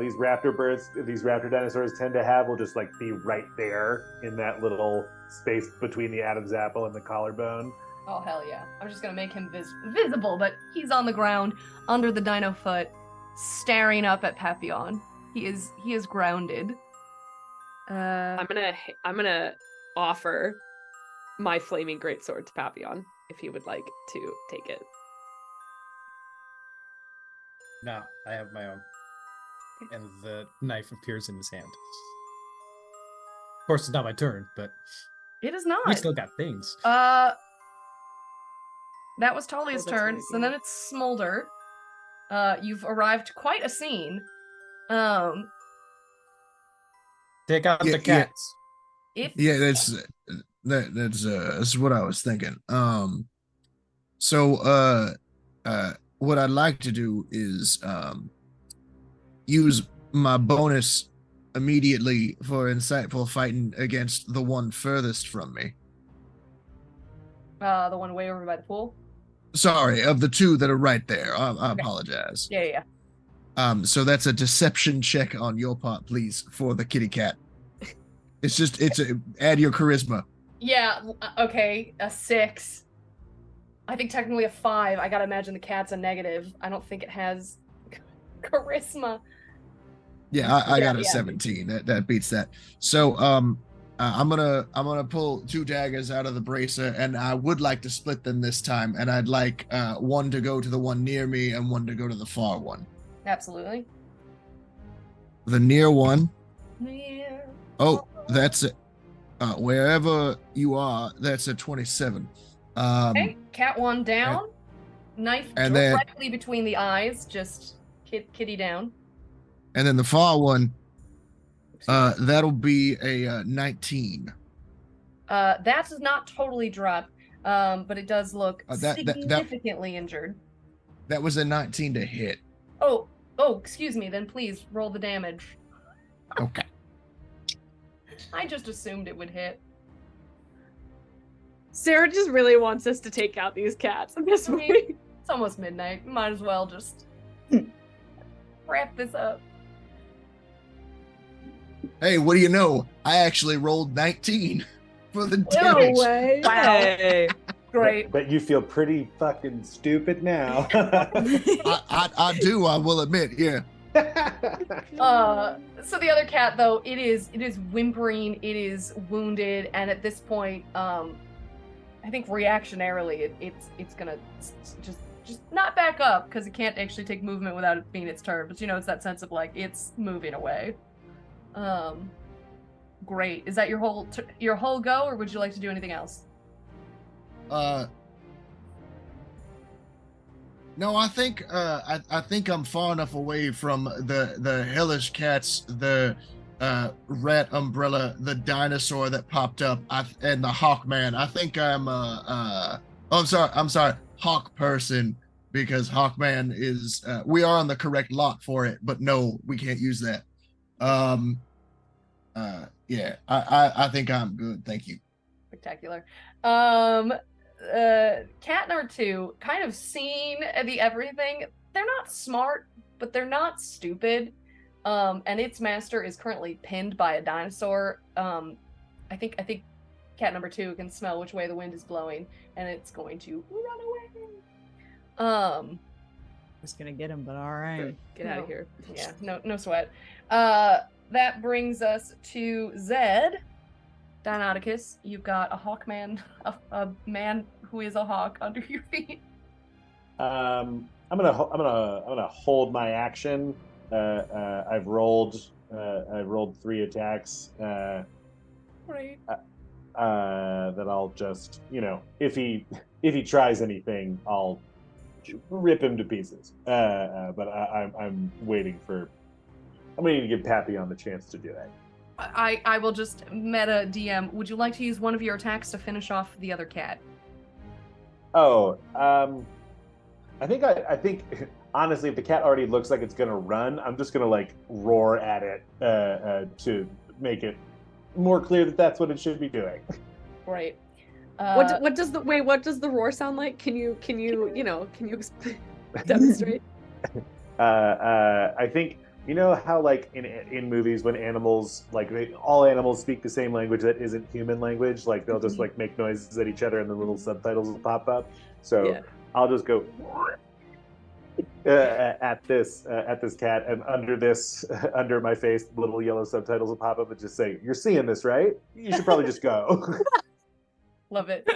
these raptor dinosaurs tend to have will just like be right there in that little space between the Adam's apple and the collarbone. Oh hell yeah! I'm just gonna make him visible, but he's on the ground under the dino foot, staring up at Papillon. He is grounded. I'm gonna offer my flaming greatsword to Papillon if he would like to take it. No, I have my own. And the knife appears in his hand. Of course, it's not my turn, but It is not. we still got things. That was Talia's Oh, that's turn, right, so yeah. then it's Smulder. You've arrived quite a scene. Take out Yeah, the cats. If Yeah, that's what I was thinking. So what I'd like to do is use my bonus immediately for insightful fighting against the one furthest from me. the one way over by the pool. Sorry, of the two that are right there. I apologize. Yeah. So that's a deception check on your part, please, for the kitty cat. Add your charisma. Yeah, okay, a 6. I think technically a 5. I gotta imagine the cat's a negative. I don't think it has charisma. Yeah, I got a Yeah. 17. That beats that. So I'm gonna pull 2 daggers out of the bracer, and I would like to split them this time, and I'd like one to go to the one near me and one to go to the far one. Absolutely. The near one. Yeah. Oh, that's it. Wherever you are, that's a 27. Okay, cat 1 down. Knife and then- directly between the eyes, just kitty down. And then the far one, that'll be a 19. That does not totally drop, but it does look That significantly injured. That was a 19 to hit. Oh, excuse me. Then please roll the damage. Okay. I just assumed it would hit. Sarah just really wants us to take out these cats at this point. It's almost midnight. Might as well just wrap this up. Hey, what do you know? I actually rolled 19 for the No damage. way. Hey. Great. But you feel pretty fucking stupid now. I do, I will admit, yeah. So the other cat, though, it is whimpering, it is wounded, and at this point, I think reactionarily, it's gonna just not back up because it can't actually take movement without it being its turn. But it's that sense of like it's moving away. Great. Is that your whole go, or would you like to do anything else? No, I think I think I'm far enough away from the hellish cats, the rat umbrella, the dinosaur that popped up, and the Hawkman. I think I'm I'm sorry, Hawk person, because Hawkman is we are on the correct lot for it, but no, we can't use that. Yeah, I think I'm good, thank you. Spectacular. Cat number 2, kind of seeing the everything. They're not smart, but they're not stupid. And its master is currently pinned by a dinosaur. I think cat number 2 can smell which way the wind is blowing, and it's going to run away. Was gonna get him, but all right. Get out of here. Yeah, no sweat. That brings us to Zed. Deinonychus, you've got a Hawkman, a man who is a hawk under your feet. I'm gonna hold my action. I've rolled 3 attacks. Right. That I'll just, if he tries anything, I'll rip him to pieces. But I'm waiting for. I'm going to give Papillon the chance to do that. I will just meta DM. Would you like to use one of your attacks to finish off the other cat? Oh, I think honestly, if the cat already looks like it's gonna run, I'm just gonna roar at it to make it more clear that that's what it should be doing. Right. What does the roar sound like? Can you demonstrate? I think how in movies when animals all animals speak the same language that isn't human language, they'll just make noises at each other and the little subtitles will pop up. So yeah. I'll just go at this cat, and under my face little yellow subtitles will pop up and just say, "You're seeing this, right? You should probably just go." Love it.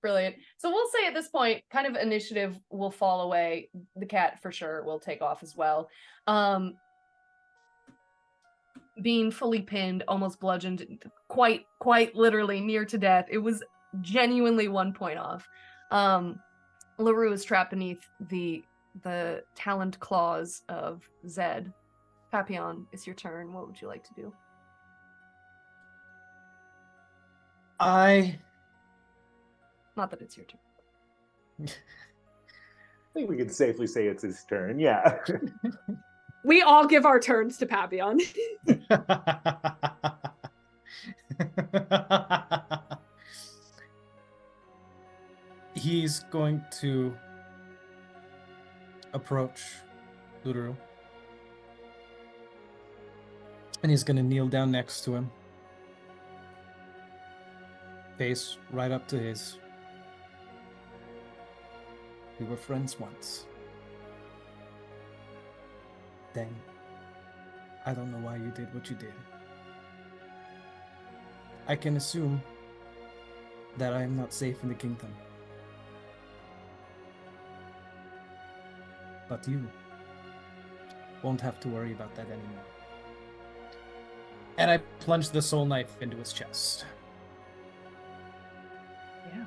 Brilliant. So we'll say at this point, kind of initiative will fall away. The cat for sure will take off as well. Being fully pinned, almost bludgeoned, quite literally near to death. It was genuinely 1 point off. LaRue is trapped beneath the taloned claws of Zed. Papillon, it's your turn. What would you like to do? Not that it's your turn. I think we can safely say it's his turn, yeah. We all give our turns to Papillon. He's going to approach Lutero. And he's going to kneel down next to him. Face right up to his. We were friends once. Then, I don't know why you did what you did. I can assume that I am not safe in the kingdom. But you won't have to worry about that anymore. And I plunged the soul knife into his chest. Yeah.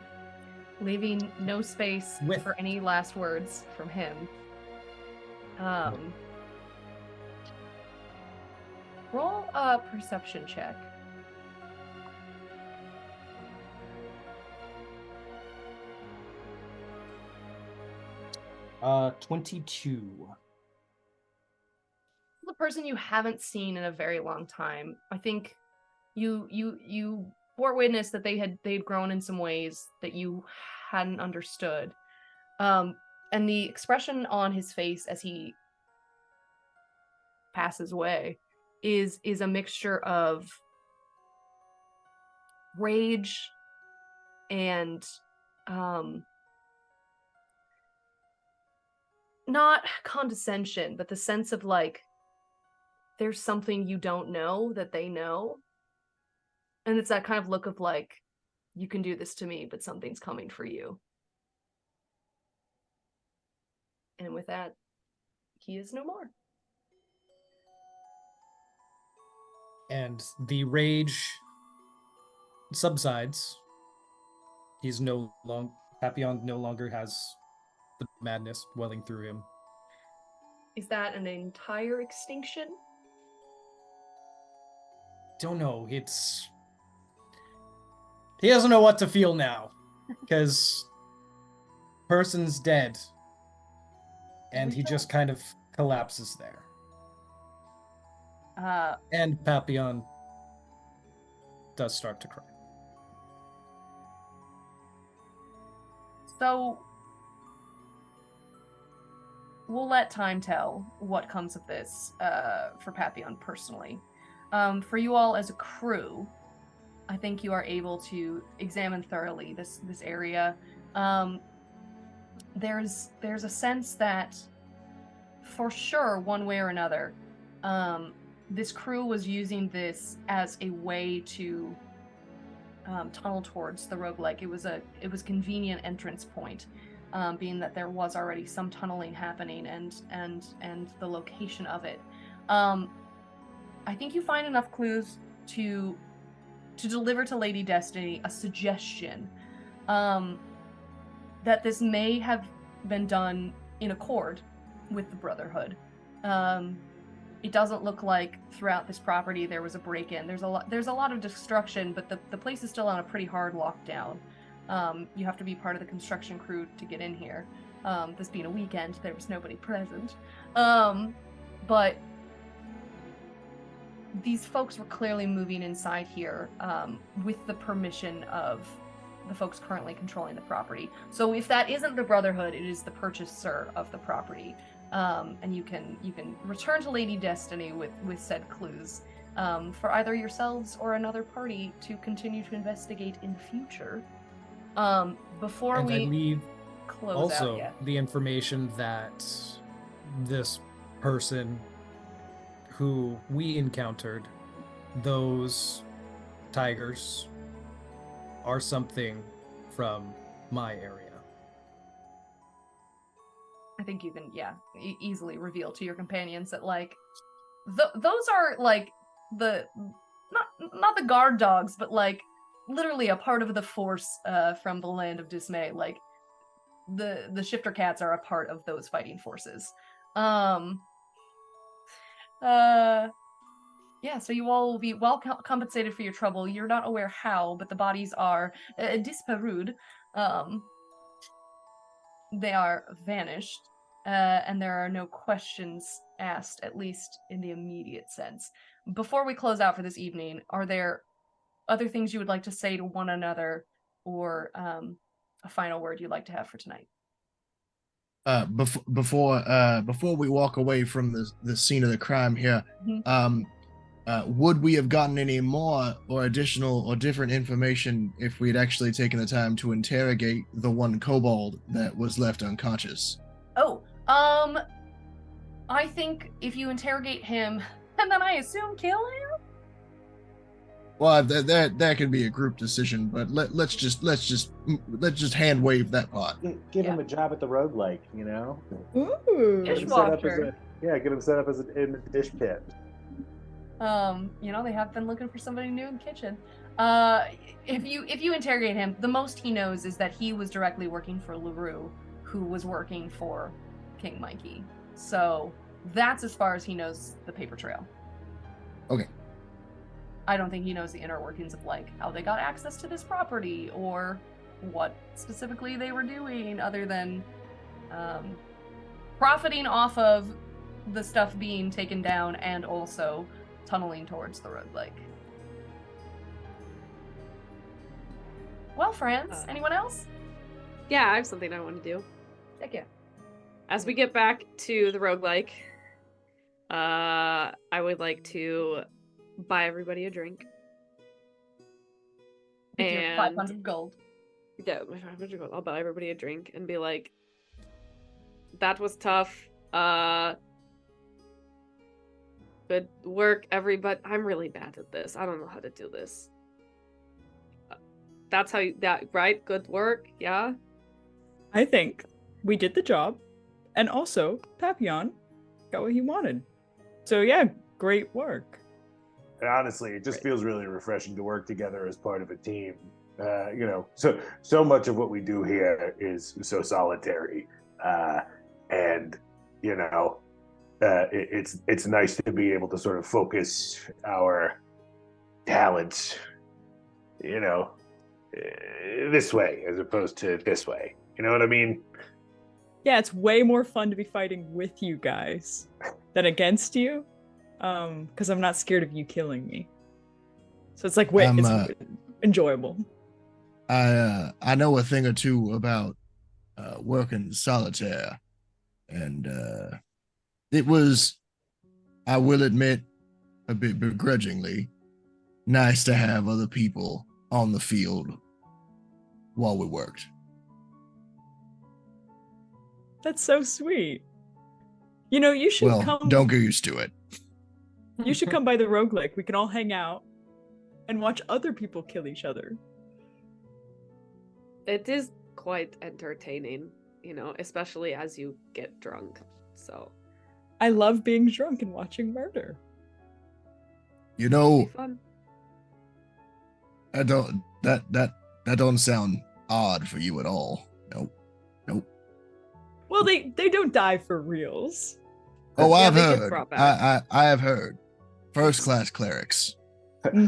Leaving no space for any last words from him. Roll a perception check. 22. The person you haven't seen in a very long time. I think you bore witness that they'd grown in some ways that you hadn't understood. And the expression on his face as he passes away is a mixture of rage and not condescension, but the sense of like there's something you don't know that they know. And it's that kind of look of like, you can do this to me, but something's coming for you. And with that, he is no more. And the rage subsides. Papillon no longer has the madness welling through him. Is that an entire extinction? Don't know. He doesn't know what to feel now. Because person's dead. And he just kind of collapses there. And Papillon does start to cry. So we'll let time tell what comes of this for Papillon personally. For you all as a crew, I think you are able to examine thoroughly this area. There's a sense that, for sure, one way or another, this crew was using this as a way to tunnel towards the roguelike. It was a convenient entrance point, being that there was already some tunneling happening and the location of it. I think you find enough clues to deliver to Lady Destiny a suggestion that this may have been done in accord with the Brotherhood. It doesn't look like throughout this property there was a break-in. There's a lot of destruction, but the place is still on a pretty hard lockdown. You have to be part of the construction crew to get in here. This being a weekend, there was nobody present. But these folks were clearly moving inside here with the permission of the folks currently controlling the property. So if that isn't the Brotherhood, it is the purchaser of the property. And you can return to Lady Destiny with said clues for either yourselves or another party to continue to investigate in the future. Before And we I leave close also out, yeah. the information that this person who we encountered, those tigers, are something from my area. I think you can, easily reveal to your companions that, like, those are, like, the, not the guard dogs, but, like, literally a part of the force from the Land of Dismay. Like, the shifter cats are a part of those fighting forces. So you all will be well compensated for your trouble. You're not aware how, but the bodies are disparued. They are vanished, and there are no questions asked, at least in the immediate sense. Before we close out for this evening, are there other things you would like to say to one another, or a final word you'd like to have for tonight? Before we walk away from the scene of the crime here, would we have gotten any more or additional or different information if we had actually taken the time to interrogate the one kobold that was left unconscious? I think if you interrogate him, and then I assume kill him? Well, that could be a group decision, but let's just hand wave that part. Give him a job at the roguelike, you know? Ooh. Dishwasher. Get him set up as in the dish pit. They have been looking for somebody new in the kitchen. If you interrogate him, the most he knows is that he was directly working for LaRue, who was working for King Mikey. So that's as far as he knows the paper trail. Okay. I don't think he knows the inner workings of like how they got access to this property or what specifically they were doing other than profiting off of the stuff being taken down and also tunneling towards the roguelike. Well, friends, anyone else? Yeah, I have something I want to do. Heck yeah. As we get back to the roguelike, I would like to buy everybody a drink. With your And 500 gold. yeah, my 500 gold. I'll buy everybody a drink and be like, that was tough. Good work, everybody. I'm really bad at this. I don't know how to do this. That's how you, that, right? Good work, yeah? I think we did the job, and also Papillon got what he wanted. So yeah, great work. And honestly, it just feels really refreshing to work together as part of a team. You know, so much of what we do here is so solitary, and you know, it's nice to be able to sort of focus our talents, you know, this way as opposed to this way. You know what I mean? Yeah, it's way more fun to be fighting with you guys than against you. Because I'm not scared of you killing me. So it's like, it's enjoyable. I know a thing or two about working solitaire, and it was, I will admit, a bit begrudgingly, nice to have other people on the field while we worked. That's so sweet. You know, you should come. Don't get used to it. You should come by the roguelike. We can all hang out and watch other people kill each other. It is quite entertaining, you know, especially as you get drunk. So I love being drunk and watching murder. You know, fun. that don't sound odd for you at all. Nope. Well, they don't die for reals. Oh, Yeah, I've they get heard. brought back. I have heard. First class clerics.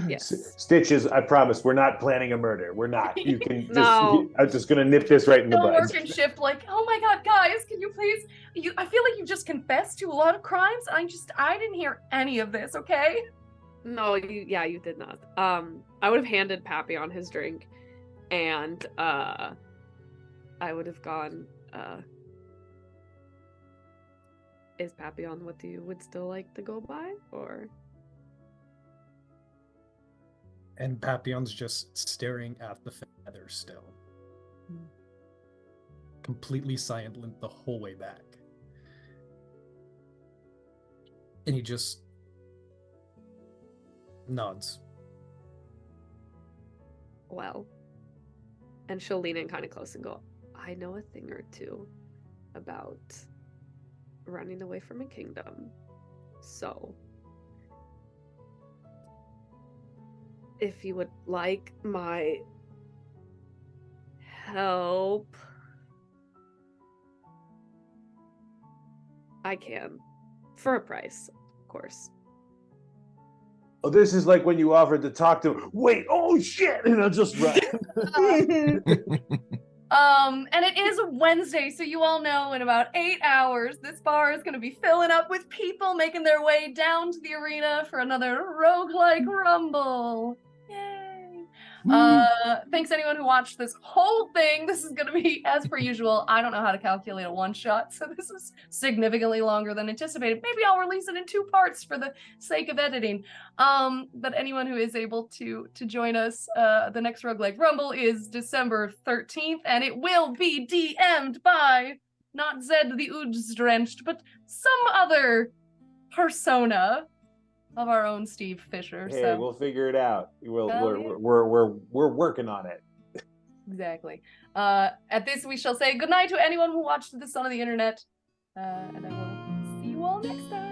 Yes. Stitches, I promise, we're not planning a murder. We're not. You can just, No. I'm just gonna nip this right in the Still bud. working shift like, oh my god, guys, can you please, I feel like you just confessed to a lot of crimes. I didn't hear any of this, okay? No, you did not. I would have handed Papillon his drink, and I would have gone, is Papillon what you would still like to go by, or? And Papillon's just staring at the feather still. Completely silent the whole way back. And he just nods. Well, and she'll lean in kind of close and go, I know a thing or two about running away from a kingdom. So, if you would like my help, I can. For a price, of course. Oh, this is like when you offered to talk to him. Wait, oh shit! And I'll just run. And it is a Wednesday, so you all know in about 8 hours, this bar is going to be filling up with people making their way down to the arena for another Roguelike Rumble. Yay! Thanks anyone who watched this whole thing. This is going to be, as per usual, I don't know how to calculate a one-shot, so this is significantly longer than anticipated. Maybe I'll release it in 2 parts for the sake of editing. But anyone who is able to join us, the next Roguelike Rumble is December 13th, and it will be DM'd by not Zed the Ooze-drenched, but some other persona of our own Steve Fisher. Hey, so we'll figure it out. We're yeah. working on it. Exactly. At this, we shall say goodnight to anyone who watched this on the internet, and I will see you all next time.